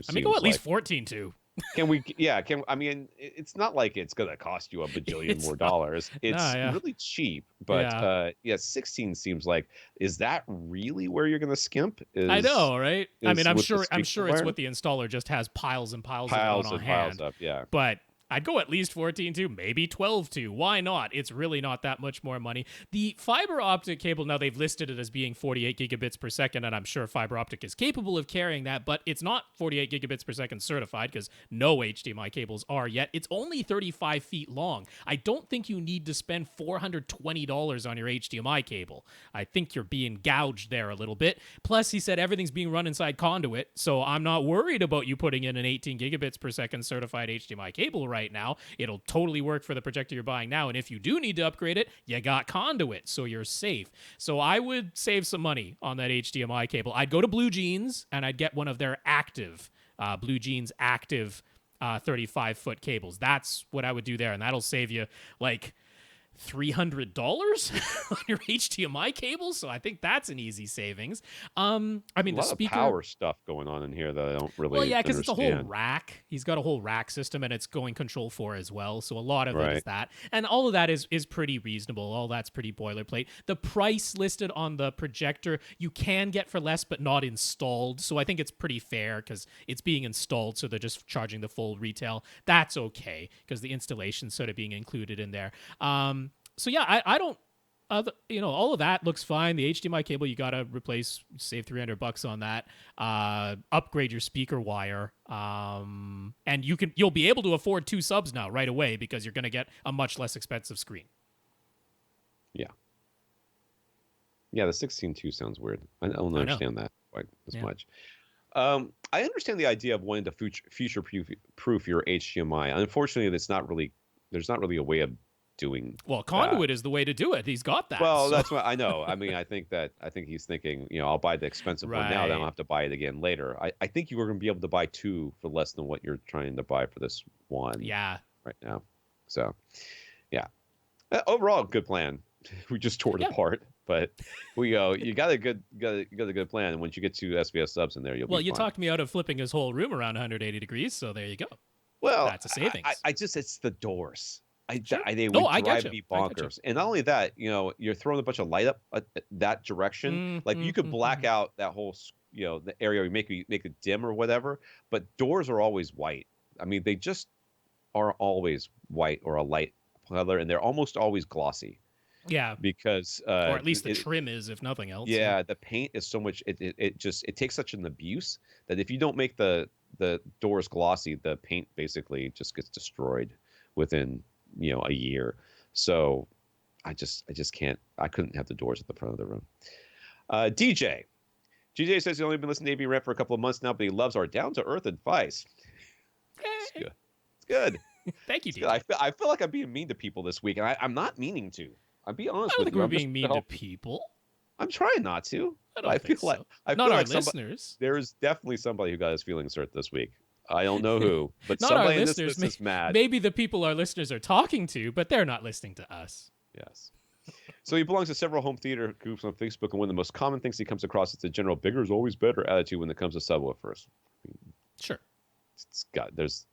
I mean, go at least 14.2. Can we? Yeah. I mean, it's not like it's gonna cost you a bajillion more dollars. It's really cheap, but 16 seems like. Is that really where you're gonna skimp? I know, right? I mean, I'm sure it's what the installer just has piles and piles of on hand. Piles up, yeah. But I'd go at least 14.2, maybe 12.2. Why not? It's really not that much more money. The fiber optic cable, now they've listed it as being 48 gigabits per second, and I'm sure fiber optic is capable of carrying that, but it's not 48 gigabits per second certified because no HDMI cables are yet. It's only 35 feet long. I don't think you need to spend $420 on your HDMI cable. I think you're being gouged there a little bit. Plus, he said everything's being run inside conduit, so I'm not worried about you putting in an 18 gigabits per second certified HDMI cable right now. It'll totally work for the projector you're buying now, and if you do need to upgrade it, you got conduit, so you're safe. So I would save some money on that HDMI cable. I'd go to Blue Jeans, and I'd get one of their active, Blue Jeans active 35-foot cables. That's what I would do there, and that'll save you, like, $300 on your HDMI cable, so I think that's an easy savings. I mean, the speaker, of power stuff going on in here that I don't really. Well, yeah, because it's a whole rack. He's got a whole rack system, and it's going Control 4 as well. So a lot of it is that, and all of that is pretty reasonable. All that's pretty boilerplate. The price listed on the projector you can get for less, but not installed. So I think it's pretty fair because it's being installed, so they're just charging the full retail. That's okay because the installation's sort of being included in there. So yeah, I don't, all of that looks fine. The HDMI cable you gotta replace, save $300 on that. Upgrade your speaker wire, and you'll be able to afford 2 subs now right away because you're gonna get a much less expensive screen. Yeah, the 16.2 sounds weird. I don't understand that quite as much. I understand the idea of wanting to future-proof your HDMI. Unfortunately, there's not really a way of doing. Well, conduit is the way to do it. He's got that. Well, that's what I know. I mean, I think he's thinking, I'll buy the expensive one now, then I'll have to buy it again later. I think you were going to be able to buy 2 for less than what you're trying to buy for this one. Yeah. Right now. So, yeah. Overall, good plan. We just tore it apart, but you got a good plan. And once you get 2 SBS subs in there, you'll be fine. You talked me out of flipping his whole room around 180 degrees, so there you go. Well, that's a savings. It's the doors. They would drive me bonkers. And not only that, you're throwing a bunch of light up that direction. You could black out that whole, the area, you make it dim or whatever. But doors are always white. I mean, they just are always white or a light color, and they're almost always glossy. Yeah, because or at least the trim is, if nothing else. Yeah, the paint is so much. It takes such an abuse that if you don't make the doors glossy, the paint basically just gets destroyed within a year. So I just can't. I couldn't have the doors at the front of the room. DJ says he's only been listening to AV Rant for a couple of months now, but he loves our down to earth advice. It's good. Thank you, It's good. DJ. I feel like I'm being mean to people this week, and I'm not meaning to. I'll be I honest don't with think you. we're I'm just being trying to mean to help. people. I'm trying not to, I but don't think so. I Not feel our like listeners. there is definitely somebody who got his feelings hurt this week. I don't know who, but Not our somebody in this listeners. list is mad. Maybe the people our listeners are talking to, but they're not listening to us. Yes. So he belongs to several home theater groups on Facebook, and one of the most common things he comes across is the general "bigger is always better" attitude when it comes to subwoofers. Sure. It's got there's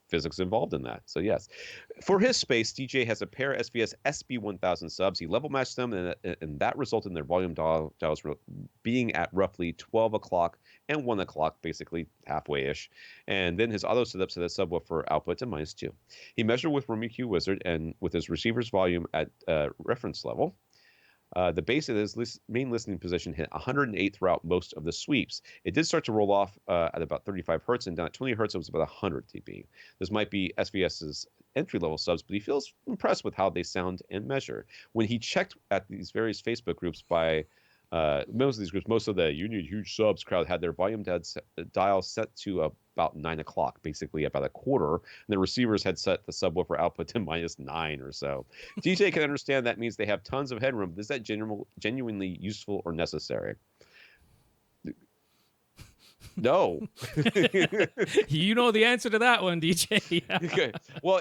physics involved in that. So yes, for his space, DJ has a pair of SVS SB1000 subs. He level matched them, and that resulted in their volume dials being at roughly 12 o'clock and 1 o'clock, basically halfway-ish. And then his auto setup set a subwoofer output to -2. He measured with RoomEQ Wizard and with his receiver's volume at reference level. The bass of his main listening position hit 108 throughout most of the sweeps. It did start to roll off at about 35 hertz, and down at 20 hertz, it was about 100 dB. This might be SVS's entry-level subs, but he feels impressed with how they sound and measure. When he checked at these various Facebook groups by most of these groups, most of the "you need huge subs" crowd had their volume dial set to about 9 o'clock, basically about a quarter, and the receivers had set the subwoofer output to -9 or so. DJ can understand that means they have tons of headroom, but is that genuinely useful or necessary? No. You know the answer to that one, DJ. Okay. Well,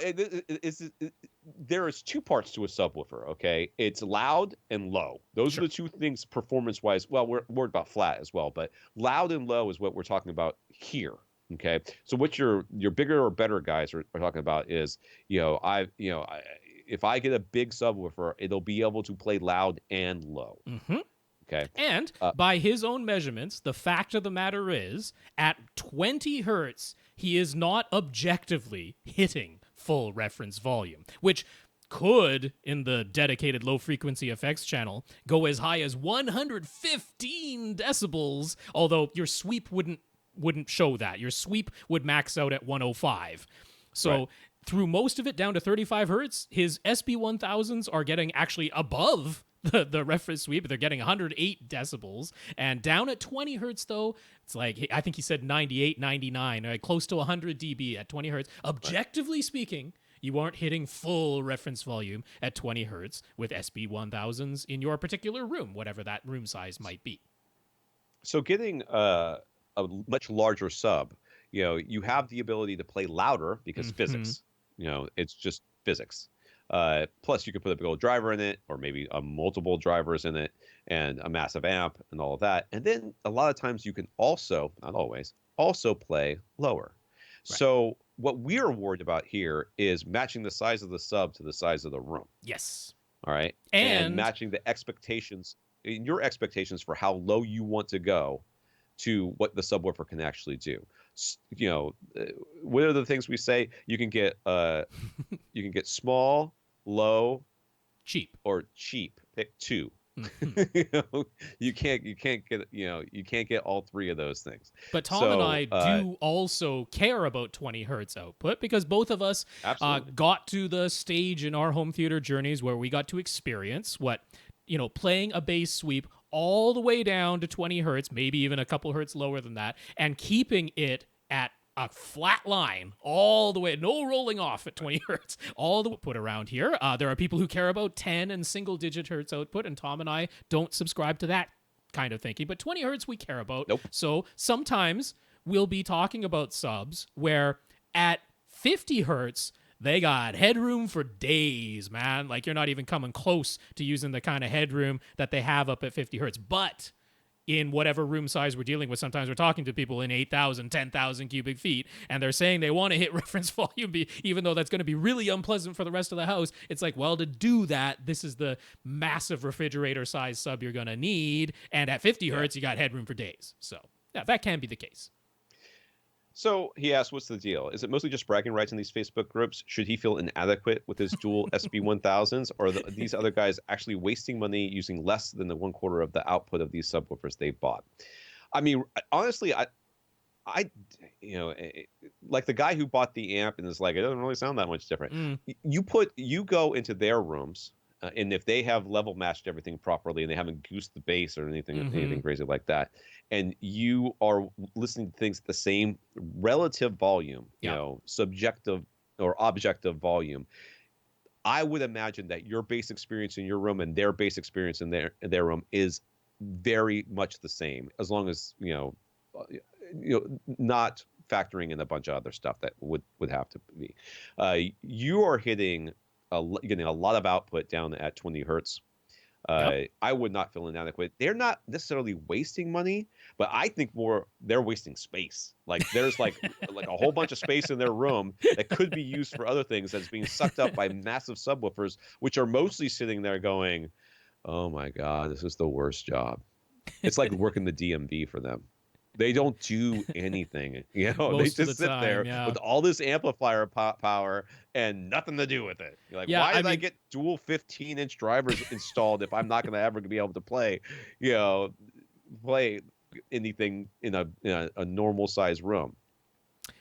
there is two parts to a subwoofer. Okay, it's loud and low. Those Sure. are the two things performance-wise. Well, we're worried about flat as well, but loud and low is what we're talking about here. Okay, so what your bigger or better guys are talking about is, if I get a big subwoofer, it'll be able to play loud and low. Mm-hmm. Okay. And by his own measurements, the fact of the matter is, at 20 hertz, he is not objectively hitting full reference volume, which could, in the dedicated low frequency effects channel, go as high as 115 decibels, although your sweep wouldn't show that. Your sweep would max out at 105. So Right. through most of it down to 35 hertz, his SB1000s are getting actually above the reference sweep. They're getting 108 decibels. And down at 20 hertz, though, it's like, I think he said 98, 99, or close to 100 dB at 20 hertz. Objectively speaking, you aren't hitting full reference volume at 20 hertz with SB1000s in your particular room, whatever that room size might be. So getting a much larger sub, you have the ability to play louder because physics. It's just physics. Plus, you could put a big old driver in it, or maybe multiple drivers in it, and a massive amp, and all of that. And then a lot of times you can also, not always, also play lower. Right. So what we're worried about here is matching the size of the sub to the size of the room. Yes. All right, And matching the expectations, your expectations for how low you want to go to what the subwoofer can actually do. What are the things we say? You can get small, low, cheap. or cheap. Pick two. Mm-hmm. You can't get all three of those things. But Tom and I do also care about 20 hertz output because both of us got to the stage in our home theater journeys where we got to experience what, playing a bass sweep all the way down to 20 hertz, maybe even a couple hertz lower than that, and keeping it at a flat line all the way, no rolling off at 20 hertz, all the way put around here. There are people who care about 10 and single-digit hertz output, and Tom and I don't subscribe to that kind of thinking, but 20 hertz we care about. Nope. So sometimes we'll be talking about subs where at 50 hertz, they got headroom for days, man. Like, you're not even coming close to using the kind of headroom that they have up at 50 hertz. But in whatever room size we're dealing with, sometimes we're talking to people in 8,000, 10,000 cubic feet, and they're saying they want to hit reference volume, even though that's going to be really unpleasant for the rest of the house. It's like, well, to do that, this is the massive refrigerator size sub you're going to need. And at 50 hertz, you got headroom for days. So, yeah, that can be the case. So he asked, what's the deal? Is it mostly just bragging rights in these Facebook groups? Should he feel inadequate with his dual SB1000s? Or are these other guys actually wasting money using less than the 1/4 of the output of these subwoofers they bought? I mean, honestly, I like the guy who bought the amp and is like, it doesn't really sound that much different. You go into their rooms, and if they have level matched everything properly and they haven't goosed the bass or anything crazy like that, and you are listening to things at the same relative volume, subjective or objective volume, I would imagine that your bass experience in your room and their bass experience in their room is very much the same, as long as not factoring in a bunch of other stuff that would have to be. You are getting a lot of output down at 20 hertz. Yep. I would not feel inadequate. They're not necessarily wasting money, but I think more they're wasting space. Like there's like a whole bunch of space in their room that could be used for other things that's being sucked up by massive subwoofers, which are mostly sitting there going, "Oh my God, this is the worst job." It's like working the DMV for them. They don't do anything, they Most of the just sit time, there yeah. with all this amplifier power and nothing to do with it. You're like, Yeah, why I did I mean, get dual 15-inch drivers installed if I'm not going to ever be able to play, you know, play anything in a normal size room?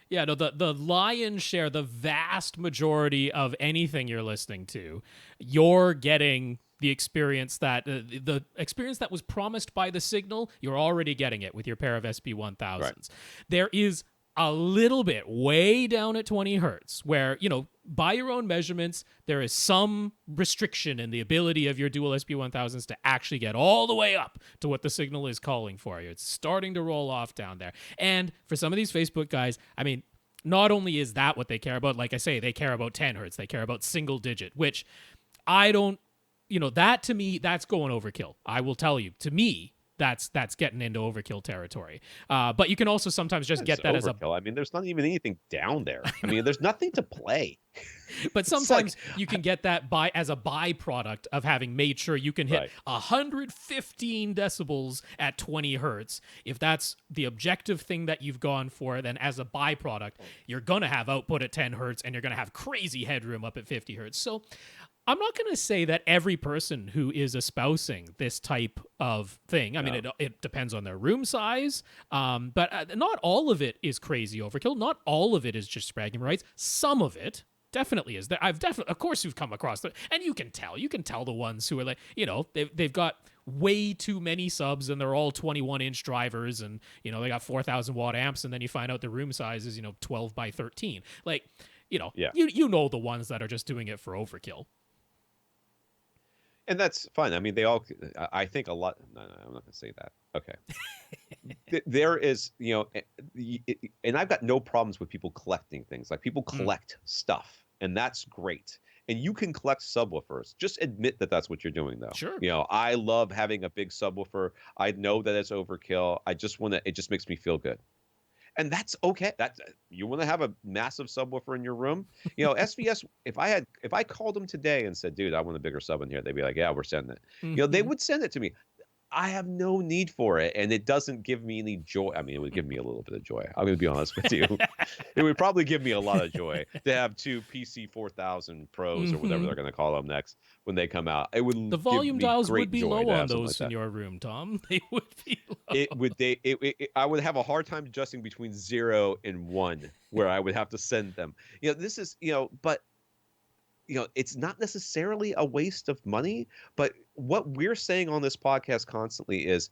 yeah, no, the lion's share, the vast majority of anything you're listening to, you're getting the experience that the experience that was promised by the Signal. You're already getting it with your pair of SB1000s. Right. There is a little bit way down at 20 hertz where, by your own measurements, there is some restriction in the ability of your dual SB1000s to actually get all the way up to what the Signal is calling for you. It's starting to roll off down there. And for some of these Facebook guys, I mean, not only is that what they care about, like I say, they care about 10 hertz, they care about single digit, which I don't, that to me, that's going overkill. I will tell you, to me, that's getting into overkill territory. But you can also sometimes just get that overkill. as a. I mean, there's not even anything down there. I mean, there's nothing to play. But sometimes you can get that as a byproduct of having made sure you can hit 115 decibels at 20 hertz. If that's the objective thing that you've gone for, then as a byproduct, you're going to have output at 10 hertz and you're going to have crazy headroom up at 50 hertz. So I'm not going to say that every person who is espousing this type of thing, I mean, it depends on their room size, but not all of it is crazy overkill. Not all of it is just bragging rights. Some of it definitely is. Of course, you've come across that, and you can tell the ones who are like, they've got way too many subs and they're all 21-inch drivers and, they got 4,000 watt amps, and then you find out the room size is, 12 by 13. Like, you know the ones that are just doing it for overkill. And that's fine. I mean, I think a lot. No, I'm not going to say that. Okay. There is, and I've got no problems with people collecting things. Like people collect stuff, and that's great. And you can collect subwoofers. Just admit that that's what you're doing, though. Sure. I love having a big subwoofer. I know that it's overkill. I just want to. It just makes me feel good. And that's okay. You want to have a massive subwoofer in your room, SVS. If I called them today and said, "Dude, I want a bigger sub in here," they'd be like, "Yeah, we're sending it." Mm-hmm. They would send it to me. I have no need for it, and it doesn't give me any joy. I mean, it would give me a little bit of joy. I'm going to be honest with you. It would probably give me a lot of joy to have two PC 4000 Pros or whatever they're going to call them next when they come out. It would. The volume dials would be low on those like in your room, Tom. They would be low. I would have a hard time adjusting between 0 and 1, where I would have to send them. This is but. It's not necessarily a waste of money, but what we're saying on this podcast constantly is,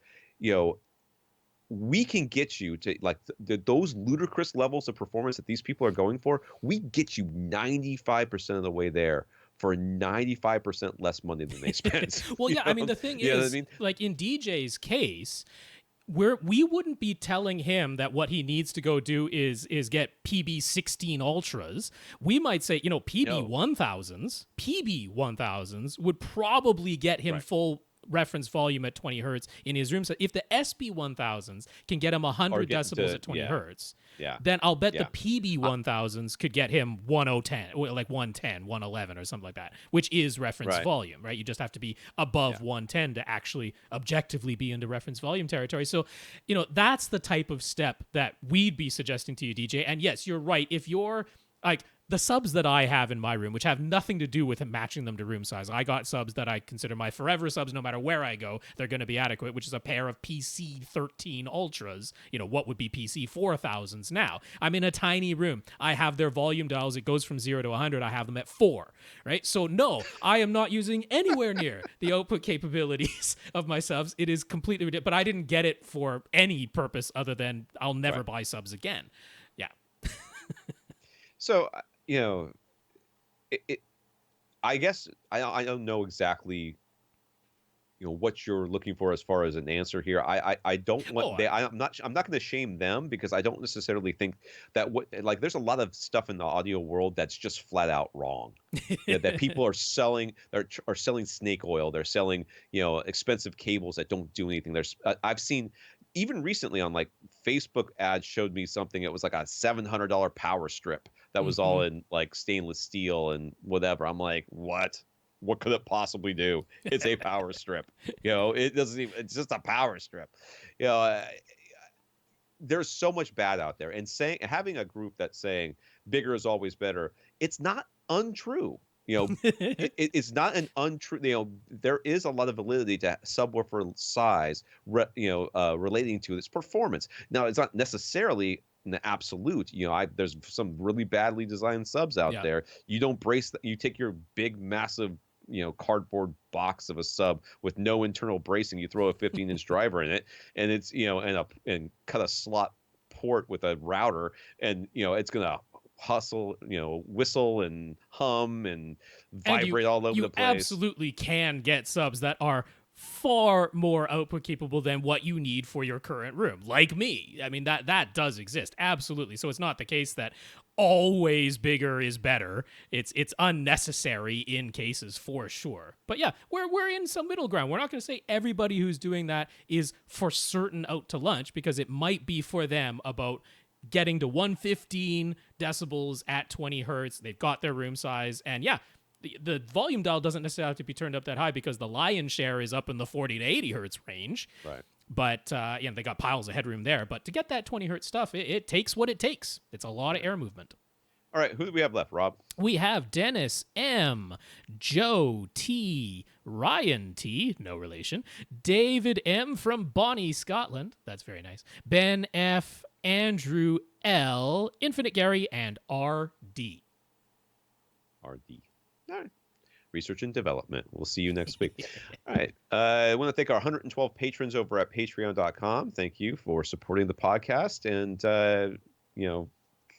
we can get you to like those ludicrous levels of performance that these people are going for. We get you 95% of the way there for 95% less money than they spent. Well, yeah, I mean, the thing is, like in DJ's case, we wouldn't be telling him that what he needs to go do is get PB 16 Ultras. We might say, PB 1000s would probably get him full reference volume at 20 hertz in his room. So if the SB 1000s can get him 100 decibels at 20 hertz, then I'll bet the PB 1000s could get him 1010, like 110, 111 or something like that, which is reference volume, right? You just have to be above 110 to actually objectively be into reference volume territory. So, that's the type of step that we'd be suggesting to you, DJ. And yes, you're right. If you're like, the subs that I have in my room, which have nothing to do with matching them to room size. I got subs that I consider my forever subs. No matter where I go, they're going to be adequate, which is a pair of PC 13 Ultras. What would be PC 4000s now? I'm in a tiny room. I have their volume dials. It goes from 0 to 100. I have them at 4, right? So no, I am not using anywhere near the output capabilities of my subs. It is completely ridiculous, but I didn't get it for any purpose other than I'll never buy subs again. Yeah. So you know, it I guess I don't know exactly what you're looking for as far as an answer here. I don't Oh, want I'm not going to shame them because I don't necessarily think that what like there's a lot of stuff in the audio world that's just flat out wrong. That people are selling snake oil. They're selling expensive cables that don't do anything. I've seen even recently on like Facebook ads showed me something. It was like a $700 power strip that was all Mhm. in like stainless steel and whatever. I'm like, what? What could it possibly do? It's a power strip. It doesn't even. It's just a power strip. You know, uh, there's so much bad out there, and having a group that's saying bigger is always better. It's not untrue. It's not an untrue. There is a lot of validity to subwoofer size. Relating to its performance. Now, it's not necessarily an absolute. There's some really badly designed subs out Yeah. there. You don't brace. You take your big, massive cardboard box of a sub with no internal bracing. You throw a 15-inch driver in it, and it's and cut a slot port with a router, and it's gonna hustle, whistle and hum and And you vibrate all over you the place. absolutely can get subs that are far more output capable than what you need for your current room. Like me. I mean that does exist. Absolutely. So it's not the case that always bigger is better. It's unnecessary in cases for sure. But yeah, we're in some middle ground. We're not going to say everybody who's doing that is for certain out to lunch because it might be for them about getting to 115 decibels at 20 hertz. They've got their room size. And yeah, the volume dial doesn't necessarily have to be turned up that high because the lion's share is up in the 40 to 80 hertz range. Right. But they got piles of headroom there. But to get that 20 hertz stuff, it takes what it takes. It's a lot of air movement. All right, who do we have left, Rob? We have Dennis M, Joe T, Ryan T, no relation, David M from Bonnie, Scotland. That's very nice. Ben F, Andrew L, Infinite Gary, and RD. RD. All right. Research and development. We'll see you next week. All right. I want to thank our 112 patrons over at patreon.com. Thank you for supporting the podcast. And,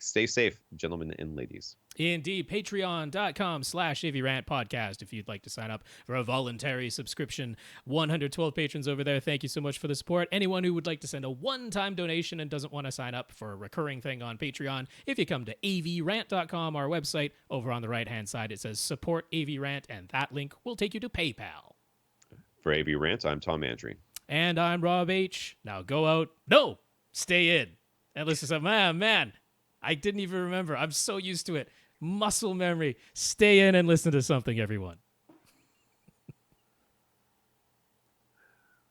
stay safe, gentlemen and ladies. Indeed, patreon.com/AVRant podcast if you'd like to sign up for a voluntary subscription. 112 patrons over there. Thank you so much for the support. Anyone who would like to send a one-time donation and doesn't want to sign up for a recurring thing on Patreon, if you come to avrant.com, our website, over on the right-hand side, it says support AVRant, and that link will take you to PayPal. For AV Rant, I'm Tom Andry. And I'm Rob H. Now go out. No! Stay in. And listen to some, man, I didn't even remember. I'm so used to it. Muscle memory. Stay in and listen to something, everyone.